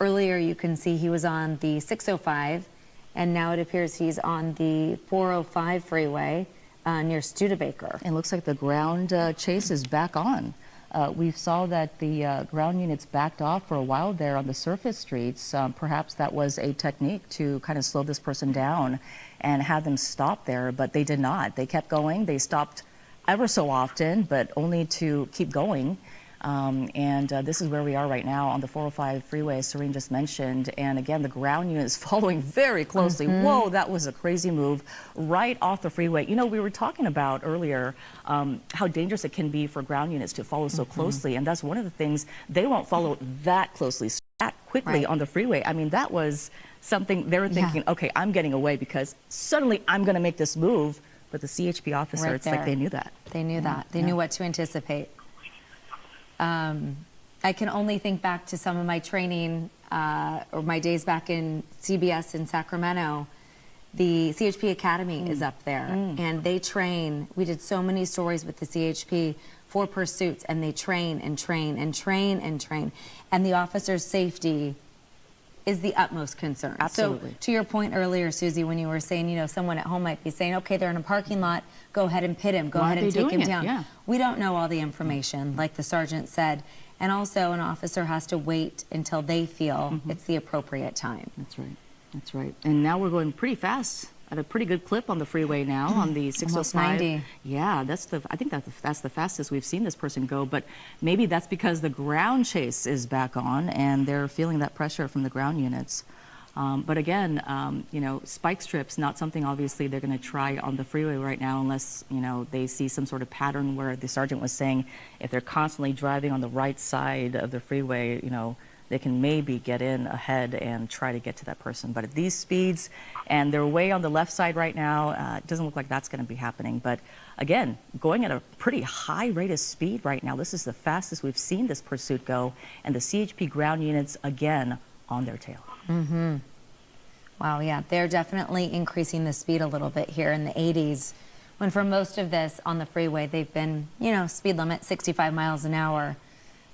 earlier you can see he was on the 605, and now it appears he's on the 405 freeway near Studebaker. It looks like the ground chase is back on. We saw that the ground units backed off for a while there on the surface streets. Perhaps that was a technique to kind of slow this person down and have them stop there, but they did not. They kept going. They stopped ever so often, but only to keep going. This is where we are right now on the 405 freeway, as Serene just mentioned. And again, the ground unit is following very closely. Whoa, that was a crazy move right off the freeway. We were talking about earlier how dangerous it can be for ground units to follow so closely. And that's one of the things, they won't follow that closely, that quickly on the freeway. I mean, that was something they were thinking, okay, I'm getting away because suddenly I'm going to make this move. But the CHP officer, it's like they knew that. They knew that. They knew what to anticipate. I can only think back to some of my training or my days back in CBS in Sacramento. The CHP Academy is up there, and they train. We did so many stories with the CHP for pursuits, and they train and train and train and train. And the officer's safety is the utmost concern. Absolutely. So to your point earlier, Susie, when you were saying, someone at home might be saying, okay, they're in a parking lot, go ahead and pit him, go ahead and take him down. Yeah. We don't know all the information, like the sergeant said. And also an officer has to wait until they feel it's the appropriate time. That's right. That's right. And now we're going pretty fast at a pretty good clip on the freeway now on the 605. Almost 90. Yeah, I think that's the fastest we've seen this person go, but maybe that's because the ground chase is back on and they're feeling that pressure from the ground units. But again, spike strips, not something obviously they're going to try on the freeway right now unless, they see some sort of pattern where the sergeant was saying if they're constantly driving on the right side of the freeway, they can maybe get in ahead and try to get to that person. But at these speeds, and they're way on the left side right now, it doesn't look like that's going to be happening. But again, going at a pretty high rate of speed right now. This is the fastest we've seen this pursuit go, and the CHP ground units, again, on their tail. Wow, yeah, they're definitely increasing the speed a little bit here in the 80s, when for most of this on the freeway, they've been, speed limit 65 miles an hour.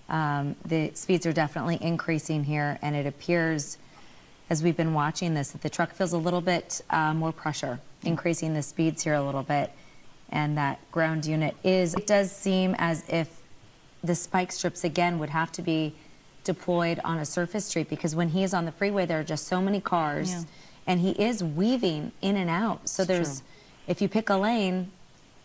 The speeds are definitely increasing here, and it appears, as we've been watching this, that the truck feels a little bit more pressure, increasing the speeds here a little bit, and that ground unit it does seem as if the spike strips, again, would have to be deployed on a surface street, because when he is on the freeway, there are just so many cars, and he is weaving in and out. So if you pick a lane,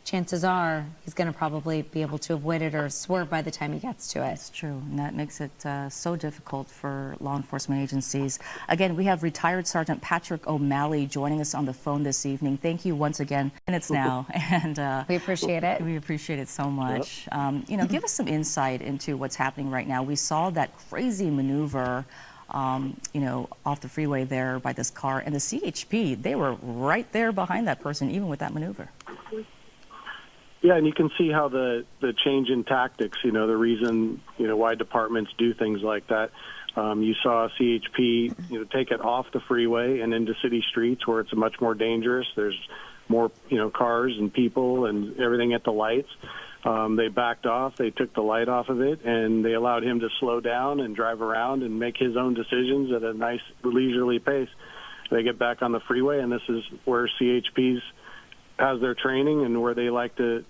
chances are he's going to probably be able to avoid it or swerve by the time he gets to it. It's true, and that makes it so difficult for law enforcement agencies. Again, we have retired Sergeant Patrick O'Malley joining us on the phone this evening. Thank you once again. Minutes now, and we appreciate it. We appreciate it so much. You know, give us some insight into what's happening right now. We saw that crazy maneuver, you know, off the freeway there by this car, and the CHP, they were right there behind that person, even with that maneuver. Yeah, and you can see how the change in tactics, you know, the reason, you know, why departments do things like that. You saw CHP, you know, take it off the freeway and into city streets where it's much more dangerous. There's more, you know, cars and people and everything at the lights. They backed off, they took the light off of it, and they allowed him to slow down and drive around and make his own decisions at a nice leisurely pace. They get back on the freeway, and this is where CHP's has their training and where they like to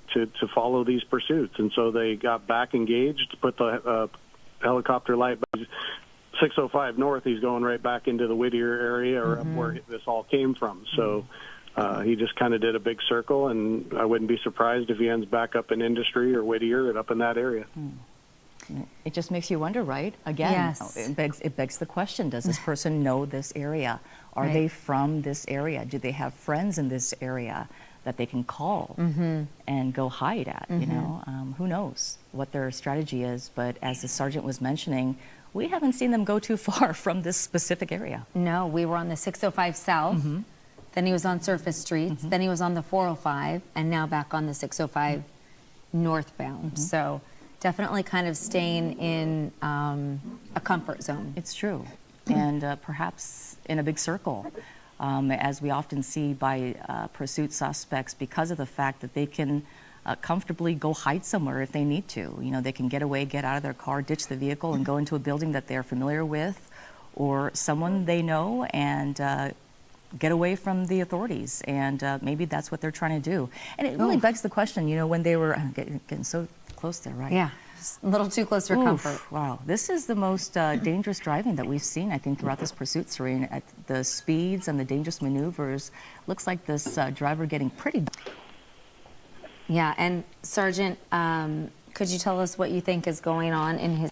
follow these pursuits. And so they got back engaged, put the helicopter light by 605 North. He's going right back into the Whittier area or up where this all came from. So he just kind of did a big circle, and I wouldn't be surprised if he ends back up in Industry or Whittier and up in that area. It just makes you wonder, right? Again, yes. It begs the question, does this person know this area? Are they from this area? Do they have friends in this area that they can call and go hide at, you know? Who knows what their strategy is, but as the sergeant was mentioning, we haven't seen them go too far from this specific area. No, we were on the 605 South, then he was on surface streets, then he was on the 405, and now back on the 605 northbound. So definitely kind of staying in a comfort zone. It's true, and perhaps in a big circle. As we often see by pursuit suspects, because of the fact that they can comfortably go hide somewhere if they need to. You know, they can get away, get out of their car, ditch the vehicle, and go into a building that they're familiar with, or someone they know, and get away from the authorities. And maybe that's what they're trying to do. And it really begs the question, you know, when they were getting so close there, right? Yeah. A little too close for comfort. Wow, this is the most dangerous driving that we've seen, I think, throughout this pursuit, Serene. At the speeds and the dangerous maneuvers, looks like this driver getting pretty... Yeah, and Sergeant, could you tell us what you think is going on in his...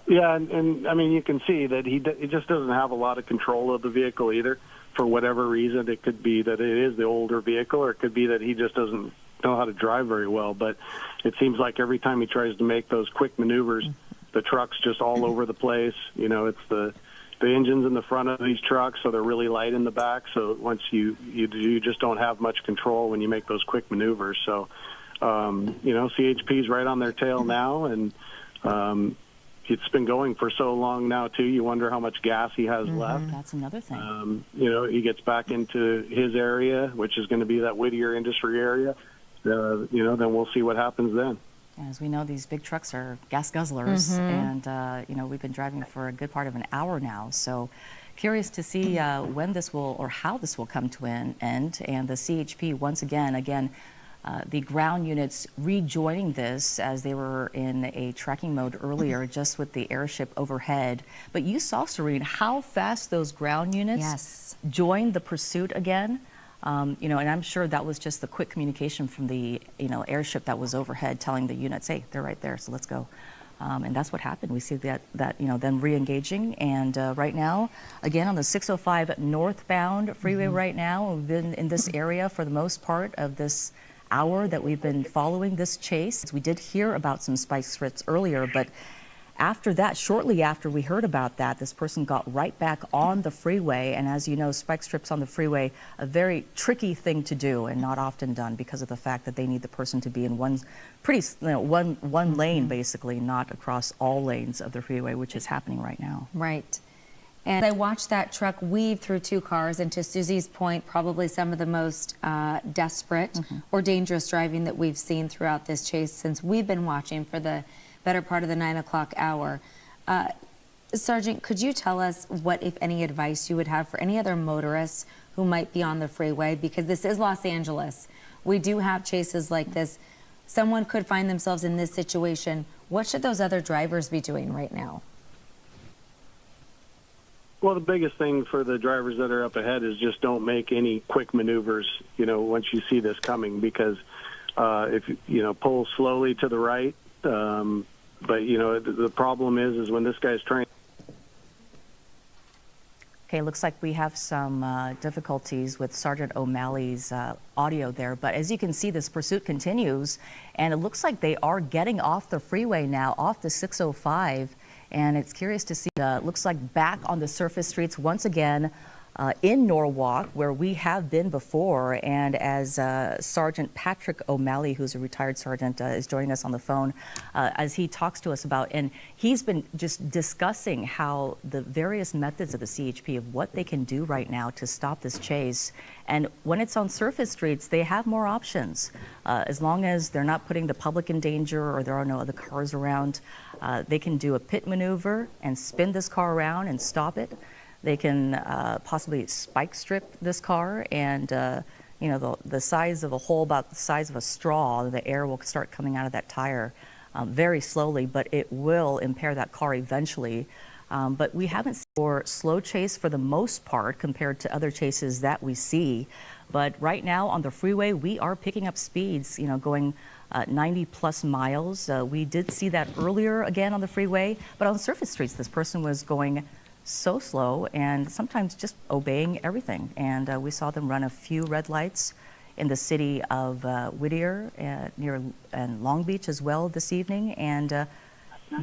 Yeah, and I mean, you can see that he just doesn't have a lot of control of the vehicle either, for whatever reason. It could be that it is the older vehicle, or it could be that he just doesn't know how to drive very well. But it seems like every time he tries to make those quick maneuvers, the truck's just all over the place. You know, it's the engine's in the front of these trucks, so they're really light in the back. So once you just don't have much control when you make those quick maneuvers. So, you know, CHP's right on their tail now, and it's been going for so long now, too. You wonder how much gas he has left. That's another thing. You know, he gets back into his area, which is going to be that Whittier Industry area. You know, then we'll see what happens then. As we know, these big trucks are gas guzzlers, and, you know, we've been driving for a good part of an hour now. So curious to see when this will, or how this will come to an end. And the CHP, once again, the ground units rejoining this as they were in a tracking mode earlier, just with the airship overhead. But you saw, Serene, how fast those ground units joined the pursuit again. You know, and I'm sure that was just the quick communication from the, you know, airship that was overhead telling the units, hey, they're right there, so let's go. And that's what happened. We see that you know, them re-engaging. And right now, again, on the 605 northbound freeway right now, we've been in this area for the most part of this hour that we've been following this chase. We did hear about some spike strips earlier, but after that, shortly after we heard about that, this person got right back on the freeway. And as you know, spike strips on the freeway, a very tricky thing to do and not often done because of the fact that they need the person to be in one lane, basically, not across all lanes of the freeway, which is happening right now. Right. And I watched that truck weave through two cars, and to Susie's point, probably some of the most desperate or dangerous driving that we've seen throughout this chase since we've been watching for the better part of the 9 o'clock hour. Sergeant, could you tell us what, if any, advice you would have for any other motorists who might be on the freeway? Because this is Los Angeles. We do have chases like this. Someone could find themselves in this situation. What should those other drivers be doing right now? Well, the biggest thing for the drivers that are up ahead is just don't make any quick maneuvers, once you see this coming, because if pull slowly to the right. But the problem is when this guy's trying. Okay, looks like we have some difficulties with Sergeant O'Malley's audio there. But as you can see, this pursuit continues, and it looks like they are getting off the freeway now, off the 605. And it's curious to see, looks like back on the surface streets once again in Norwalk, where we have been before. And as Sergeant Patrick O'Malley, who's a retired sergeant, is joining us on the phone, as he talks to us about, and he's been just discussing how the various methods of the CHP of what they can do right now to stop this chase. And when it's on surface streets, they have more options. As long as they're not putting the public in danger or there are no other cars around, they can do a pit maneuver and spin this car around and stop it. They can possibly spike strip this car, and the size of a hole about the size of a straw, the air will start coming out of that tire very slowly, but it will impair that car eventually. But we haven't seen for slow chase for the most part compared to other chases that we see. But right now on the freeway, we are picking up speeds, going 90 plus miles. We did see that earlier again on the freeway, but on surface streets, this person was going so slow and sometimes just obeying everything. And we saw them run a few red lights in the city of Whittier near Long Beach as well this evening. And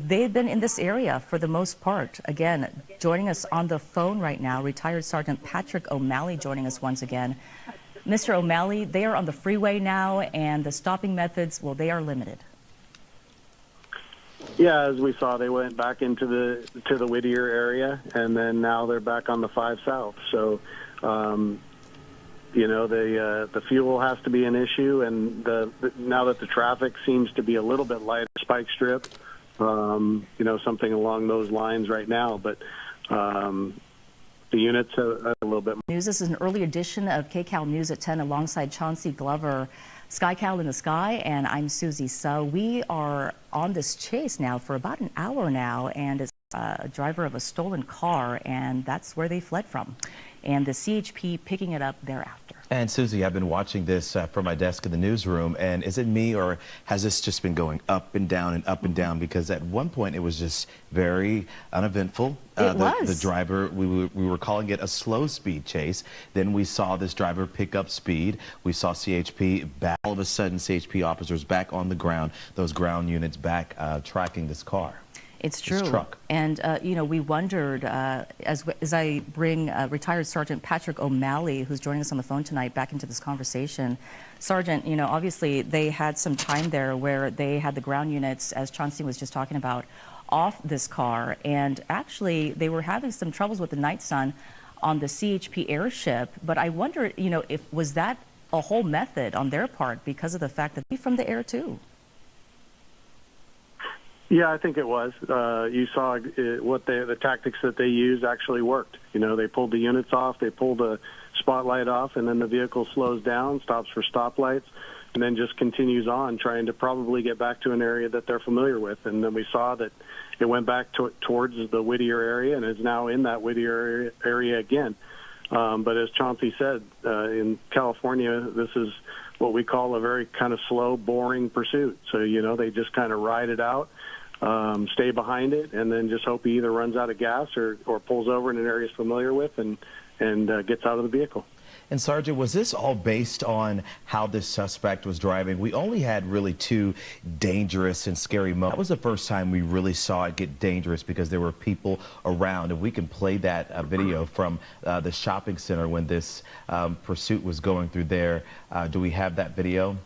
they've been in this area for the most part. Again, joining us on the phone right now, retired Sergeant Patrick O'Malley joining us once again. Mr. O'Malley, they are on the freeway now, and the stopping methods, well, they are limited. Yeah, as we saw, they went back into the Whittier area, and then now they're back on the 5 South. So, the fuel has to be an issue, and now that the traffic seems to be a little bit lighter, spike strip, something along those lines right now. But the units are a little bit more. News. This is an early edition of KCAL News at 10 alongside Chauncey Glover. SkyCal in the Sky, and I'm Susie So. We are on this chase now for about an hour now, and it's a driver of a stolen car, and that's where they fled from. And the CHP picking it up thereafter. And Susie, I've been watching this from my desk in the newsroom, and is it me, or has this just been going up and down and up and down? Because at one point it was just very uneventful. It was. The driver, we were calling it a slow speed chase. Then we saw this driver pick up speed. We saw CHP back. All of a sudden, CHP officers back on the ground, those ground units back tracking this car. It's true. This truck. And, we wondered, as I bring retired Sergeant Patrick O'Malley, who's joining us on the phone tonight, back into this conversation. Sergeant, obviously they had some time there where they had the ground units, as Chauncey was just talking about, off this car. And actually, they were having some troubles with the night sun on the CHP airship. But I wondered, was that a whole method on their part because of the fact that they're from the air, too? Yeah, I think it was. You saw what the tactics that they used actually worked. They pulled the units off, they pulled the spotlight off, and then the vehicle slows down, stops for stoplights, and then just continues on, trying to probably get back to an area that they're familiar with. And then we saw that it went back towards the Whittier area and is now in that Whittier area again. But as Chauncey said, in California, this is what we call a very kind of slow, boring pursuit. So, they just kind of ride it out. Stay behind it, and then just hope he either runs out of gas or pulls over in an area he's familiar with and gets out of the vehicle. And Sergeant, was this all based on how this suspect was driving? We only had really 2 dangerous and scary moments. That was the first time we really saw it get dangerous because there were people around. And we can play that video from the shopping center when this pursuit was going through there. Do we have that video?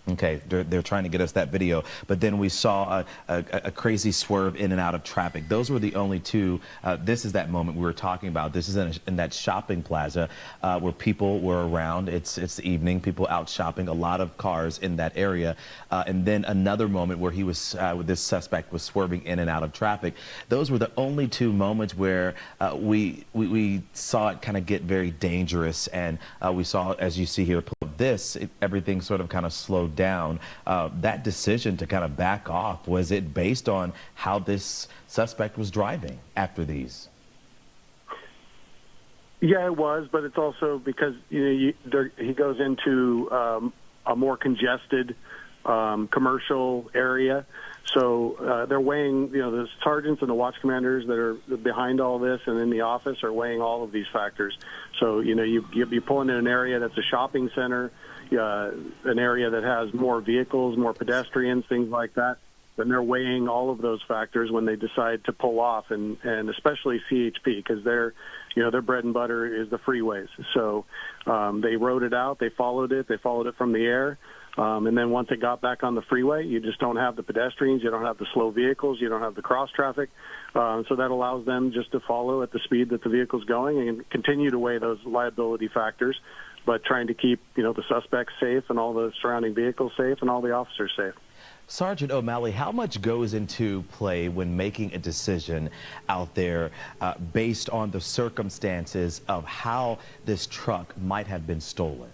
Okay, they're trying to get us that video. But then we saw a crazy swerve in and out of traffic. Those were the only 2. This is that moment we were talking about. This is in that shopping plaza where people were around. It's the evening, people out shopping, a lot of cars in that area. And then another moment where this suspect was swerving in and out of traffic. Those were the only 2 moments where we saw it kind of get very dangerous. And we saw, as you see here, everything sort of kind of slowed down. That decision to kind of back off, was it based on how this suspect was driving after these? Yeah, it was, but it's also because he goes into a more congested commercial area. So they're weighing, the sergeants and the watch commanders that are behind all this and in the office are weighing all of these factors. So, you pull into an area that's a shopping center, an area that has more vehicles, more pedestrians, things like that. Then they're weighing all of those factors when they decide to pull off, and especially CHP, because their bread and butter is the freeways. So they wrote it out, they followed it from the air. And then once it got back on the freeway, you just don't have the pedestrians, you don't have the slow vehicles, you don't have the cross traffic. So that allows them just to follow at the speed that the vehicle's going and continue to weigh those liability factors, but trying to keep, the suspects safe and all the surrounding vehicles safe and all the officers safe. Sergeant O'Malley, how much goes into play when making a decision out there based on the circumstances of how this truck might have been stolen?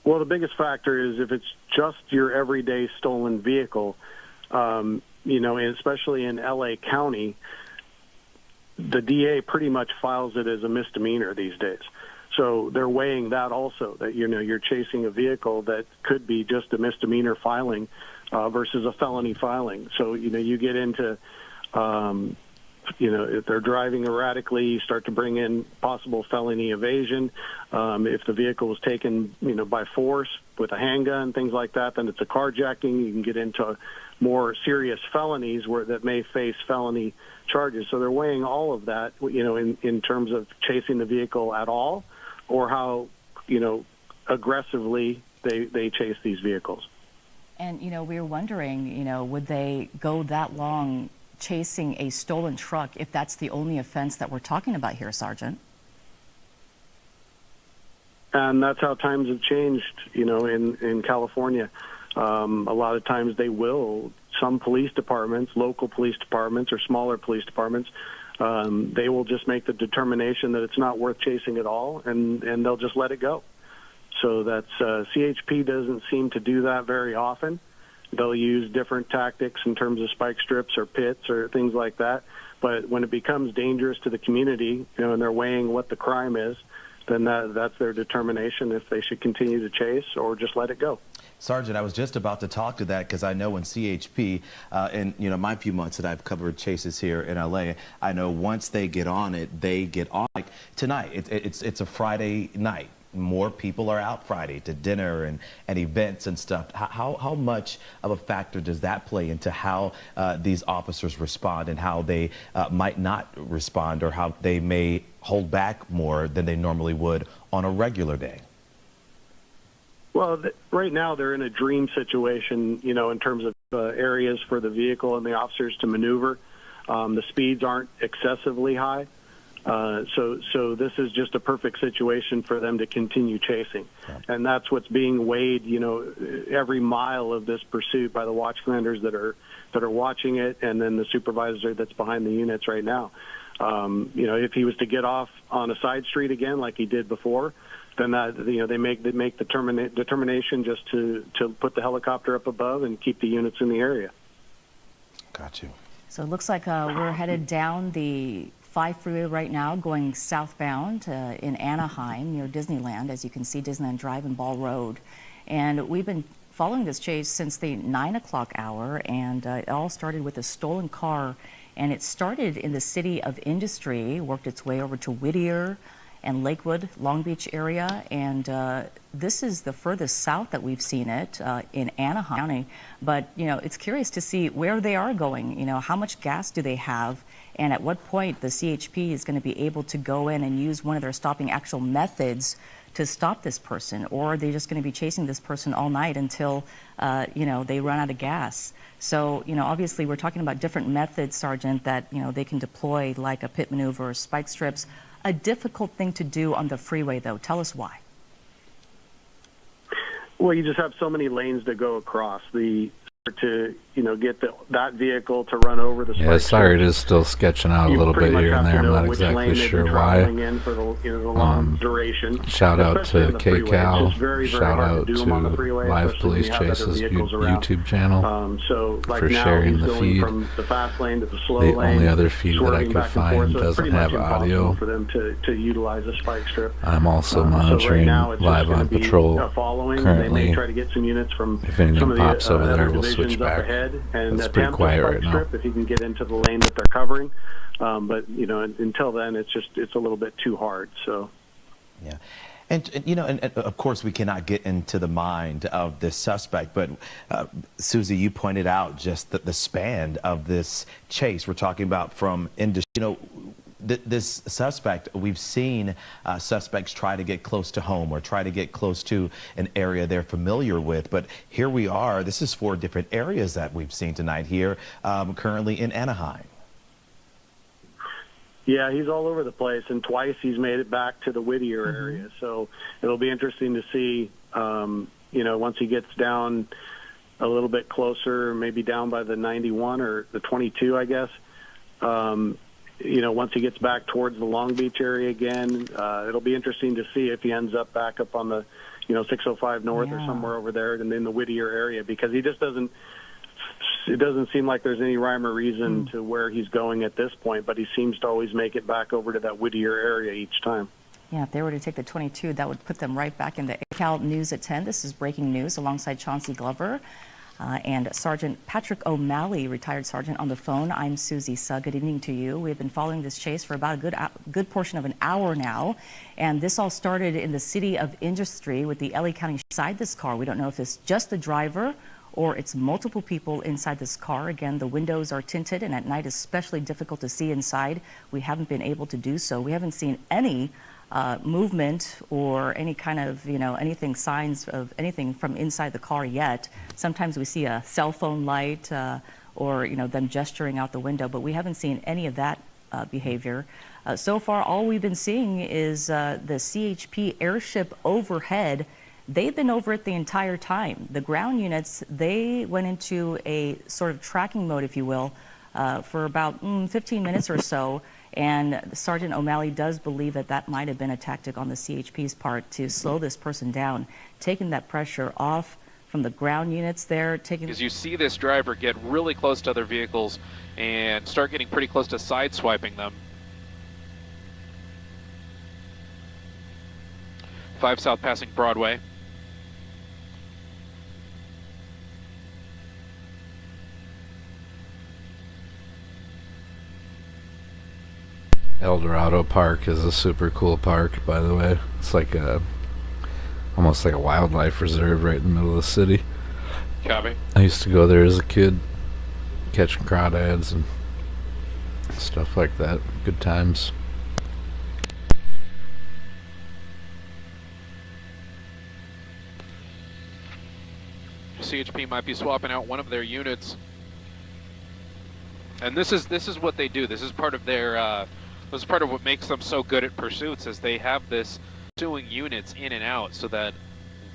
Well, the biggest factor is if it's just your everyday stolen vehicle, and especially in L.A. County, the DA pretty much files it as a misdemeanor these days. So they're weighing that also, that, you're chasing a vehicle that could be just a misdemeanor filing versus a felony filing. So, you get into, if they're driving erratically, you start to bring in possible felony evasion. If the vehicle was taken, by force with a handgun, things like that, then it's a carjacking. You can get into more serious felonies that may face felony charges. So they're weighing all of that, in terms of chasing the vehicle at all, or how, aggressively they chase these vehicles. And, we were wondering, would they go that long chasing a stolen truck if that's the only offense that we're talking about here, Sergeant? And that's how times have changed, in California. A lot of times some police departments, local police departments or smaller police departments, they will just make the determination that it's not worth chasing at all, and they'll just let it go. So that's CHP doesn't seem to do that very often. They'll use different tactics in terms of spike strips or pits or things like that. But when it becomes dangerous to the community, and they're weighing what the crime is, then that's their determination if they should continue to chase or just let it go. Sergeant, I was just about to talk to that because I know in CHP, in my few months that I've covered chases here in LA, I know once they get on it, they get on. Like tonight, it's a Friday night. More people are out Friday to dinner and events and stuff. How much of a factor does that play into how these officers respond and how they might not respond, or how they may hold back more than they normally would on a regular day? Well, right now they're in a dream situation, in terms of areas for the vehicle and the officers to maneuver. The speeds aren't excessively high. So this is just a perfect situation for them to continue chasing. Yeah. And that's what's being weighed, every mile of this pursuit by the watch commanders that are watching it, and then the supervisor that's behind the units right now. If he was to get off on a side street again like he did before, then that, they make the determination just to put the helicopter up above and keep the units in the area. Got you. So it looks like we're headed down the 5 freeway right now, going southbound in Anaheim near Disneyland. As you can see, Disneyland Drive and Ball Road. And we've been following this chase since the 9 o'clock hour, and it all started with a stolen car. And it started in the city of Industry, worked its way over to Whittier and Lakewood, Long Beach area. And this is the furthest south that we've seen it in Anaheim County. But, it's curious to see where they are going. How much gas do they have? And at what point the CHP is going to be able to go in and use one of their stopping actual methods to stop this person? Or are they just going to be chasing this person all night until, they run out of gas? So, obviously we're talking about different methods, Sergeant, that, they can deploy, like a pit maneuver or spike strips. A difficult thing to do on the freeway, though. Tell us why. Well, you just have so many lanes to go across. The to, get that vehicle to run over the spike Yeah, sorry, strip, it is still sketching out a little bit here and there. I'm not exactly sure why. in for the long duration. Shout out especially on to the freeway. It's KCal. just very, very Shout hard out to do them on the to freeway, Live especially when Police you have other Chase's vehicles around. YouTube channel So like for now sharing he's the going feed. from the fast lane to the slow The lane. only other feed that I swerving could back and forth, find so it's doesn't pretty have much audio. impossible for them to utilize the spike strip. I'm also So right monitoring now it's just Live gonna on be, Patrol following. They currently. may try to get some units from If anything some of the pops over there, other we'll divisions switch up back. ahead and It's pretty attempt quiet a spike right now. strip if he can get into the lane that they're covering. But until then, it's a little bit too hard. So. Yeah. And of course, we cannot get into the mind of this suspect, but Susie, you pointed out just the span of this chase. We're talking about from industry, this suspect, we've seen suspects try to get close to home or try to get close to an area they're familiar with. But here we are. This is 4 different areas that we've seen tonight here, currently in Anaheim. Yeah, he's all over the place, and twice he's made it back to the Whittier area. So it'll be interesting to see, once he gets down a little bit closer, maybe down by the 91 or the 22, I guess. Once he gets back towards the Long Beach area again, it'll be interesting to see if he ends up back up on the, 605 North or somewhere over there and in the Whittier area, because he just doesn't. It doesn't seem like there's any rhyme or reason to where he's going at this point, but he seems to always make it back over to that Whittier area each time. Yeah, if they were to take the 22, that would put them right back in the KCal News at 10. This is breaking news alongside Chauncey Glover and Sergeant Patrick O'Malley, retired sergeant, on the phone. I'm Susie Sugg. Good evening to you. We've been following this chase for about a good portion of an hour now, and this all started in the city of Industry with the LA County inside this car. We don't know if it's just the driver or it's multiple people inside this car. Again, the windows are tinted, and at night it's especially difficult to see inside. We haven't been able to do so. We haven't seen any movement or any kind of, signs of anything from inside the car yet. Sometimes we see a cell phone light or, them gesturing out the window, but we haven't seen any of that behavior. So far, all we've been seeing is the CHP airship overhead. They've been over it the entire time. The ground units, they went into a sort of tracking mode, if you will, for about 15 minutes or so. And Sergeant O'Malley does believe that might have been a tactic on the CHP's part to slow this person down, taking that pressure off from the ground units there. Because you see this driver get really close to other vehicles and start getting pretty close to sideswiping them. 5 South passing Broadway. El Dorado Park is a super cool park, by the way. It's like almost like a wildlife reserve right in the middle of the city. Copy. I used to go there as a kid, catching crawdads and stuff like that. Good times. CHP might be swapping out one of their units, and this is what they do. This is part of their. This is part of what makes them so good at pursuits, is they have this pursuing units in and out, so that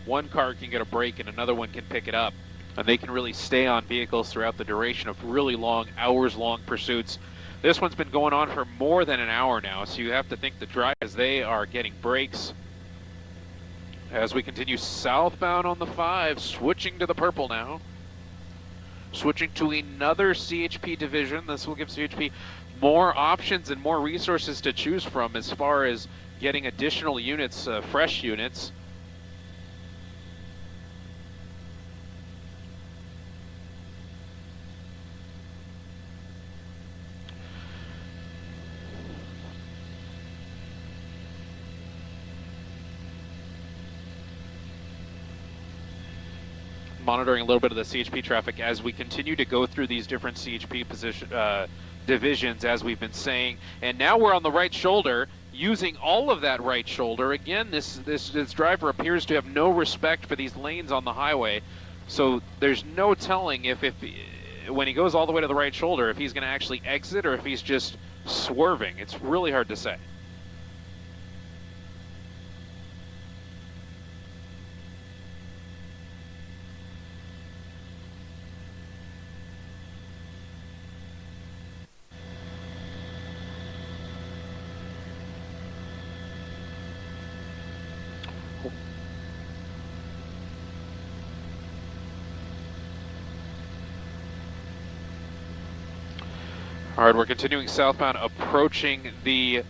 one car can get a break and another one can pick it up, and they can really stay on vehicles throughout the duration of really long, hours-long pursuits. This one's been going on for more than an hour now, so you have to think the drivers, they are getting breaks. As we continue southbound on the 5, switching to the purple now. Switching to another CHP division. This will give CHP more options and more resources to choose from as far as getting additional units, fresh units. Monitoring a little bit of the CHP traffic as we continue to go through these different CHP divisions, as we've been saying. And now we're on the right shoulder, using all of that right shoulder. Again, this driver appears to have no respect for these lanes on the highway. So there's no telling if when he goes all the way to the right shoulder, if he's going to actually exit or if he's just swerving. It's really hard to say. All right, we're continuing southbound, approaching the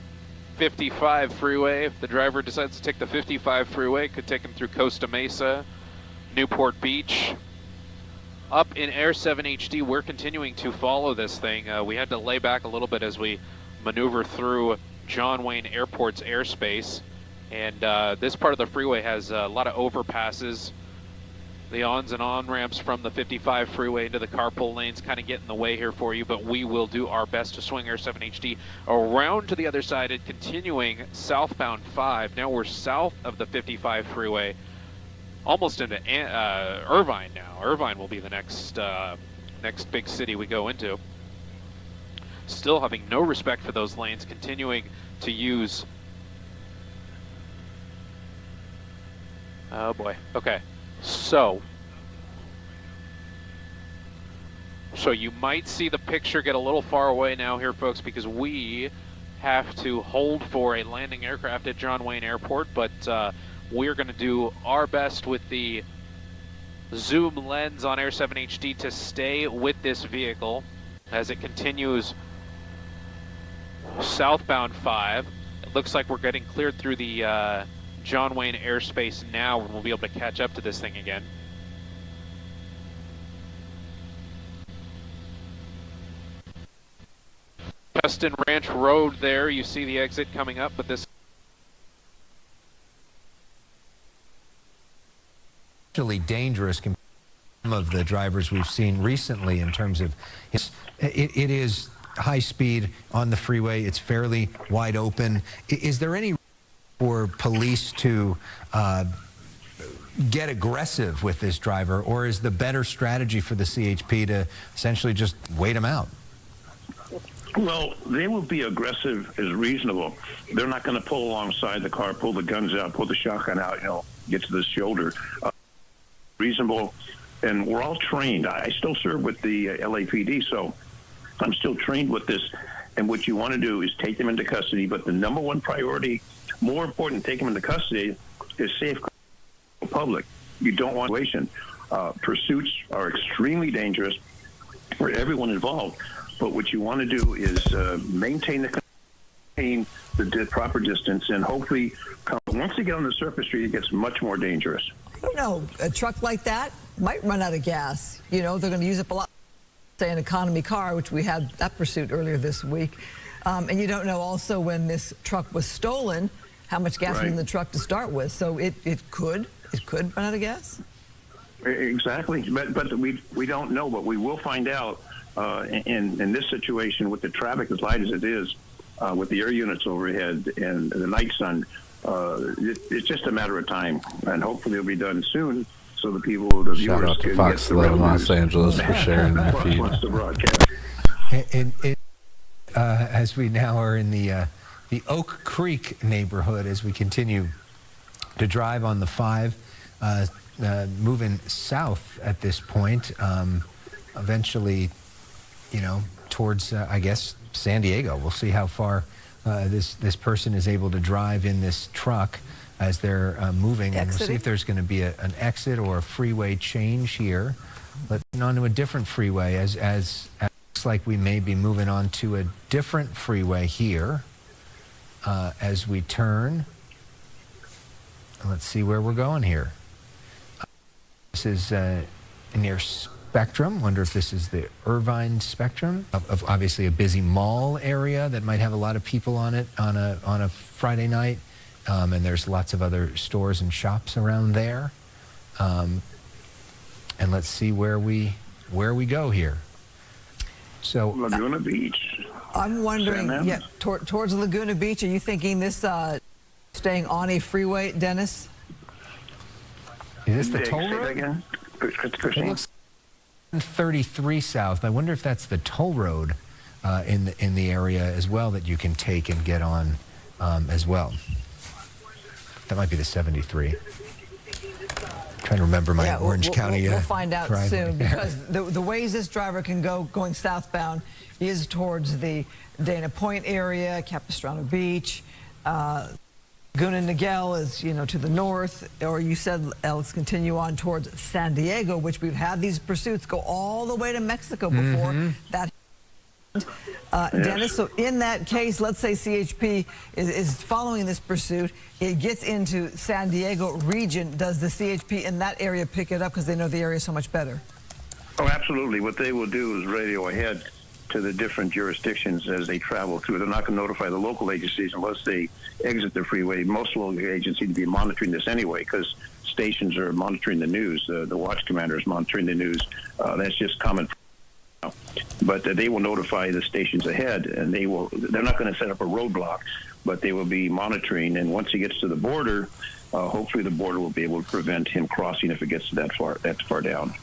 55 freeway. If the driver decides to take the 55 freeway, it could take him through Costa Mesa, Newport Beach. Up in Air 7 HD, we're continuing to follow this thing. We had to lay back a little bit as we maneuver through John Wayne Airport's airspace. And this part of the freeway has a lot of overpasses. The ons and on-ramps from the 55 freeway into the carpool lanes kind of get in the way here for you, but we will do our best to swing Air 7 HD around to the other side and continuing southbound 5. Now we're south of the 55 freeway, almost into Irvine now. Irvine will be the next big city we go into. Still having no respect for those lanes, continuing to use... Oh boy, okay. So you might see the picture get a little far away now here, folks, because we have to hold for a landing aircraft at John Wayne Airport, but we're going to do our best with the zoom lens on Air 7 HD to stay with this vehicle as it continues southbound 5. It looks like we're getting cleared through the John Wayne airspace now, and we'll be able to catch up to this thing again. Preston Ranch Road there, you see the exit coming up, but this... Actually dangerous compared to some of the drivers we've seen recently in terms of... It is high speed on the freeway, it's fairly wide open. Is there any for police to get aggressive with this driver, or is the better strategy for the CHP to essentially just wait him out? Well, they will be aggressive as reasonable. They're not going to pull alongside the car, pull the guns out, pull the shotgun out, get to the shoulder. Reasonable, and we're all trained. I still serve with the LAPD, so I'm still trained with this. And what you want to do is take them into custody, but the number one priority, more important than taking them into custody, is safeguarding the public. You don't want situation. Pursuits are extremely dangerous for everyone involved, but what you want to do is maintain the proper distance, and hopefully, once they get on the surface street, it gets much more dangerous. I don't know, a truck like that might run out of gas. They're going to use up a lot. Say an economy car, which we had that pursuit earlier this week. And you don't know also when this truck was stolen, how much gas was in the truck to start with. So it could run out of gas. Exactly, but we don't know, but we will find out in this situation with the traffic as light as it is, with the air units overhead and the night sun. It's just a matter of time, and hopefully it'll be done soon, so the people, the viewers, Shout out to can Fox get the 11 Los Angeles for sharing that feed. The broadcast. And as we now are in the Oak Creek neighborhood, as we continue to drive on the 5, moving south at this point, eventually, towards, I guess, San Diego. We'll see how far this person is able to drive in this truck as they're moving, and we'll see if there's going to be an exit or a freeway change here. Let's move on to a different freeway, as it looks like we may be moving on to a different freeway here as we turn. Let's see where we're going here. This is near Spectrum. Wonder if this is the Irvine Spectrum, of obviously a busy mall area that might have a lot of people on it on a Friday night. And there's lots of other stores and shops around there. And let's see where we go here. So Laguna Beach. I'm wondering, towards Laguna Beach, are you thinking this staying on a freeway, Dennis? Is this the toll road? It looks 33 south. I wonder if that's the toll road in the area as well that you can take and get on as well. That might be the 73. Trying to remember my Orange County. We'll find out soon, because the ways this driver can go going southbound is towards the Dana Point area, Capistrano Beach. Laguna Niguel is, to the north, or you said, Alex, continue on towards San Diego, which we've had these pursuits go all the way to Mexico before. That Dennis, so in that case, let's say CHP is following this pursuit. It gets into San Diego region. Does the CHP in that area pick it up because they know the area so much better? Oh, absolutely. What they will do is radio ahead to the different jurisdictions as they travel through. They're not going to notify the local agencies unless they exit the freeway. Most local agencies need to be monitoring this anyway because stations are monitoring the news. The watch commander is monitoring the news. That's just common. But they will notify the stations ahead, and they're not going to set up a roadblock, but they will be monitoring. And once he gets to the border, hopefully the border will be able to prevent him crossing if it gets that far down.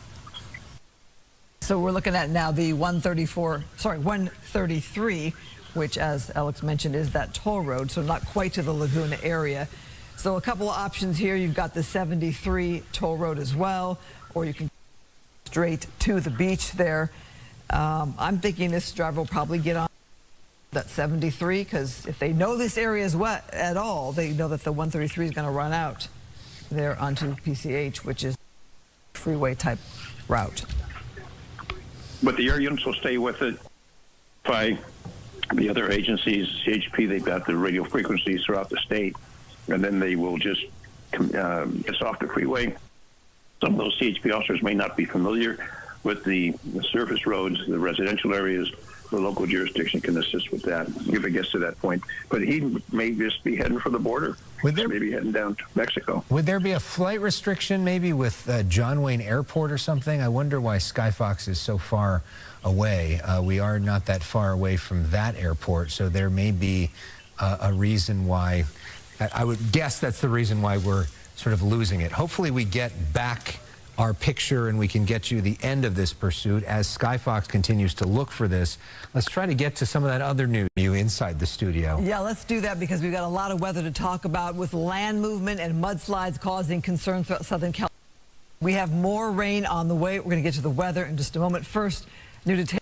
So we're looking at now the 133, which, as Alex mentioned, is that toll road, so not quite to the Laguna area. So a couple of options here. You've got the 73 toll road as well, or you can straight to the beach there. I'm thinking this driver will probably get on that 73 because if they know this area is wet at all, they know that the 133 is going to run out there onto PCH, which is freeway type route. But the air units will stay with it. By the other agencies, CHP, they've got the radio frequencies throughout the state, and then they will just it's off the freeway. Some of those CHP officers may not be familiar with the surface roads, the residential areas. The local jurisdiction can assist with that if it gets to that point. But he may just be heading for the border. Maybe heading down to Mexico. Would there be a flight restriction maybe with John Wayne Airport or something? I wonder why Skyfox is so far away. We are not that far away from that airport, so there may be a reason why. I would guess that's the reason why we're sort of losing it. Hopefully we get back our picture and we can get you the end of this pursuit as Skyfox continues to look for this. Let's try to get to some of that other news inside the studio. Yeah, let's do that because we've got a lot of weather to talk about with land movement and mudslides causing concerns throughout Southern California. We have more rain on the way. We're going to get to the weather in just a moment. First, new details.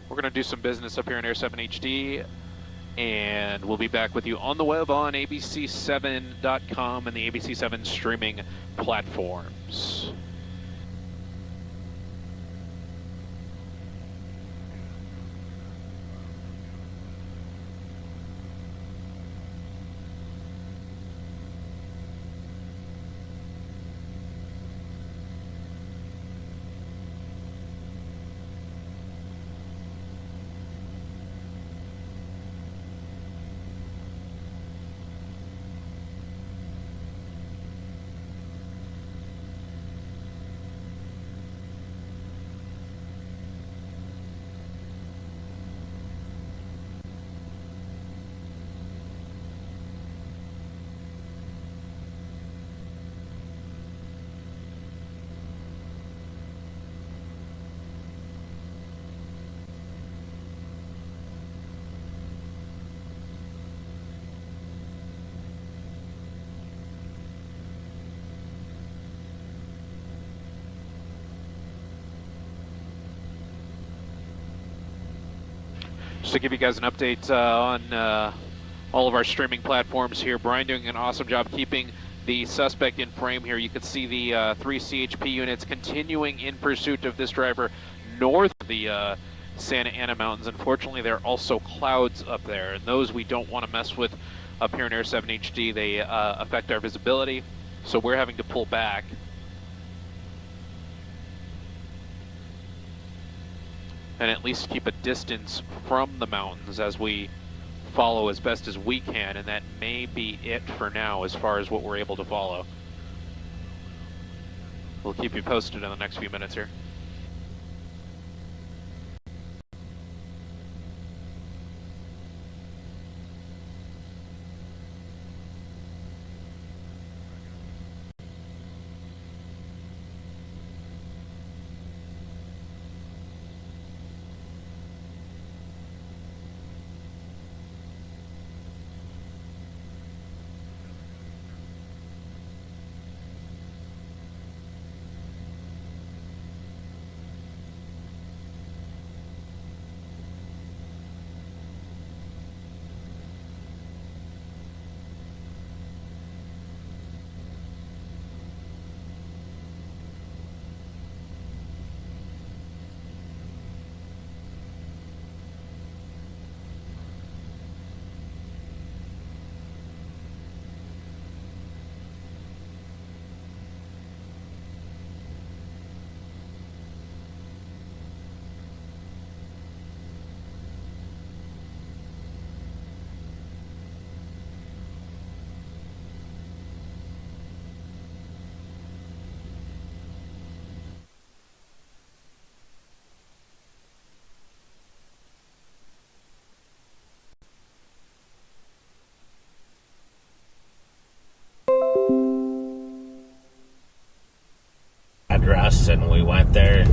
We're going to do some business up here in Air 7 HD, and we'll be back with you on the web on abc7.com and the ABC7 streaming platforms. Just to give you guys an update on all of our streaming platforms here. Brian doing an awesome job keeping the suspect in frame here. You can see the 3 CHP units continuing in pursuit of this driver north of the Santa Ana Mountains. Unfortunately, there are also clouds up there, and those we don't want to mess with up here in Air 7 HD. They affect our visibility, so we're having to pull back. And at least keep a distance from the mountains as we follow as best as we can, and that may be it for now as far as what we're able to follow. We'll keep you posted in the next few minutes here.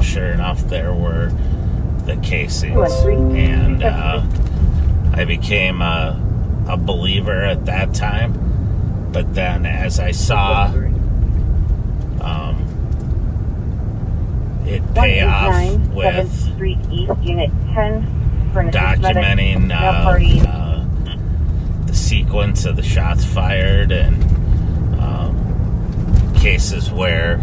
sure enough, there were the casings. And I became a believer at that time. But then as I saw it pay off with Street East, Unit 10, documenting the sequence of the shots fired and cases where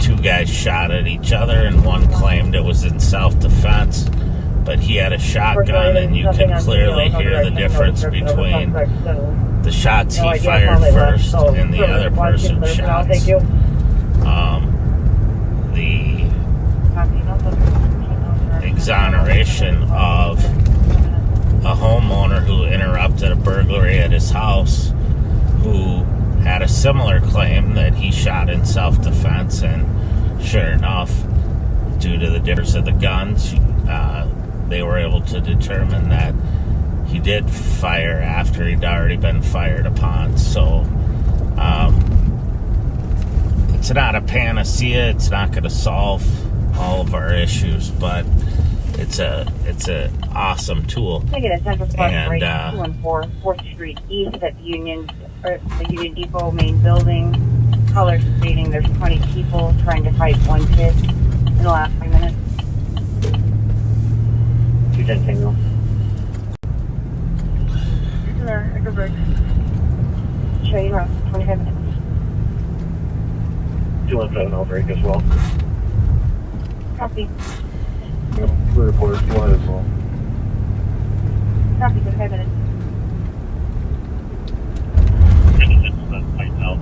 two guys shot at each other and one claimed it was in self-defense, but he had a shotgun, and you can clearly hear the difference between the shots he fired first and the other person's shots. The exoneration of a homeowner who interrupted a burglary at his house, who had a similar claim that he shot in self-defense, and sure enough, due to the difference of the guns, they were able to determine that he did fire after he'd already been fired upon. So it's not a panacea. It's not going to solve all of our issues, but it's a awesome tool. Ticket at 10 and 214 4th Street East at the Union Depot main building. Caller stating there's 20 people trying to fight one kid in the last 5 minutes. 210 signal. Echo Bridge. Train route, 25 minutes. 217 over as well. Copy. Clear report, 1 as well. Copy, 25 minutes.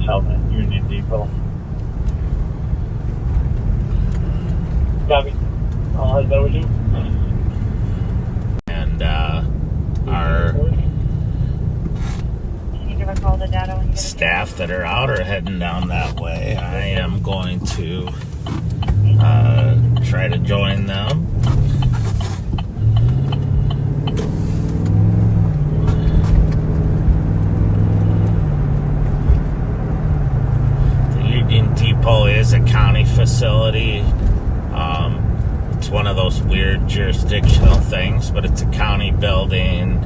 South at Union Depot. Copy. All is over you. And our staff that are out are heading down that way. I am going to try to join them. The Union Depot is a county facility. It's one of those weird jurisdictional things, but it's a county building.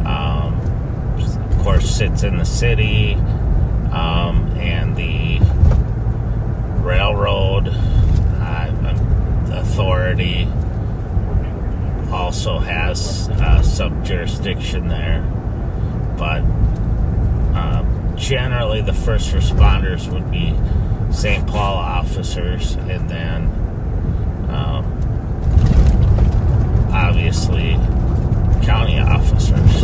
Of course, sits in the city, and the railroad authority also has some jurisdiction there. But generally, the first responders would be St. Paul officers, and then obviously county officers.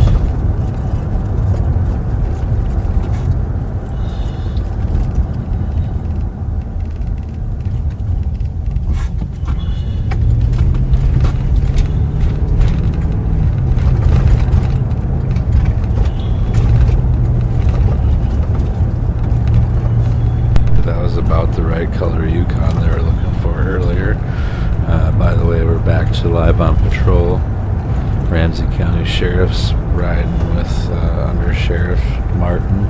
That was about the right color Yukon they were looking for earlier. By the way, we're back to Live on Patrol. Ramsey County Sheriff's riding with Under Sheriff Martin.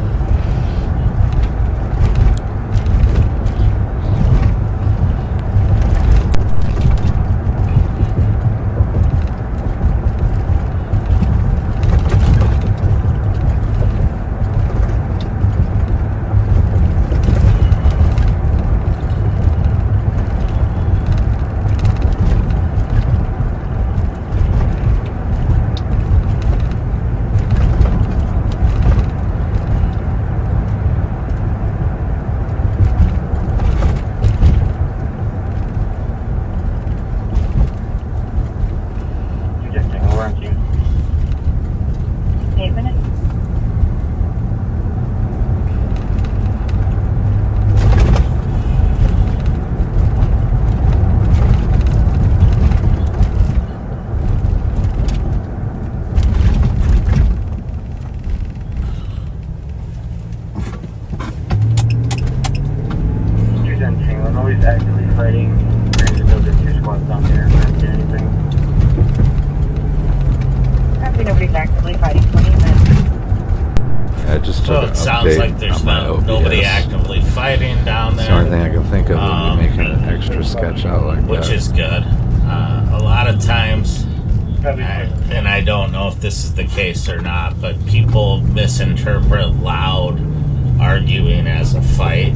Actively fighting. There's another 2 squads down there. If I get anything. Copy, nobody's actively fighting. 20 minutes. I just So it sounds like there's nobody actively fighting down It's there. the only thing I can think of would be making an extra sketch out like which that. is good. A lot of times, and I don't know if this is the case or not, but people misinterpret loud arguing as a fight.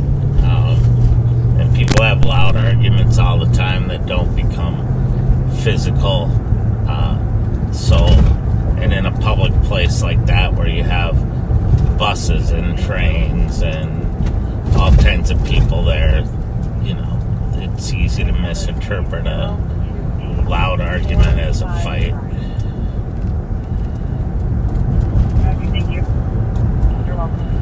And people have loud arguments all the time that don't become physical. And in a public place like that where you have buses and trains and all kinds of people there, you know, it's easy to misinterpret a loud argument as a fight. Thank you. You're welcome.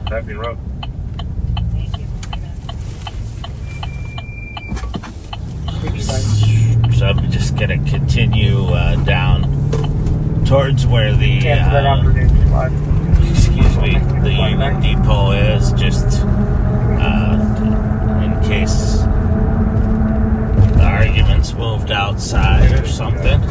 Happy road. So I'm just gonna continue down towards where the the Union Depot is, just in case the arguments moved outside or something.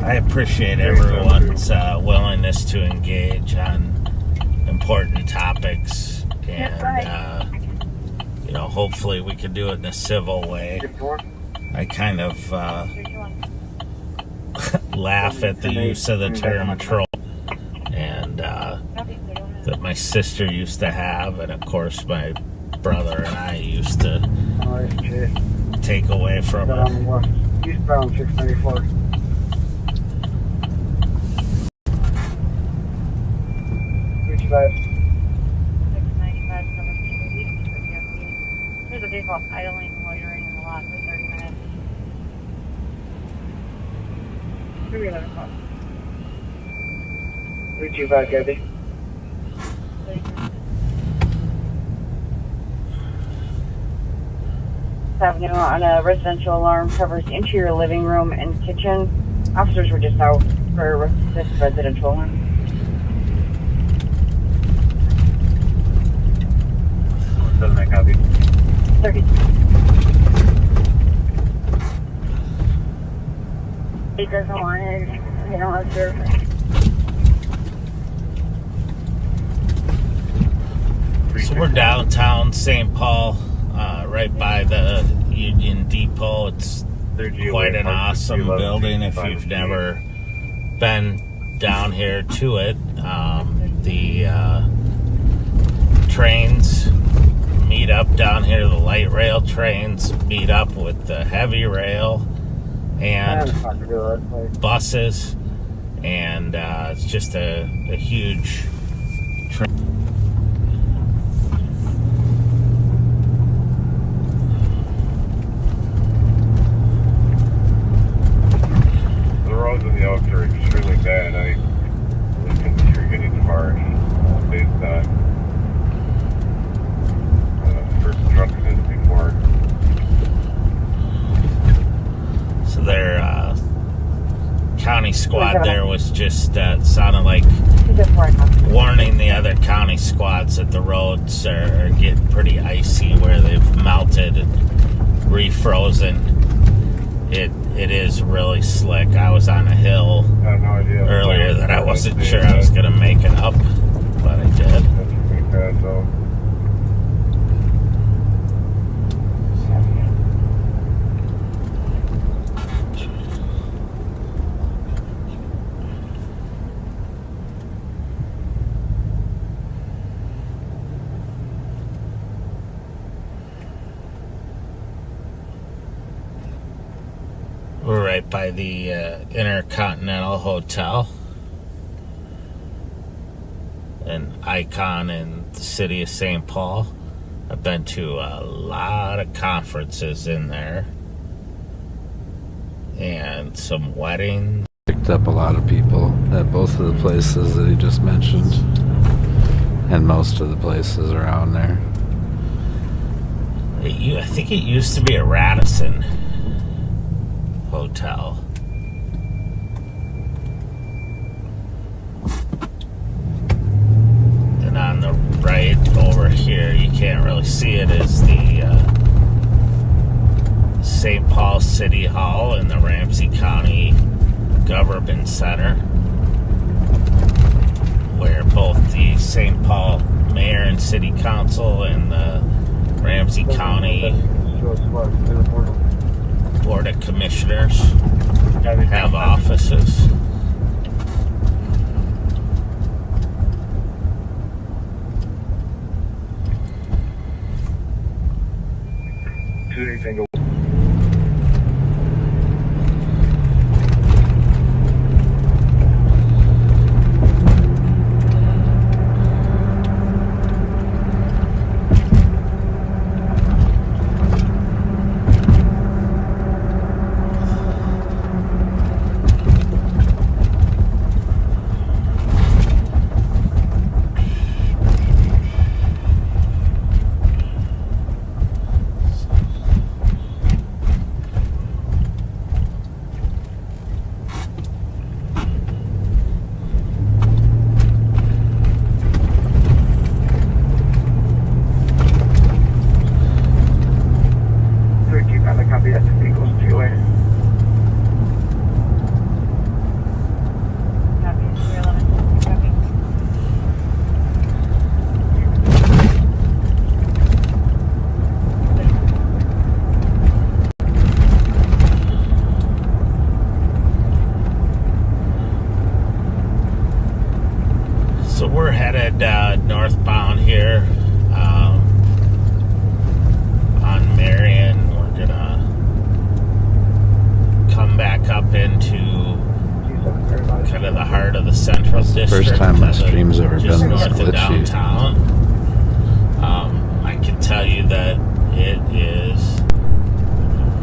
I appreciate everyone's willingness to engage on important topics, and you know, hopefully we can do it in a civil way. I kind of laugh at the use of the term troll, and that my sister used to have, and of course my brother and I used to take away from it. Eastbound 694. There's a vehicle idling and loitering in the lot for 30 minutes. 311 o'clock. 325, Kathy. Avenue on a residential alarm covers interior living room and kitchen. Officers were just out for this residential alarm. Doesn't make copy. 30. He doesn't want it. They don't observe it. So we're downtown St. Paul, right by the Union Depot. It's quite an awesome building if you've never been down here to it. The trains meet up down here. The light rail trains meet up with the heavy rail and buses, and it's just a huge train. The roads in the Oaks are extremely bad. I think you're getting to March. Based on first drunkenness before. So their county squad there was just sounded like warning the other county squads that the roads are getting pretty icy, where they've melted and refrozen. It is really slick. I was on a hill earlier that I wasn't sure I was going to make it up, but I did. That's pretty bad though. right by the Intercontinental Hotel. An icon in the city of St. Paul. I've been to a lot of conferences in there. And some weddings. Picked up a lot of people at both of the places that he just mentioned. And most of the places around there. I think it used to be a Radisson hotel. And on the right over here, you can't really see it, is the St. Paul City Hall and the Ramsey County Government Center, where both the St. Paul Mayor and City Council and the Ramsey County Board of Commissioners have offices. So we're headed northbound here on Marion. We're gonna come back up into kind of the heart of the Central District. First time my stream's ever just been this north of glitchy. downtown. I can tell you that it is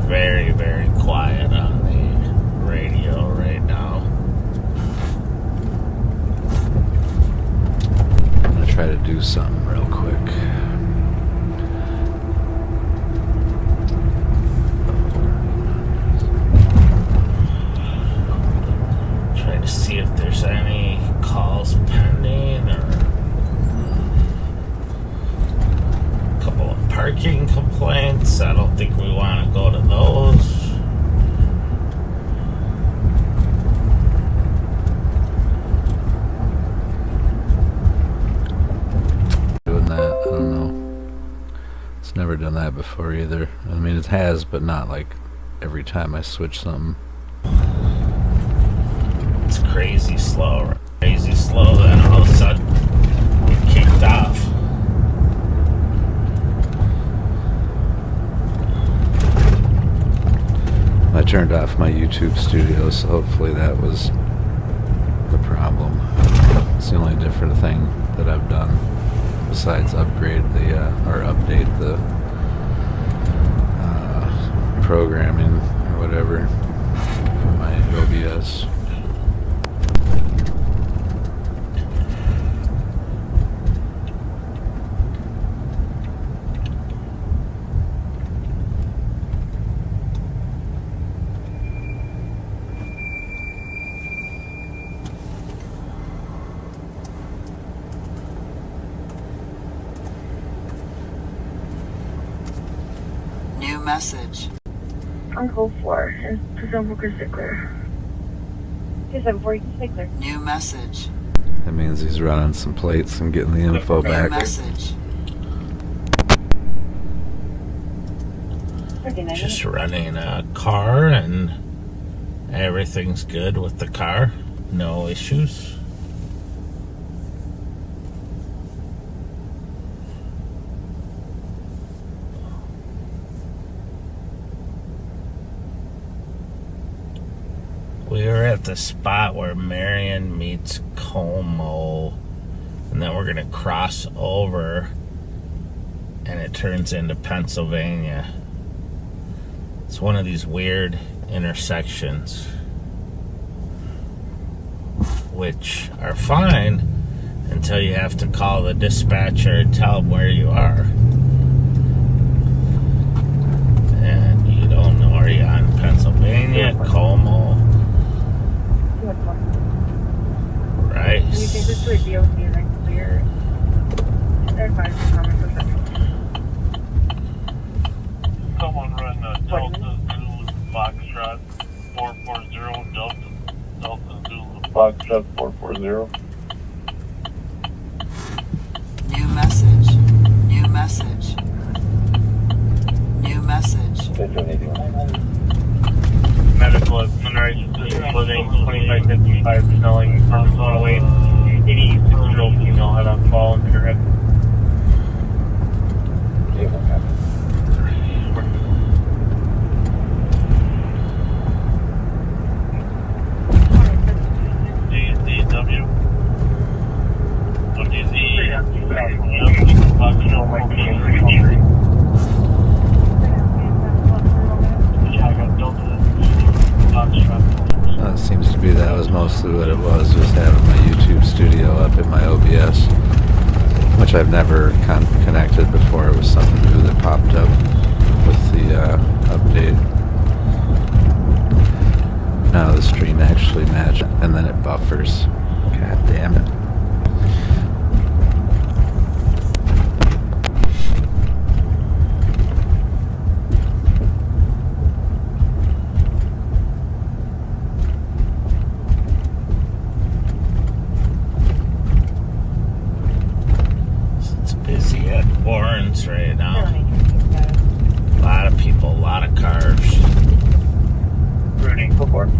very, very quiet on the radio right now. I'm gonna try to do something real quick. Try to see if there's any calls pending or a couple of parking complaints. I don't think we want to go to those. Doing that, I don't know. It's never done that before either. I mean, it has, but not like every time I switch something. It's crazy slow, then all of a sudden it kicked off. I turned off my YouTube studio, so hopefully that was the problem. It's the only different thing that I've done besides upgrade the or update the programming or whatever for my OBS. New message. On call 4 and 27 stay clear. 2740 stay clear. New message. That means he's running some plates and getting the info New back. message. Just running a car and everything's good with the car. No issues. at the spot where Marion meets Como, and then we're gonna cross over and it turns into Pennsylvania. It's one of these weird intersections, which are fine until you have to call the dispatcher and tell them where you are. And you don't know, are you on Pennsylvania, Como, Rice? You think this would be okay and then clear? Advise the common perception. Someone run Delta Zulu Foxtrot 440 Delta Zulu Foxtrot 440. New message. New message. New message. Medical at Sunrise Assisted Living 2555 Snelling, apartment 108. 86-year-old female had on fall and hit her head. DZW. WZ. It seems to be that was mostly what it was having my YouTube studio up in my OBS, which I've never connected before. It was something new that popped up with the update. Now the stream actually matched, and then it buffers. God damn it. It's busy at Warren's right now. A lot of people, a lot of cars. Routing, go for it.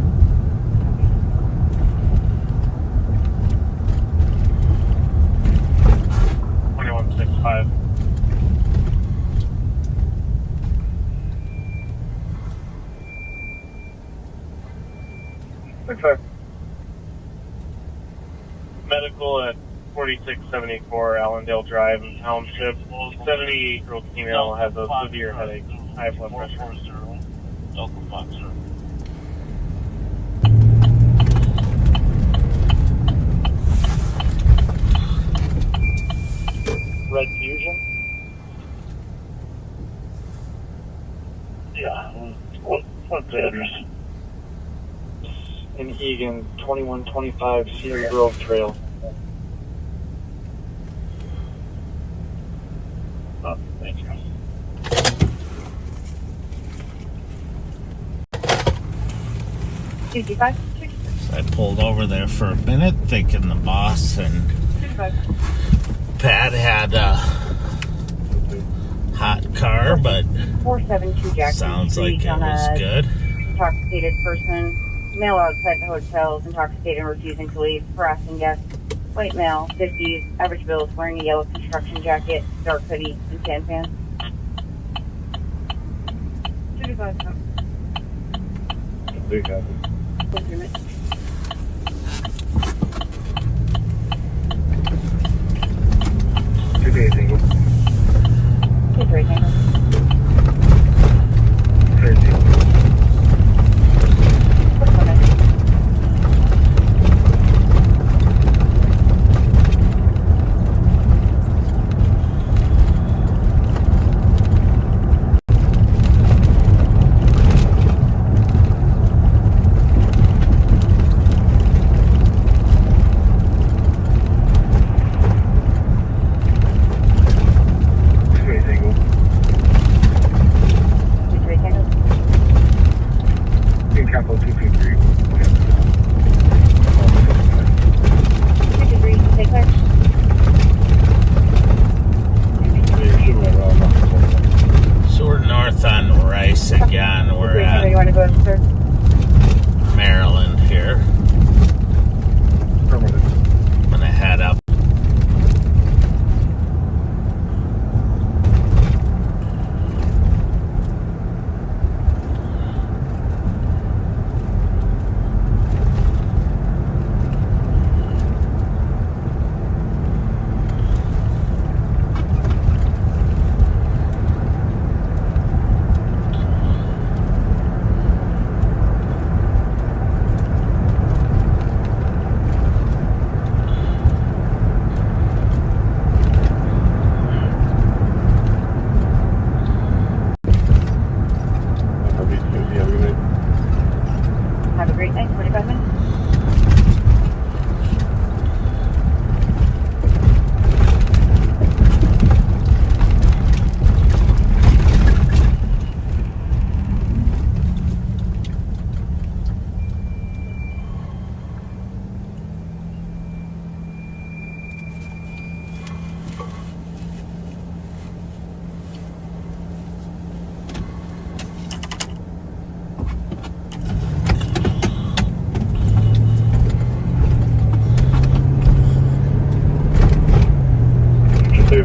Medical at 4674 Allendale Drive in Township. 78-year-old female has a severe headache, high blood pressure. Delta Foxtrot. Red Fusion? Yeah. What's the address? In Egan, 2125 Cedar Grove Trail. Oh, thank you. So I pulled over there for a minute, thinking the boss and Pat had a hot car, but 472 Jackson sounds like Street it was good. Intoxicated person, male outside the hotel, intoxicated and refusing to leave, harassing guests. White male, 50s, average build, wearing a yellow construction jacket, dark hoodie, and tan pants. 35. Today's English. Good break, Tango. Crazy.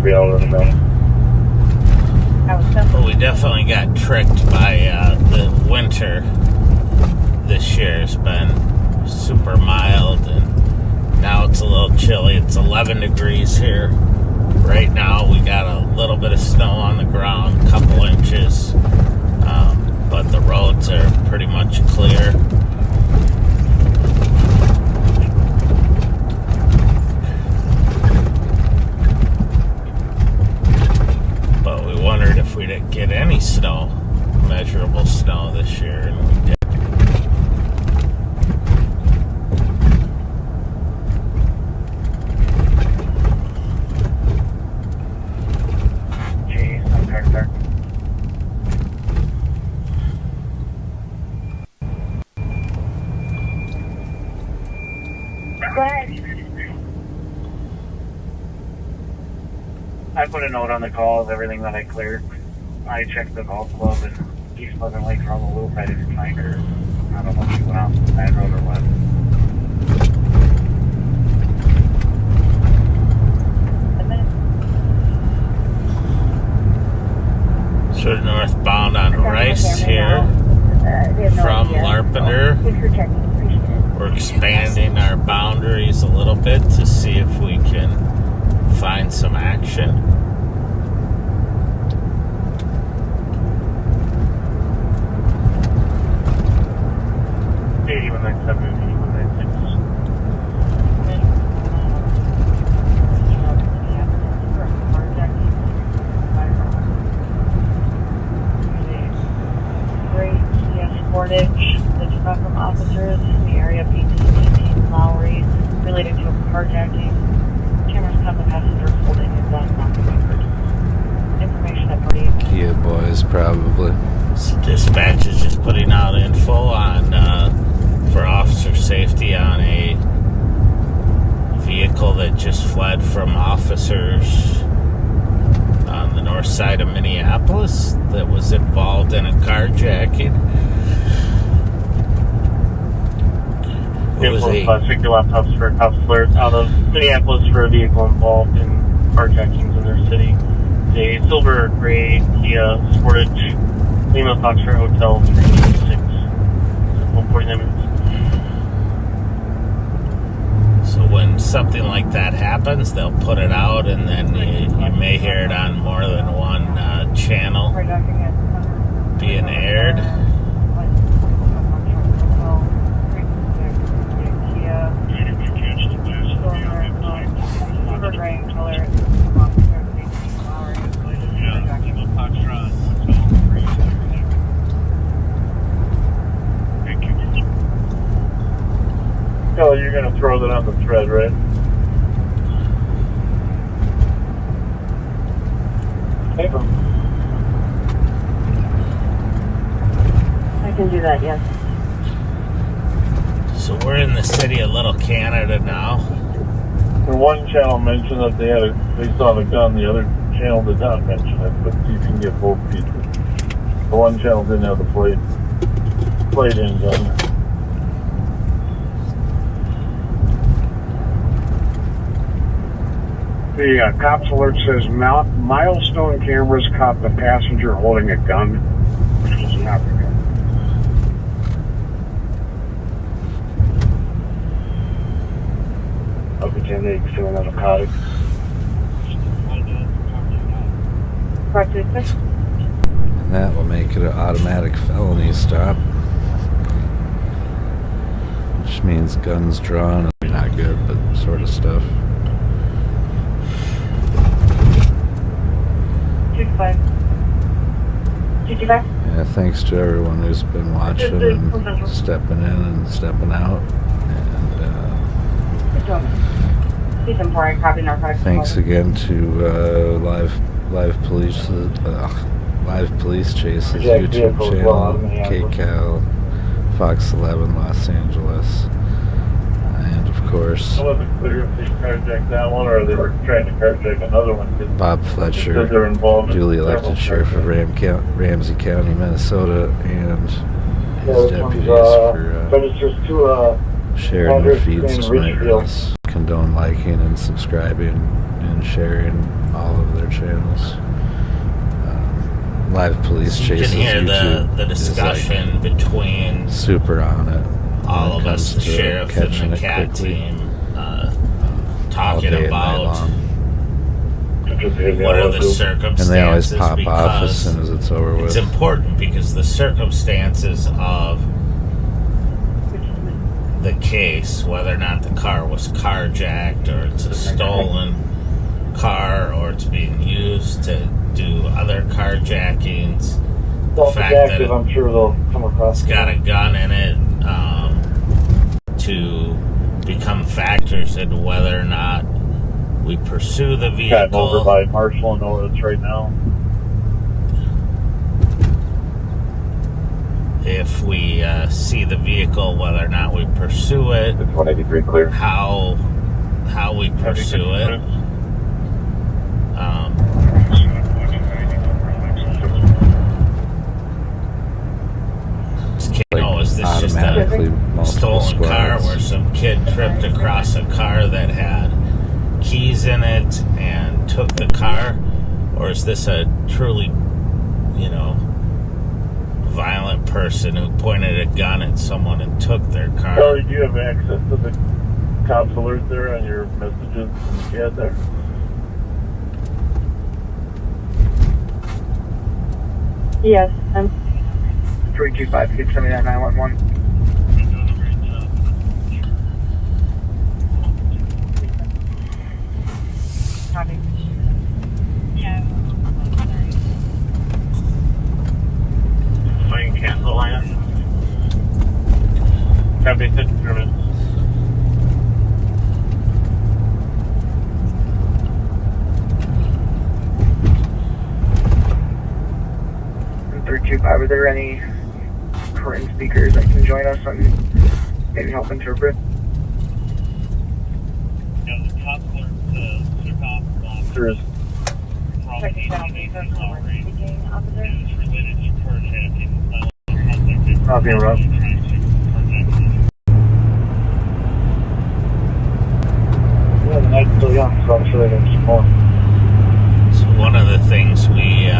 should be out in a minute. Well, we definitely got tricked by the winter this year. Has been super mild, and now it's a little chilly. It's 11 degrees here. Right now, we got a little bit of snow on the ground, a couple inches, but the roads are pretty much clear. But we wondered if we didn't get any snow, measurable snow this year, and we did. I put a note on the call of everything that I cleared. I checked the golf club and East Pleasant Lake around the loop. I didn't find her. I don't know if she went off the side road or what. Sort of northbound on Rice here from Larpenter. We're expanding our boundaries a little bit to see if we can find some action. The truck from officers in the area P218 Lowry related to a carjacking. Cameras caught the passenger holding a gun not recovered. Information at 48. Kia boys, probably. So dispatch is just putting out info on for officer safety on a vehicle that just fled from officers on the north side of Minneapolis that was involved in a carjacking. Influence 60 laptops for cops alert out of Minneapolis for a vehicle involved in carjackings in their city. A silver gray Kia Sportage, Lima Foxtrot Hotel 386. 149 minutes. So when something like that happens, they'll put it out, and then you may hear it on more than one channel being aired. Kelly, you're going to throw that on the thread, right? I can do that, yes. So we're in the city of Little Canada now. The one channel mentioned that they saw the gun. The other channel did not mention it, but you can get both pieces. The one channel didn't have the plate-in gun. The cops alert says milestone cameras caught the passenger holding a gun, which was not the gun. I'll pretend they still in a narcotic. And that will make it an automatic felony stop. Which means guns drawn. Not good, but sort of stuff. 225. Yeah, thanks to everyone who's been watching and stepping in and stepping out. And thanks again to Live Police Chase's YouTube channel, KCal, Fox 11 Los Angeles. And of course, I wasn't clear if they carjacked that one or they were trying to carjack another one. Bob Fletcher, they're involved duly elected sheriff of Ramsey County, Minnesota, and his deputies for but it's just two sharing their feeds tonight. condone liking and subscribing and sharing all of their channels. Live police You chases can hear YouTube the discussion between super on it. all of us, the comes to sheriff catching and the it cat quickly. team, all talking day and night about long. what are the circumstances. And they always pop off as because soon as it's over with. It's important because the circumstances of the case, whether or not the car was carjacked or it's a stolen car or it's being used to do other carjackings, the fact that I'm sure they'll come across. It's got a gun in it, to become factors in whether or not we pursue the vehicle. Gotten over by Marshall and Norris right now. If we see the vehicle, whether or not we pursue it. 183 clear. How we pursue it. Is this just a stolen car where some kid tripped across a car that had keys in it and took the car? Or is this a truly, violent person who pointed a gun at someone and took their car? Charlie, do you have access to the cops alert there on your messages you had there? Yes, 325 679 911. Copy. So you can cancel line. Copy, 6 minutes. Are there any current speakers that can join us and maybe help interpret? Yeah, the cops alert, the officers. Second channel, speaking, officer. It's related to carjacking. Copy, Rob. Yeah, the night's still young, so I'm sure they're going to more. So one of the things we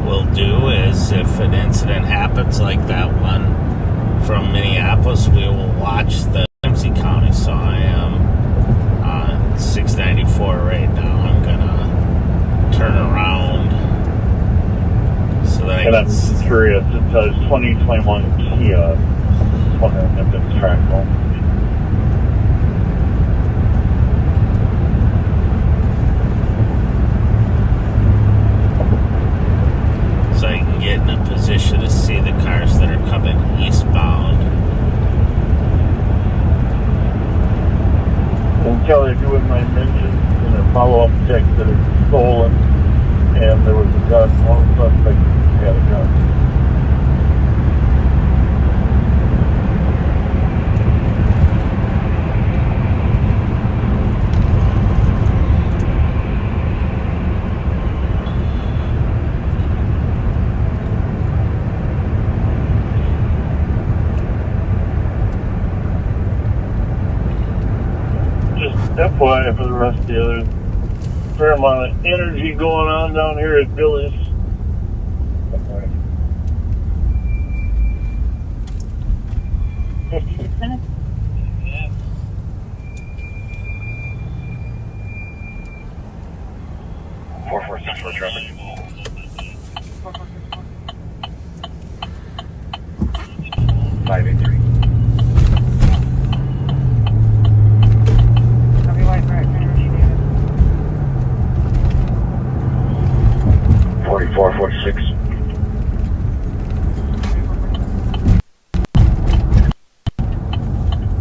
will do is, if an incident happens like that one from Minneapolis, we will watch the Ramsey County. So I am on 694 right now. I'm gonna turn around so that And I'm curious, it's a 2021 Kia. Just wondering if it's trackable. so I can get in a position to see the cars that are coming eastbound. And Kelly, if you wouldn't mind mentioning in a follow-up text that it's stolen and there was a gun, one suspect had a gun. FYI for the rest of the others, fair amount of energy going on down here at Billy's. Okay. 56 minutes. Yeah. Four four six for traffic. 583. Copy, white, right, 4446.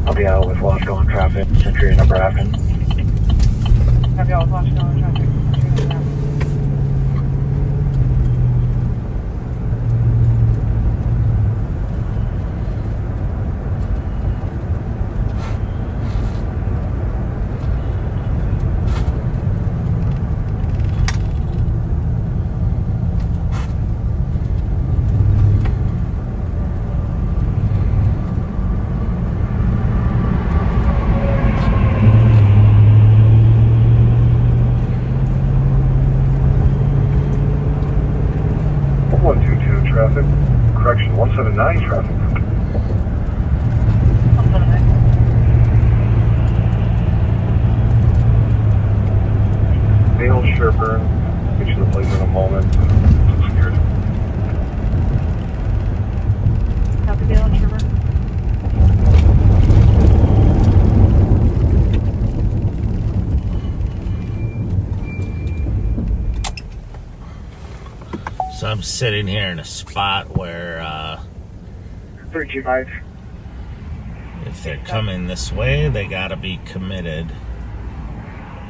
I'll be out with Wasco on traffic, Century number Afton. Copy, all with Wasco on traffic. traffic. Correction, 179 traffic. Dale Sherburne. Get you the place in a moment. I'm scared. Copy, Dale Sherburne. So I'm sitting here in a spot where 325. if they're coming this way, they gotta be committed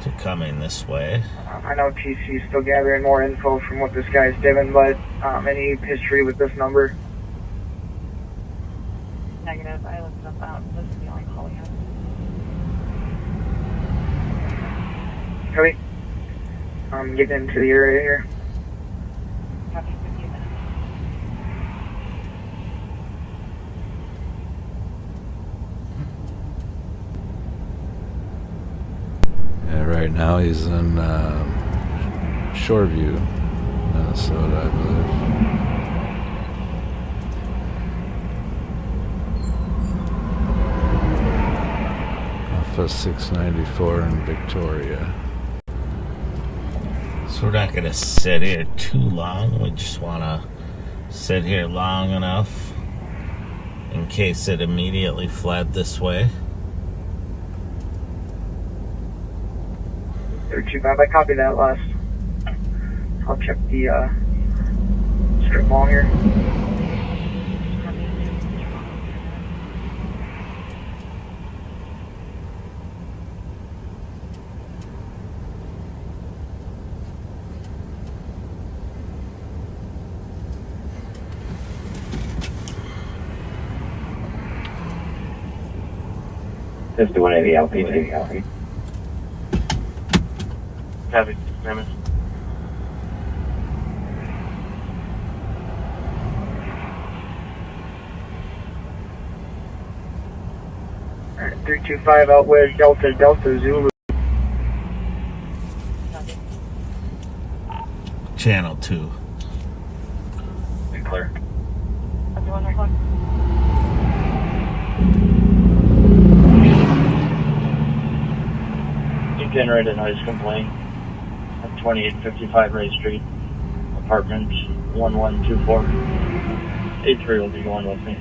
to coming this way. I know TC is still gathering more info from what this guy's doing, but any history with this number? Negative. I looked up out. This is the only call we have. Copy. I'm getting into the area here. Copy, 15 minutes. Yeah, right now he's in Shoreview, Minnesota, I believe. Off of 694 in Victoria. So we're not gonna sit here too long. We just wanna sit here long enough in case it immediately fled this way. 325, I copy that last. I'll check the strip mall here. Just doing any LPG. Copy, Mammoth. Alright, 325 out with Delta Zulu. Channel 2. Clear. Everyone on one. Generated noise complaint at 2855 Ray Street, apartment 1124. 83 will be going with me.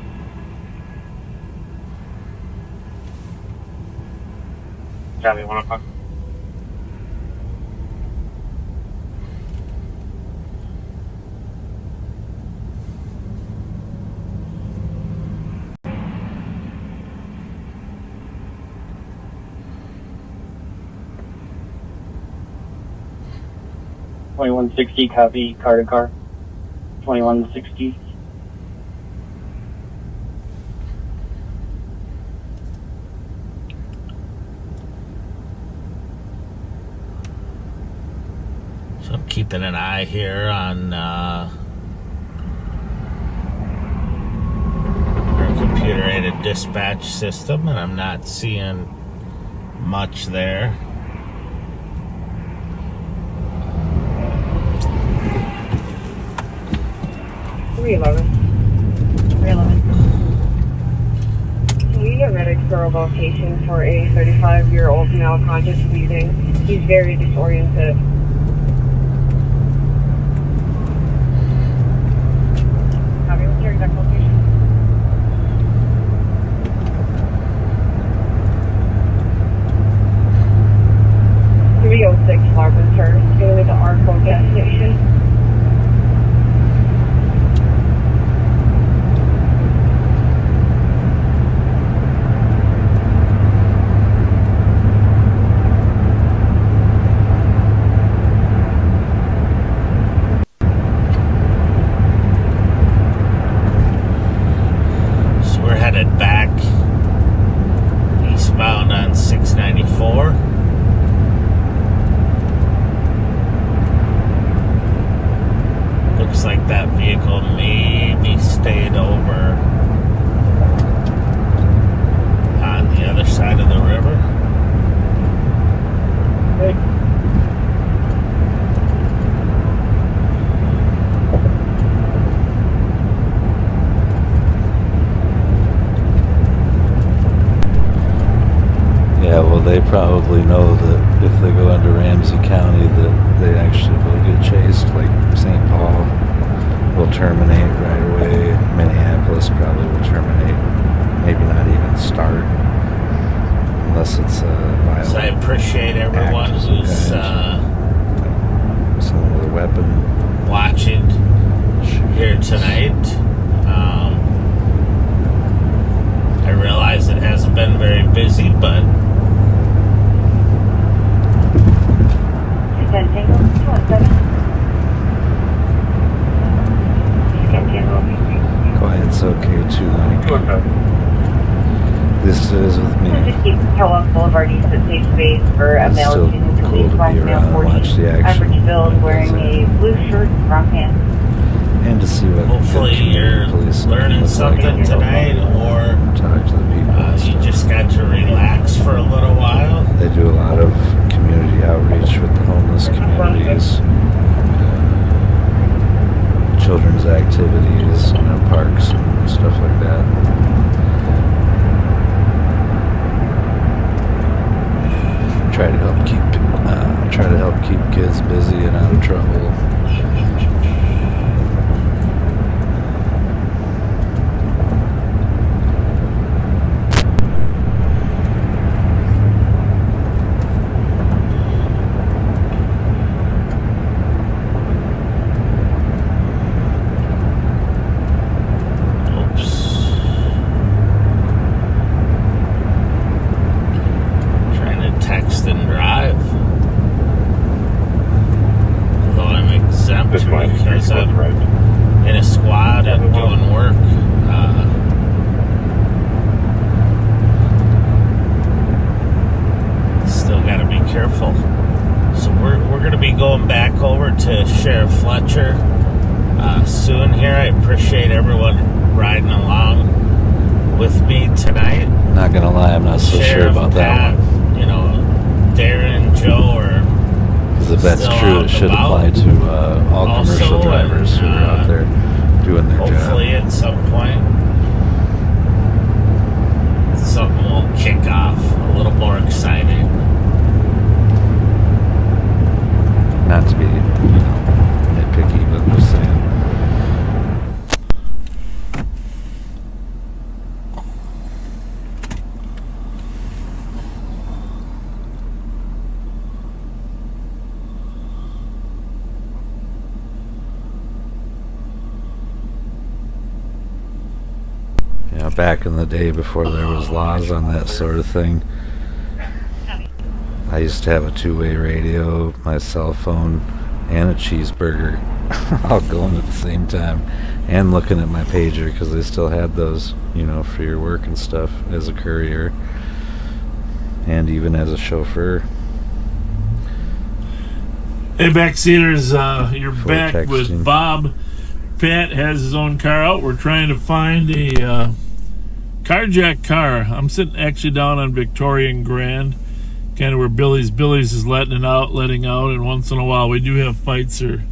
Copy, 1 o'clock. $2160, copy, car to car. $2160. So I'm keeping an eye here on our computer-aided dispatch system, and I'm not seeing much there. We get medics for a location for a 35-year-old male conscious bleeding. He's very disoriented. Copy, what's your exact location? 306 Marvin Terrace, going to the Arco gas station. Back eastbound on 694. Looks like that vehicle maybe stayed over on the other side of the river. will terminate right away. Minneapolis probably will terminate. Maybe not even start. Unless it's violent. So I appreciate everyone who's some with a weapon watching here tonight. I realize it hasn't been very busy, but quiet's okay too, Mike. This is with me. Just keep Kellogg Boulevard East at safe space for a It's male still choosing to cool leave to black be male around and 40, watch the action. average build, wearing a blue shirt, brown pants. And to see what hopefully you're learning something tonight, or talk to the people. You just got to relax for a little while. They do a lot of community outreach with the homeless communities, children's activities, parks and stuff like that. Try to help keep kids busy and out of trouble. Text and drive. Although I'm exempt because I'm in a squad and doing work. Still got to be careful. So we're going to be going back over to Sheriff Fletcher soon here. I appreciate everyone riding along with me tonight. Not gonna lie, I'm not so sure about that one. Darren, Joe, or because if that's true, it should apply to all commercial drivers who are out there doing their job. Hopefully, at some point, something will kick off a little more exciting. Not to be, nitpicky, but I'm just saying. Back in the day before there was laws on that sort of thing, I used to have a two-way radio, my cell phone, and a cheeseburger all going at the same time, and looking at my pager because they still had those, for your work and stuff as a courier and even as a chauffeur. Hey, backseaters, you're For back texting. with Bob. Pat has his own car out. We're trying to find a carjacked car. I'm sitting actually down on Victoria and Grand, kind of where Billy's is letting out, and once in a while we do have fights or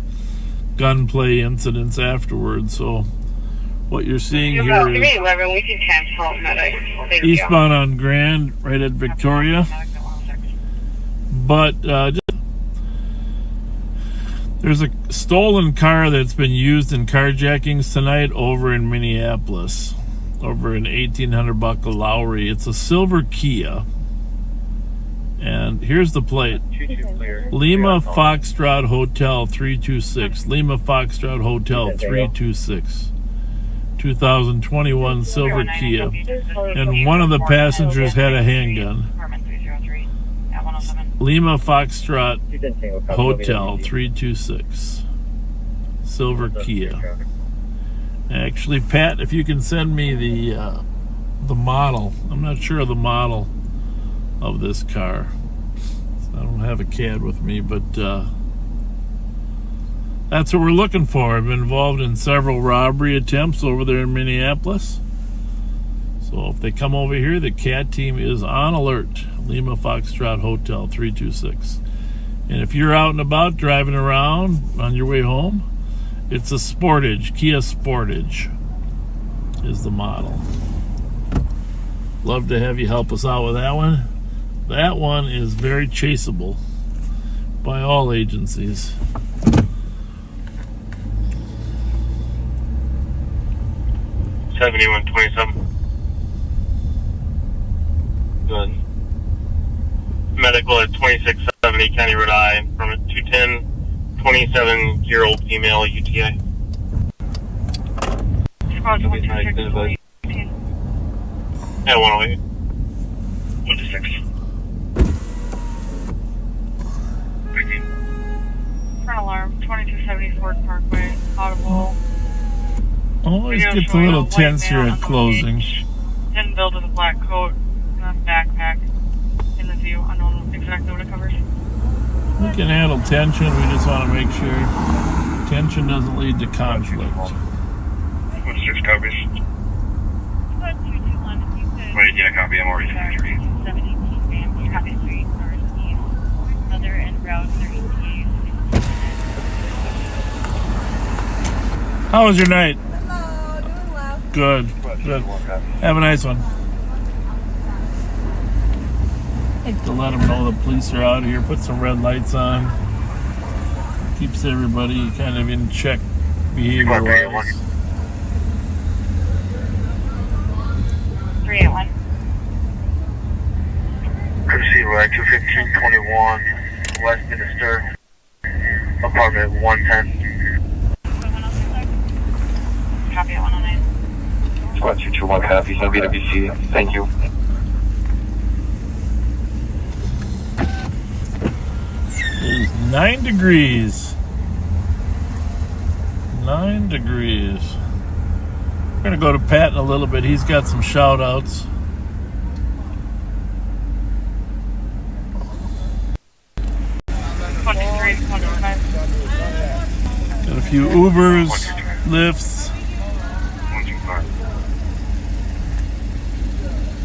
gunplay incidents afterwards. So what you're seeing here is 311, we can cancel medic. Thank you. eastbound on Grand, right at Victoria. But there's a stolen car that's been used in carjackings tonight over in Minneapolis, over an $1,800 Lowry. It's a silver Kia. And here's the plate. Lima Foxtrot Hotel 326. Lima Foxtrot Hotel 326. 2021 silver Kia. And one of the passengers had a handgun. Lima Foxtrot Hotel 326. Silver Kia. Actually, Pat, if you can send me the model. I'm not sure of the model of this car. I don't have a CAD with me, but that's what we're looking for. I've been involved in several robbery attempts over there in Minneapolis. So if they come over here, the CAD team is on alert. Lima Foxtrot Hotel 326. And if you're out and about driving around on your way home, it's a Sportage. Kia Sportage is the model. Love to have you help us out with that one. That one is very chaseable by all agencies. 7127. Good. Medical at 2670 County Road I from a 210, 27-year-old female UTI. Squad 126. At 108. 126. Front alarm, 2274 Parkway, audible. Always Video gets a showing little white tense here male at on the closing. beach, Hidden build with a black coat and a backpack in the view. Unknown exactly what it covers. We can handle tension, we just want to make sure tension doesn't lead to conflict. 126 copies. Wait, yeah, copy. I'm already 53. 17 Ramsey, copy 3, northeast. Other en route 38. How was your night? Hello, doing well. Good. Good. Have a nice one. To let them know the police are out here, put some red lights on. Keeps everybody kind of in check behavior-wise. 381. Proceed right 21521 Westminster, apartment 110. Copy at 109. Squad 221 copy, no BWC. Thank you. It is 9 degrees. 9 degrees. We're going to go to Pat in a little bit. He's got some shout outs. Got a few Ubers, Lyfts.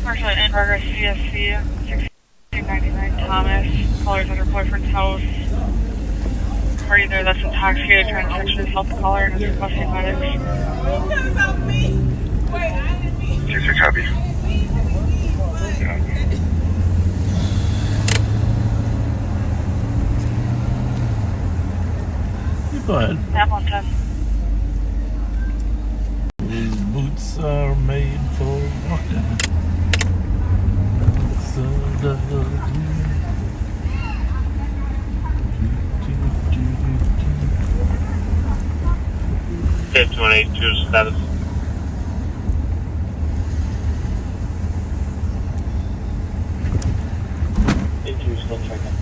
Marshall in progress CSC 1699 Thomas. Caller's at her boyfriend's house. Party there that's intoxicated trying to sexually assault the caller and is requesting medics. Just a copy. Go ahead. Map 110. These boots are made for walking. Okay, 282 status. Still checking.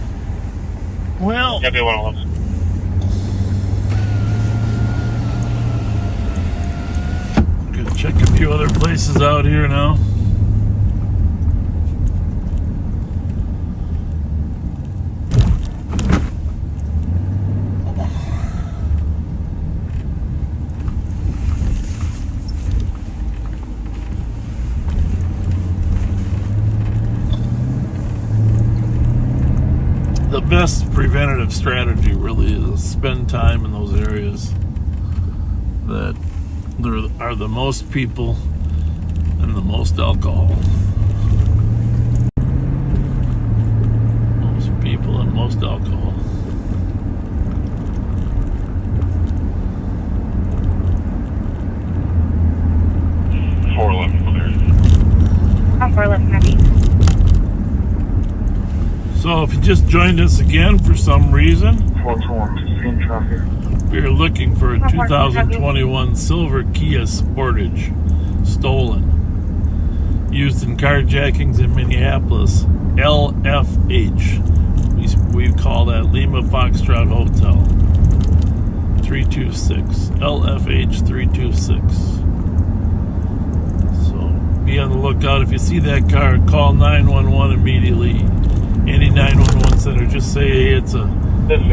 Well, Copy 111. Gonna check a few other places out here now. The best preventative strategy really is spend time in those areas that there are the most people and the most alcohol. Most people and most alcohol. Oh, 411, copy. So if you just joined us again for some reason, 421, traffic. we are looking for a 2021 silver Kia Sportage, stolen, used in carjackings in Minneapolis, LFH. We call that Lima Foxtrot Hotel, 326, LFH 326. So be on the lookout. If you see that car, call 911 immediately. Any 911 center, just say, hey, it's a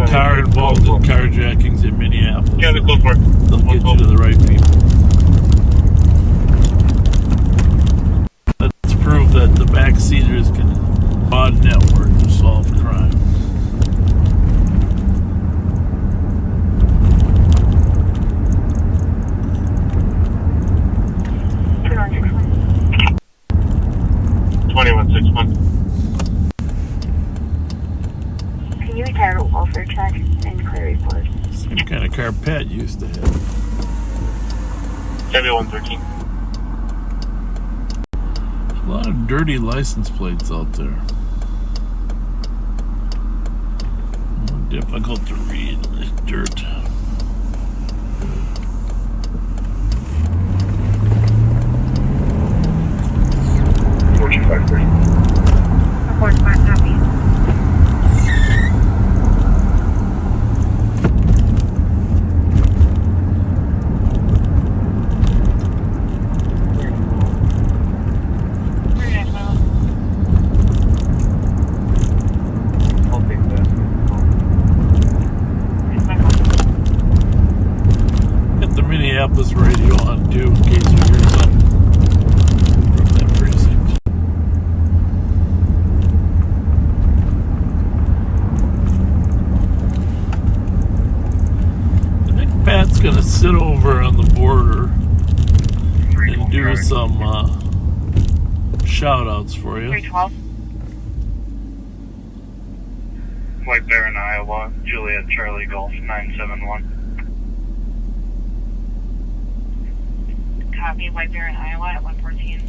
car involved in carjackings in Minneapolis. Yeah, go for it. They'll get you to the right people. Let's prove that the backseaters can mod network to solve crime. Can you retire a welfare check and clear report? Same kind of car Pat used to have. Chevy 113. A lot of dirty license plates out there. Difficult to read in this dirt. Minneapolis radio on too, in case you hear something from that precinct. I think Pat's gonna sit over on the border and do some shout outs for you. 312. White Bear in Iowa, Juliet Charlie Golf 971. Copy, White Bear in Iowa at 114.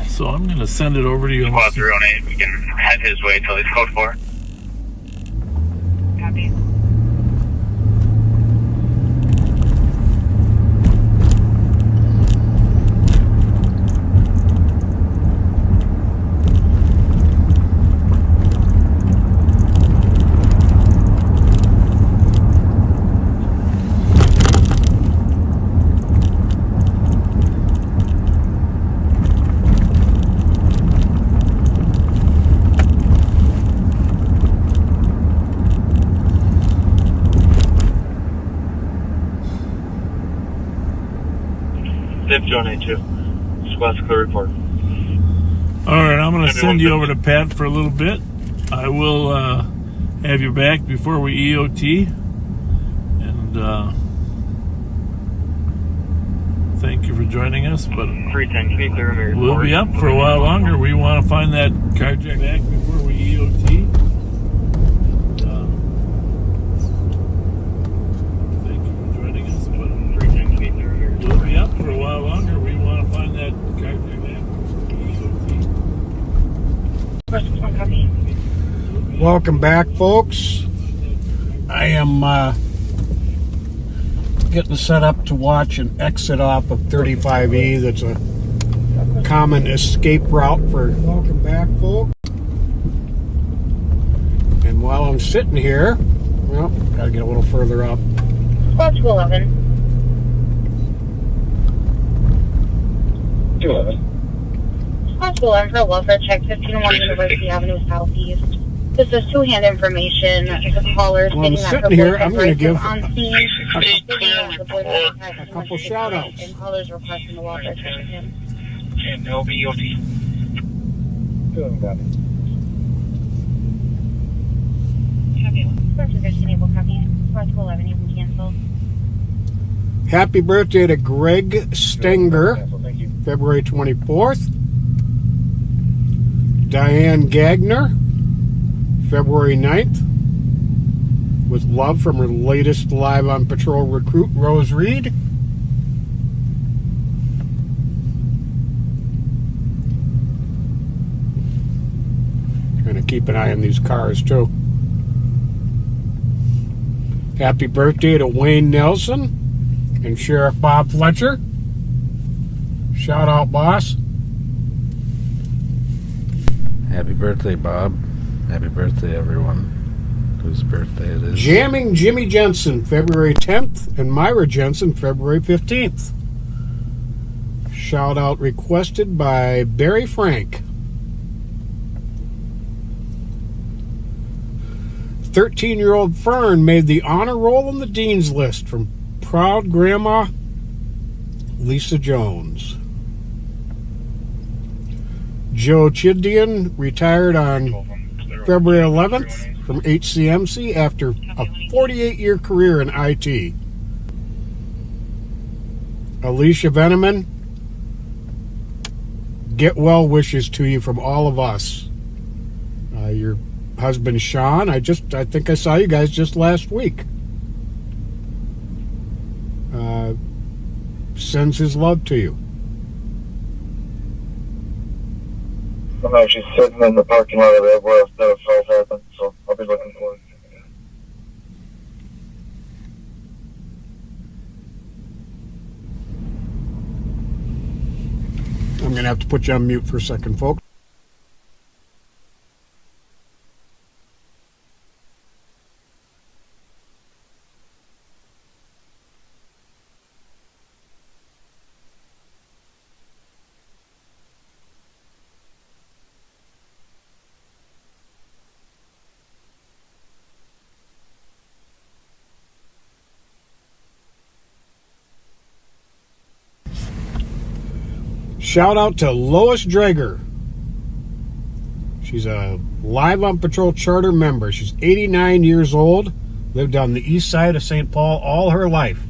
So I'm going to send it over to you. Squad 308, we can head his way till he's code 4. Copy. Zip Zone A2. Squad's clear report. Alright, I'm going to send you over to Pat for a little bit. I will have you back before we EOT. And thank you for joining us. But 310, can you clear him? we'll be up for a while longer. We want to find that carjack back before we EOT. Thank you for joining us. But 310, can you clear him? we'll be up for a while longer. We want to find that carjack back before we EOT. Welcome back, folks. I am getting set up to watch an exit off of 35E. That's a common escape route for. Welcome back, folks. And while I'm sitting here, well, gotta get a little further up. Squad 211. 211. Squad 211 for welfare check 1501 University Avenue Southeast. This is two-hand information. The caller Well, I'm stating that her sitting here. I'm boyfriend going to give on scene. a couple shout-outs. And callers requesting a welfare check with him. And no BOT. Squad 211, you can cancel. Happy birthday to Greg Stenger, February 24th. Diane Gagner, February 9th. With love from her latest Live on Patrol recruit, Rose Reed. Trying to keep an eye on these cars, too. Happy birthday to Wayne Nelson and Sheriff Bob Fletcher. Shout out, boss. Happy birthday, Bob. Happy birthday, everyone whose birthday it is. Jamming Jimmy Jensen, February 10th, and Myra Jensen, February 15th. Shout out requested by Barry Frank. 13-year-old Fern made the honor roll on the Dean's List from proud grandma Lisa Jones. Joe Chidian retired on February 11th from HCMC after a 48-year career in IT. Alicia Veneman, get well wishes to you from all of us. Your husband Sean. I think I saw you guys just last week. Sends his love to you. I'm actually sitting in the parking lot of it where the fight happened, so I'll be looking for it. I'm going to have to put you on mute for a second, folks. Shout out to Lois Drager. She's a Live on Patrol charter member. She's 89 years old, lived on the east side of St. Paul all her life.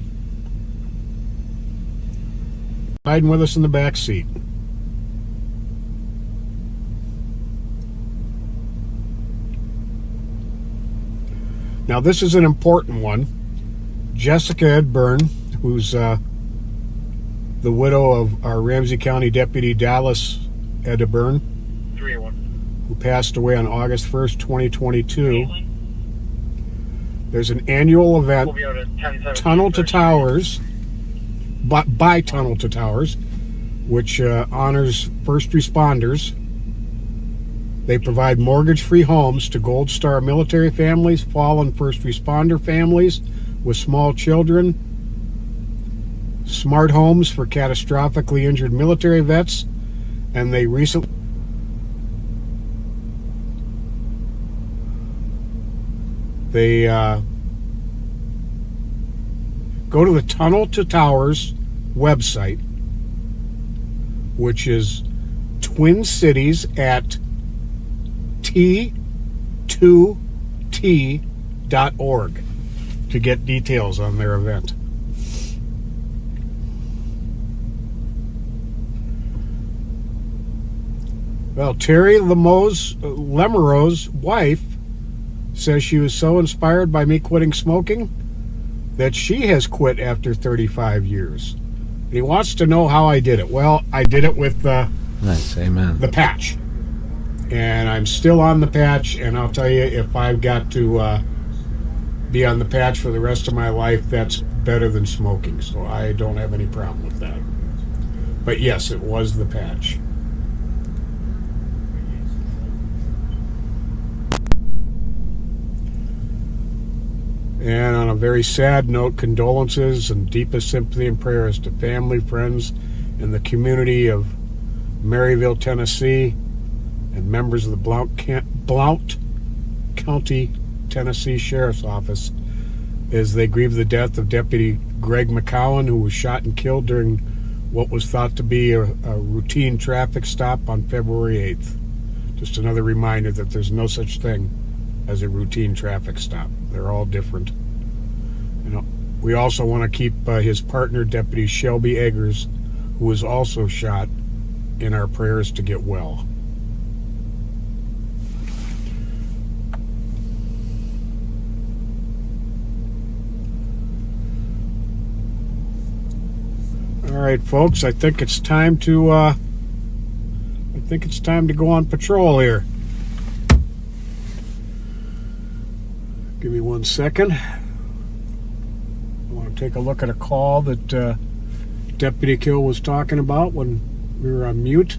Riding with us in the back seat. Now this is an important one. Jessica Edburn, who's the widow of our Ramsey County Deputy Dallas Edburn, 381. who passed away on August 1st, 2022. There's an annual event, We'll be out at 10:17 Tunnel to Towers, by Tunnel to Towers, which honors first responders. They provide mortgage-free homes to Gold Star military families, fallen first responder families with small children, smart homes for catastrophically injured military vets, and they recently go to the Tunnel to Towers website, which is Twincities at t2t.org to get details on their event. Well, Terry Lemero's wife says she was so inspired by me quitting smoking that she has quit after 35 years. And he wants to know how I did it. Well, I did it with Nice, amen. the patch. And I'm still on the patch, and I'll tell you, if I've got to be on the patch for the rest of my life, that's better than smoking. So I don't have any problem with that. But yes, it was the patch. And on a very sad note, condolences and deepest sympathy and prayers to family, friends, and the community of Maryville, Tennessee, and members of the Blount County, Tennessee Sheriff's Office as they grieve the death of Deputy Greg McCowan, who was shot and killed during what was thought to be a routine traffic stop on February 8th. Just another reminder that there's no such thing as a routine traffic stop. They're all different. You know, we also want to keep his partner, Deputy Shelby Eggers, who was also shot, in our prayers to get well. All right, folks, I think it's time to go on patrol here. Give me 1 second. I want to take a look at a call that Deputy Kill was talking about when we were on mute.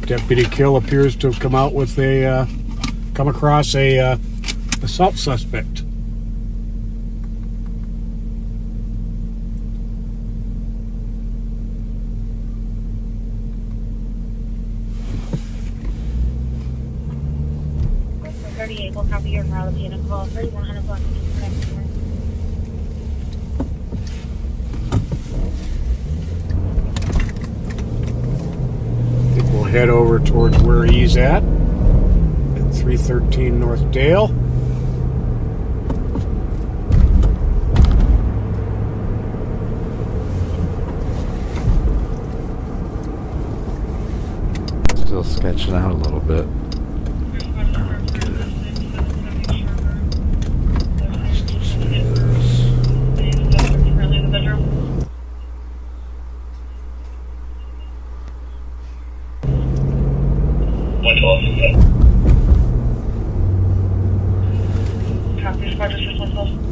Deputy Kill appears to have come across a assault suspect. We'll copy your route vehicle 3100 block. I think we'll head over towards where he's at 313 North Dale. still sketching out a little bit. Copy, squad, just 112.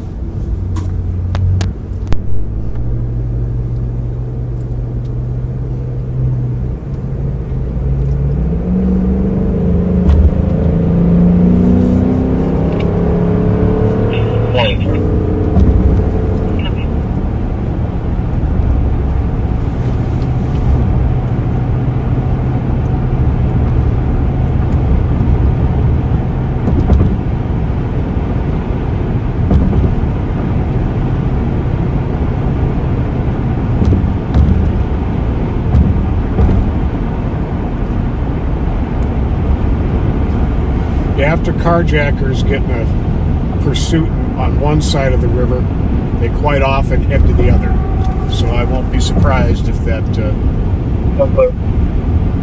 After carjackers get in a pursuit on one side of the river, they quite often head to the other. So I won't be surprised if that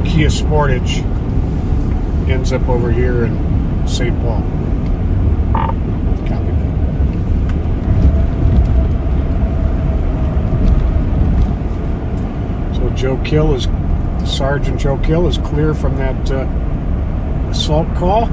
Kia Sportage ends up over here in St. Paul. Copy that. So Sergeant Joe Kill is clear from that assault call.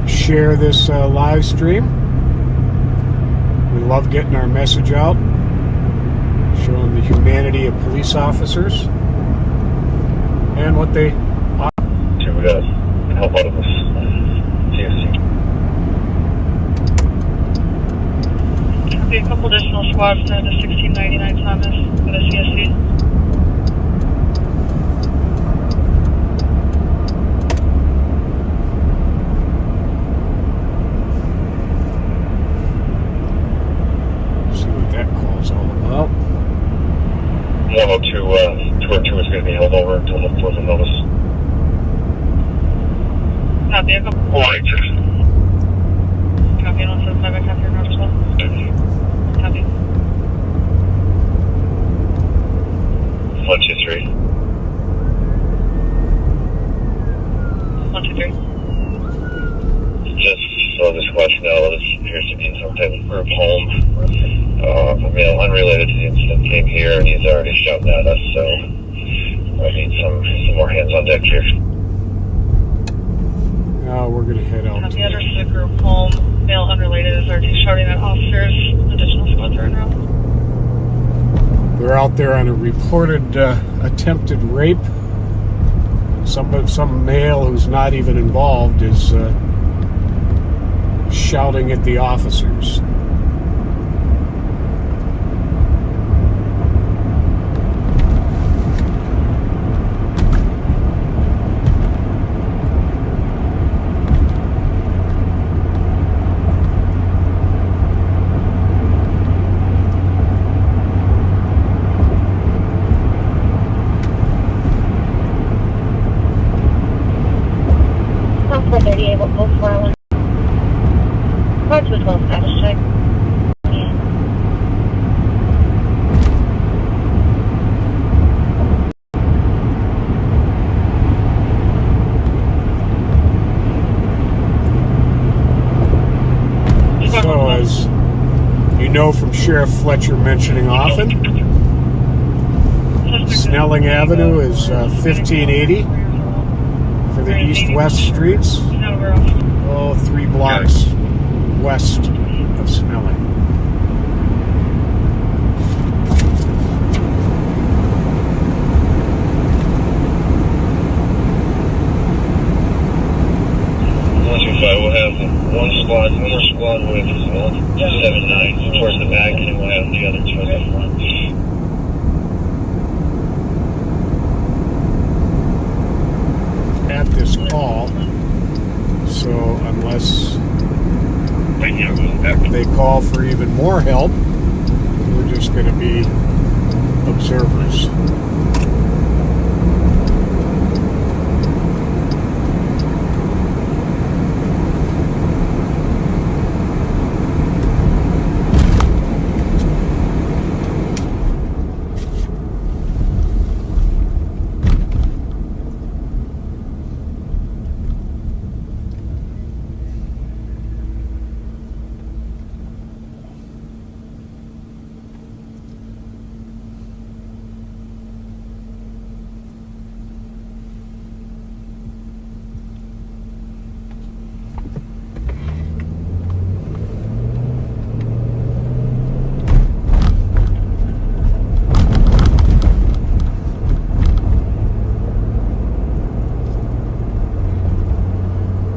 Share this live stream. We love getting our message out, showing the humanity of police officers and what they See, we gotta help out of this CFC. Copy, a couple additional squads to 1699 Thomas for the CSC. see what that call's all about. 102, 202 is going to be held over until the further notice. Copy, a couple. 186. Copy, 175, I copy your note as well. Copy. 123. 123. Just so this question out, this appears to be in some type of group home. A male unrelated to the incident came here and he's already shouting at us, so I need some more hands on deck here. We're going to head out. The address is a group home. Male unrelated is already shouting at officers. Additional squads are en route. They're out there on a reported attempted rape. Some male who's not even involved is shouting at the officers. So, as you know from Sheriff Fletcher mentioning often, Snelling Avenue is 1580 for the east-west streets. 3 blocks west of Snelling. We'll have one more squad with 279 towards the back, and then we'll have the other two in the front. this call. So unless they call for even more help, we're just going to be observers.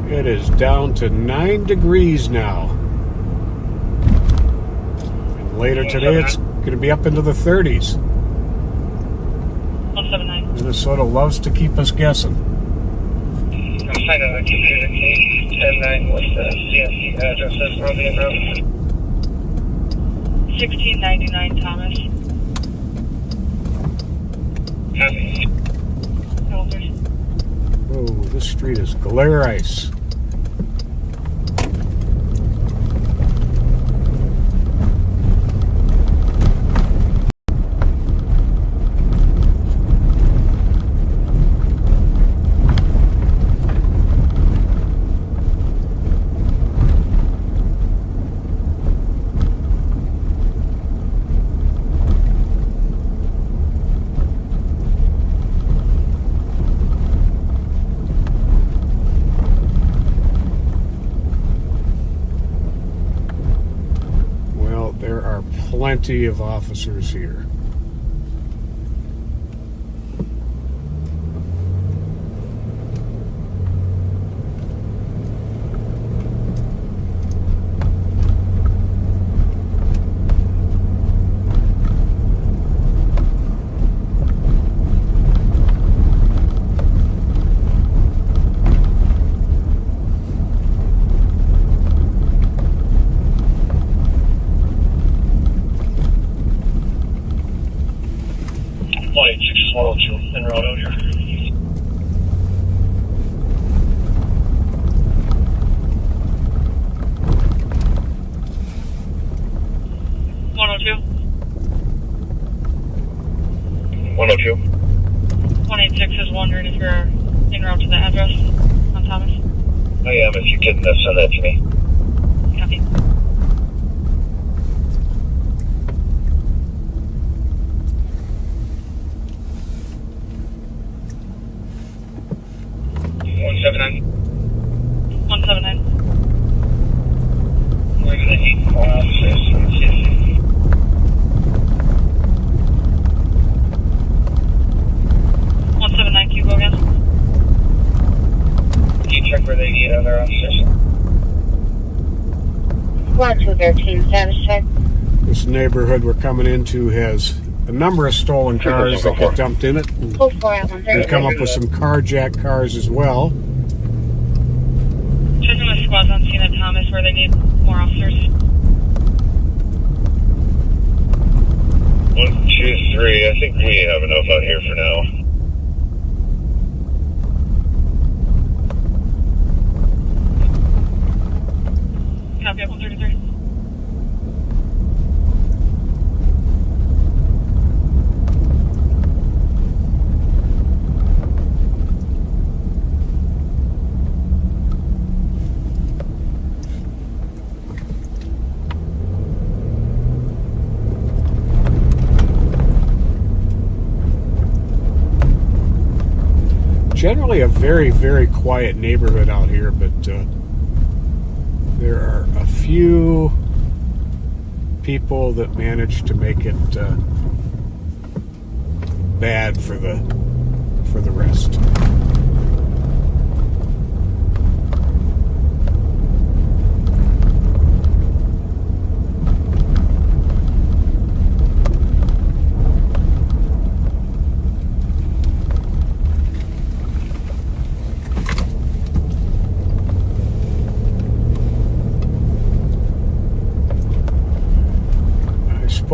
It is down to 9 degrees now. And later today it's going to be up into the 30s. 179. Minnesota loves to keep us guessing. I'm trying to computer case 10-9 with the CSC addresses on the road. 1699 Thomas. Copy. Oh, this street is glare ice. Plenty of officers here. En route out here. $102. 102. 186 is wondering if you're en route to the address on Thomas. I am. If you can send that to me. Copy. One seven nine. 179. We're going to 8 officers. 179, can you go again? Can you check where they need other officers? 1213 status check. This neighborhood we're coming into has a number of stolen cars that get dumped in it. We come up with some carjacked cars as well. Checking with squads on scene at Thomas where they need more officers. 1, 2, 3. I think we have enough out here for now. Copy up 133. Generally a very, very quiet neighborhood out here, but there are a few people that manage to make it bad for the rest.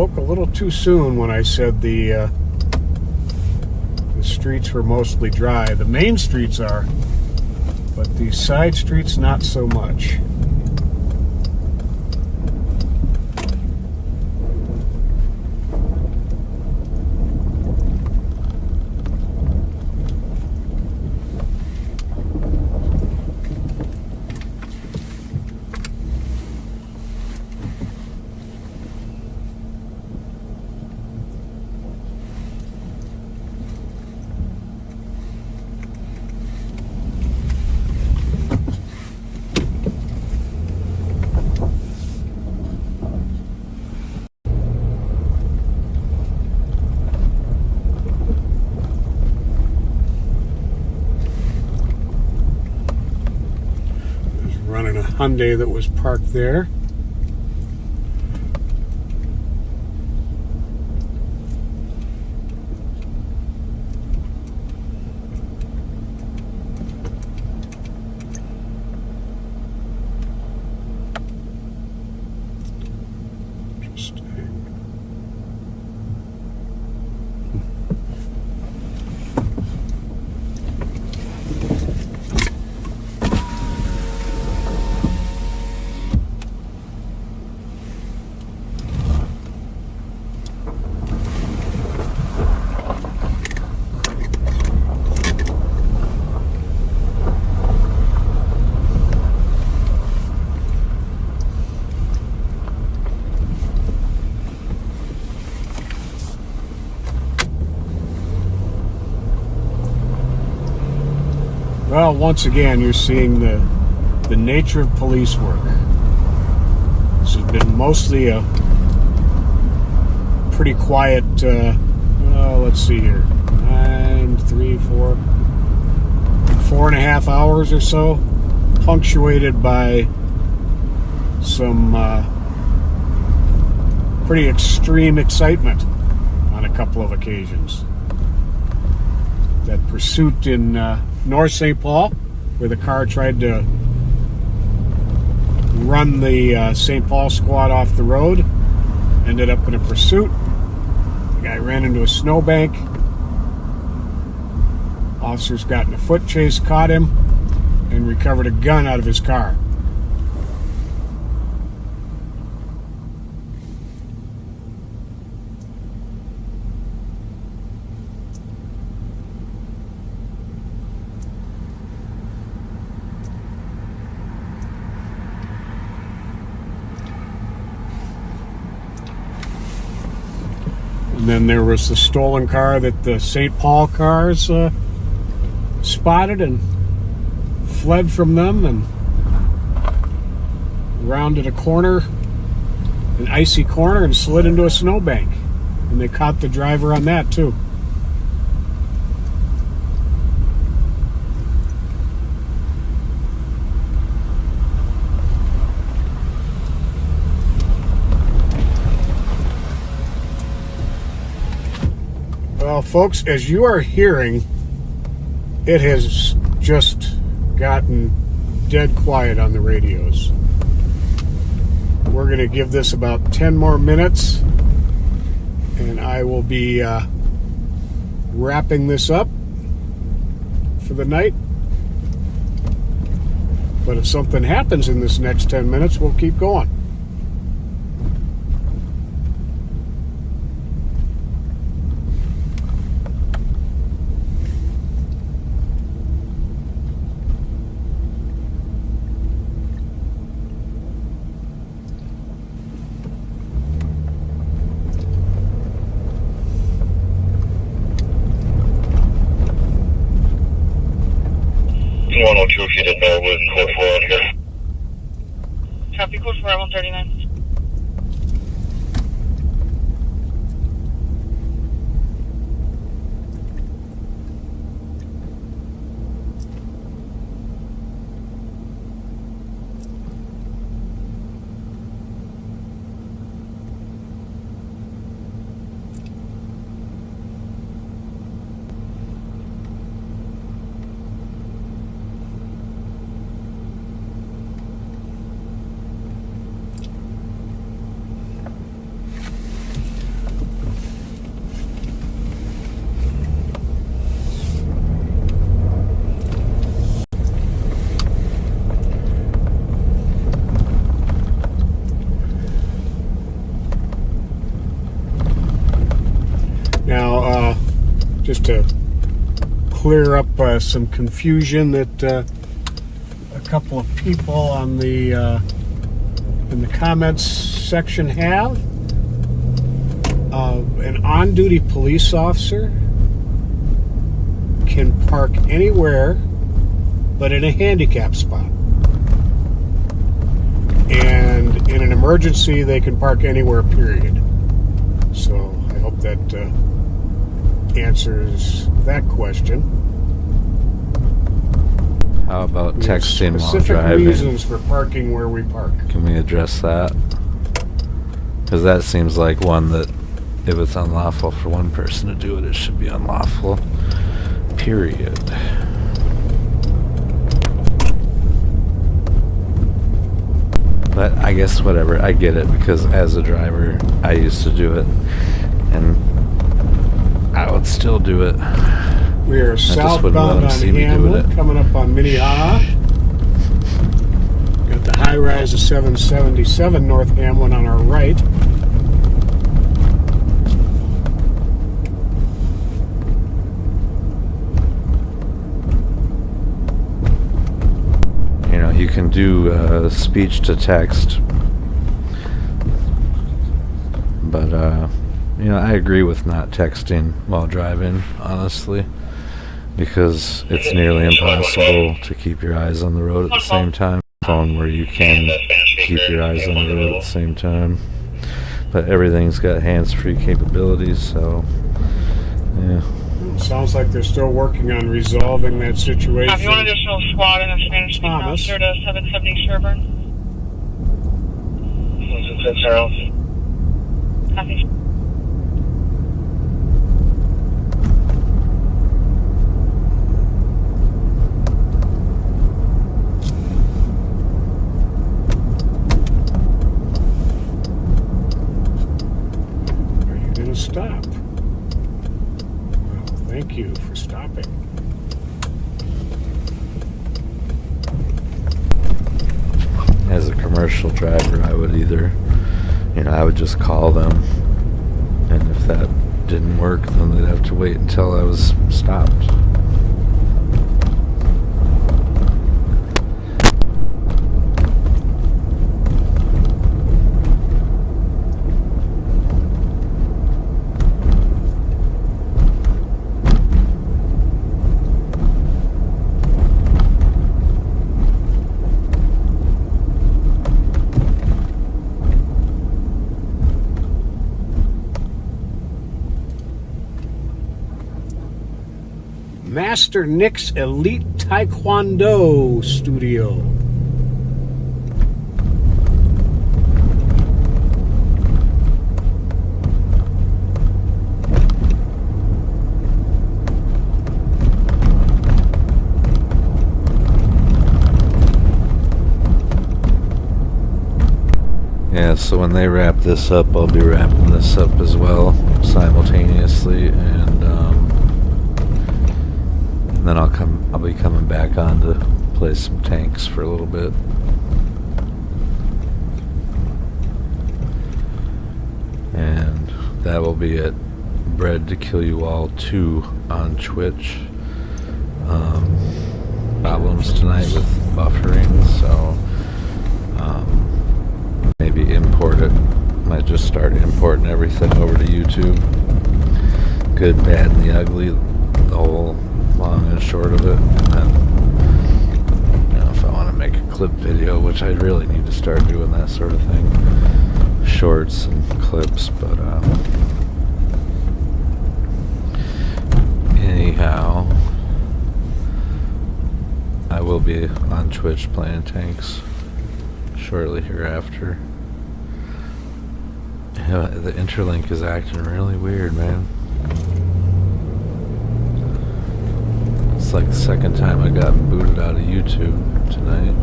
Spoke a little too soon when I said the streets were mostly dry. The main streets are, but the side streets not so much. Running a Hyundai that was parked there. Well, once again, you're seeing the nature of police work. This has been mostly a pretty quiet, let's see here, 4.5 hours or so, punctuated by some pretty extreme excitement on a couple of occasions. That pursuit in North St. Paul, where the car tried to run the St. Paul squad off the road, ended up in a pursuit. The guy ran into a snowbank. Officers got in a foot chase, caught him, and recovered a gun out of his car. And then there was the stolen car that the St. Paul cars spotted and fled from them and rounded a corner, an icy corner, and slid into a snowbank. And they caught the driver on that too. Well, folks, as you are hearing, it has just gotten dead quiet on the radios. We're going to give this about 10 more minutes, and I will be wrapping this up for the night. But if something happens in this next 10 minutes, we'll keep going. If you didn't know, with code 4 on here. Copy, code 4 139. to clear up some confusion that a couple of people on the in the comments section have. An on-duty police officer can park anywhere but in a handicap spot. And in an emergency, they can park anywhere, period. So I hope that answers that question. How about texting while Specific driving? reasons for parking where we park. Can we address that? Because that seems like one that if it's unlawful for one person to do it, it should be unlawful, period. But I guess whatever, I get it, because as a driver, I used to do it, and I would still do it. We are I just wouldn't southbound let on them see me doing Hamlet, it. coming up on Minnehaha. Got the high rise of 777 North Hamlin on our right. You know, you can do speech to text, but you know, I agree with not texting while driving, honestly, because it's nearly impossible to keep your eyes on the road at the same time. Phone where you can keep your eyes on the road at the same time, but everything's got hands-free capabilities, so yeah. Sounds like they're still working on resolving that situation. If you want additional squad and a Spanish speaking Thomas. officer to 770 Sherburne. 160. Copy. Are you going to stop? Well, thank you for stopping. As a commercial driver, I would either, you know, I would just call them, and if that didn't work, then they'd have to wait until I was stopped. Master Nick's Elite Taekwondo Studio. Yeah, so when they wrap this up, I'll be wrapping this up as well simultaneously, and then I'll be coming back on to play some tanks for a little bit. And that will be at Bred to Kill You All 2 on Twitch. Problems tonight with buffering, so maybe import it. Might just start importing everything over to YouTube. Good, bad, and the ugly, the whole long and short of it. And then, you know, if I want to make a clip video, which I really need to start doing that sort of thing, shorts and clips, but anyhow, I will be on Twitch playing tanks shortly hereafter. Yeah, the interlink is acting really weird, man. It's like the second time I got booted out of YouTube tonight.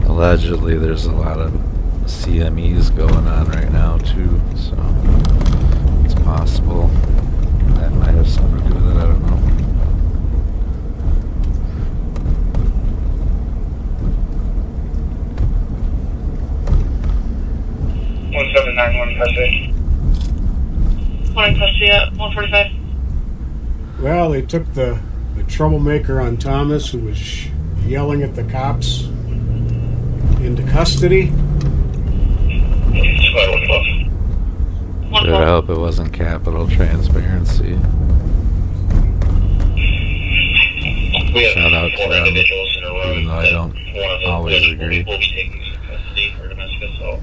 Allegedly, there's a lot of CMEs going on right now too, so it's possible that might have something to do with it. I don't know. in custody. One in custody at 145. Well, they took the troublemaker on Thomas, who was yelling at the cops, into custody. Squad 112. Sure hope it wasn't Capitol Transparency. We have Shout out to 4 them, individuals in a room. even though I don't One of them always agree. will be taken into custody for domestic assault.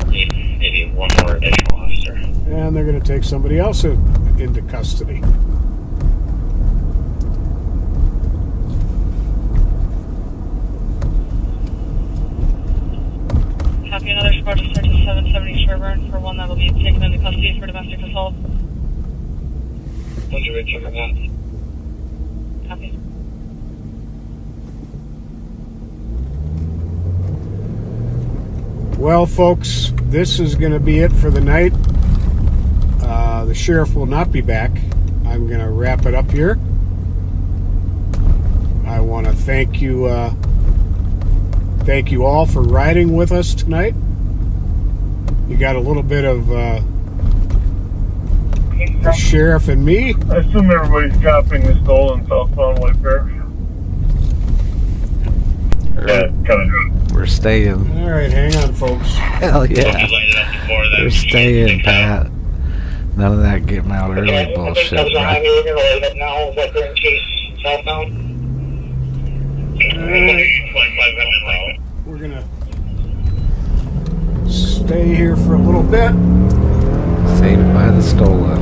Need maybe one more additional officer. And they're going to take somebody else into custody. Copy, another squad to search at 770 Sherburne for one that will be taken into custody for domestic assault. What's your Richard for that? Copy. Well, folks, this is going to be it for the night. The sheriff will not be back. I'm going to wrap it up here. I want to thank you all for riding with us tonight. You got a little bit of the sheriff and me. I assume everybody's copying the stolen southbound White Bear. Yeah, kind of. We're staying. All right, hang on, folks. Hell yeah. We're staying, Pat. None of that getting out early bullshit, We're right? going to light up now, White Bear in case southbound. All right. We're going to stay here for a little bit. Saved by the stolen.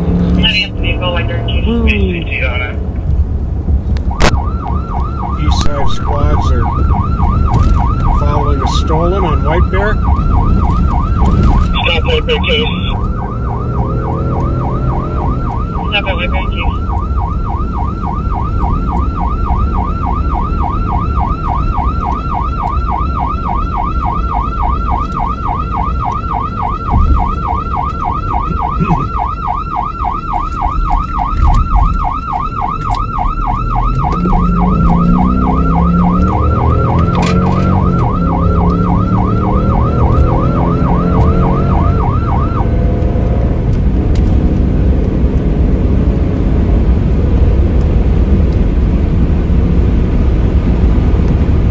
East side squads are following a stolen on White Bear. Stop White Bear case. Stop at White Bear case.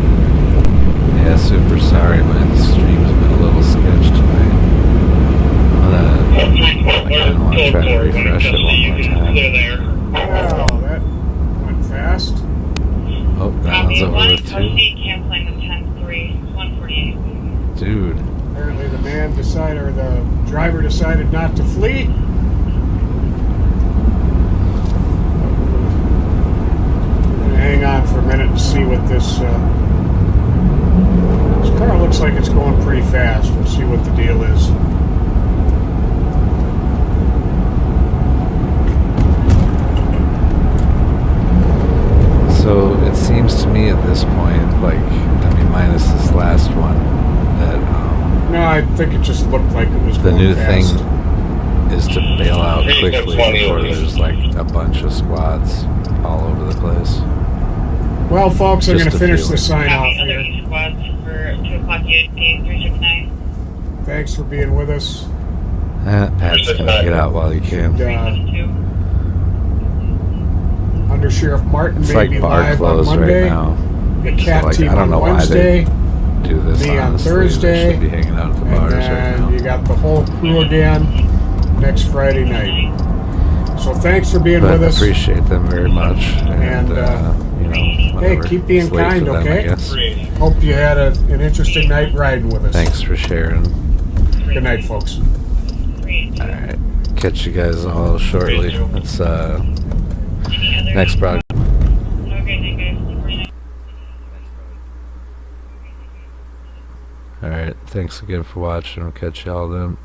Yeah, super sorry, my stream's been a little sketched tonight. I kind of want to try to refresh it one more time. Wow, that went fast. Oh, that one's over with two. Canceling the 10-3, 148. Dude. Apparently the man decided, or the driver decided not to flee. We're going to hang on for a minute and see what this car looks like. It's going pretty fast. We'll see what the deal is. So it seems to me at this point, like, I mean, minus this last one, that No, I think it just looked like it was the going new fast. thing is to bail out quickly before there's like a bunch of squads all over the place. Well, folks, I'm Just going to a finish feeling. the sign off Copy, other here. east squads for 2 o'clock EST 369. Thanks for being with us. Pat's gonna get out while you can. Under Sheriff Martin It's may like be bar live on close Monday. right now. The So, cat like, team I don't know on why Wednesday. they do this. Me on Honestly, Thursday. They should be hanging out at the And bars right then now. you got the whole crew again next Friday night. So thanks for being But with us. appreciate them very much. And, you know, Hey, whatever. keep being It's late kind, for them, okay? I guess. Hope you had an interesting night riding with us. Thanks for sharing. Good night, folks. Alright. Catch you guys all shortly. It's next broadcast. Alright, thanks again for watching. We'll catch y'all then.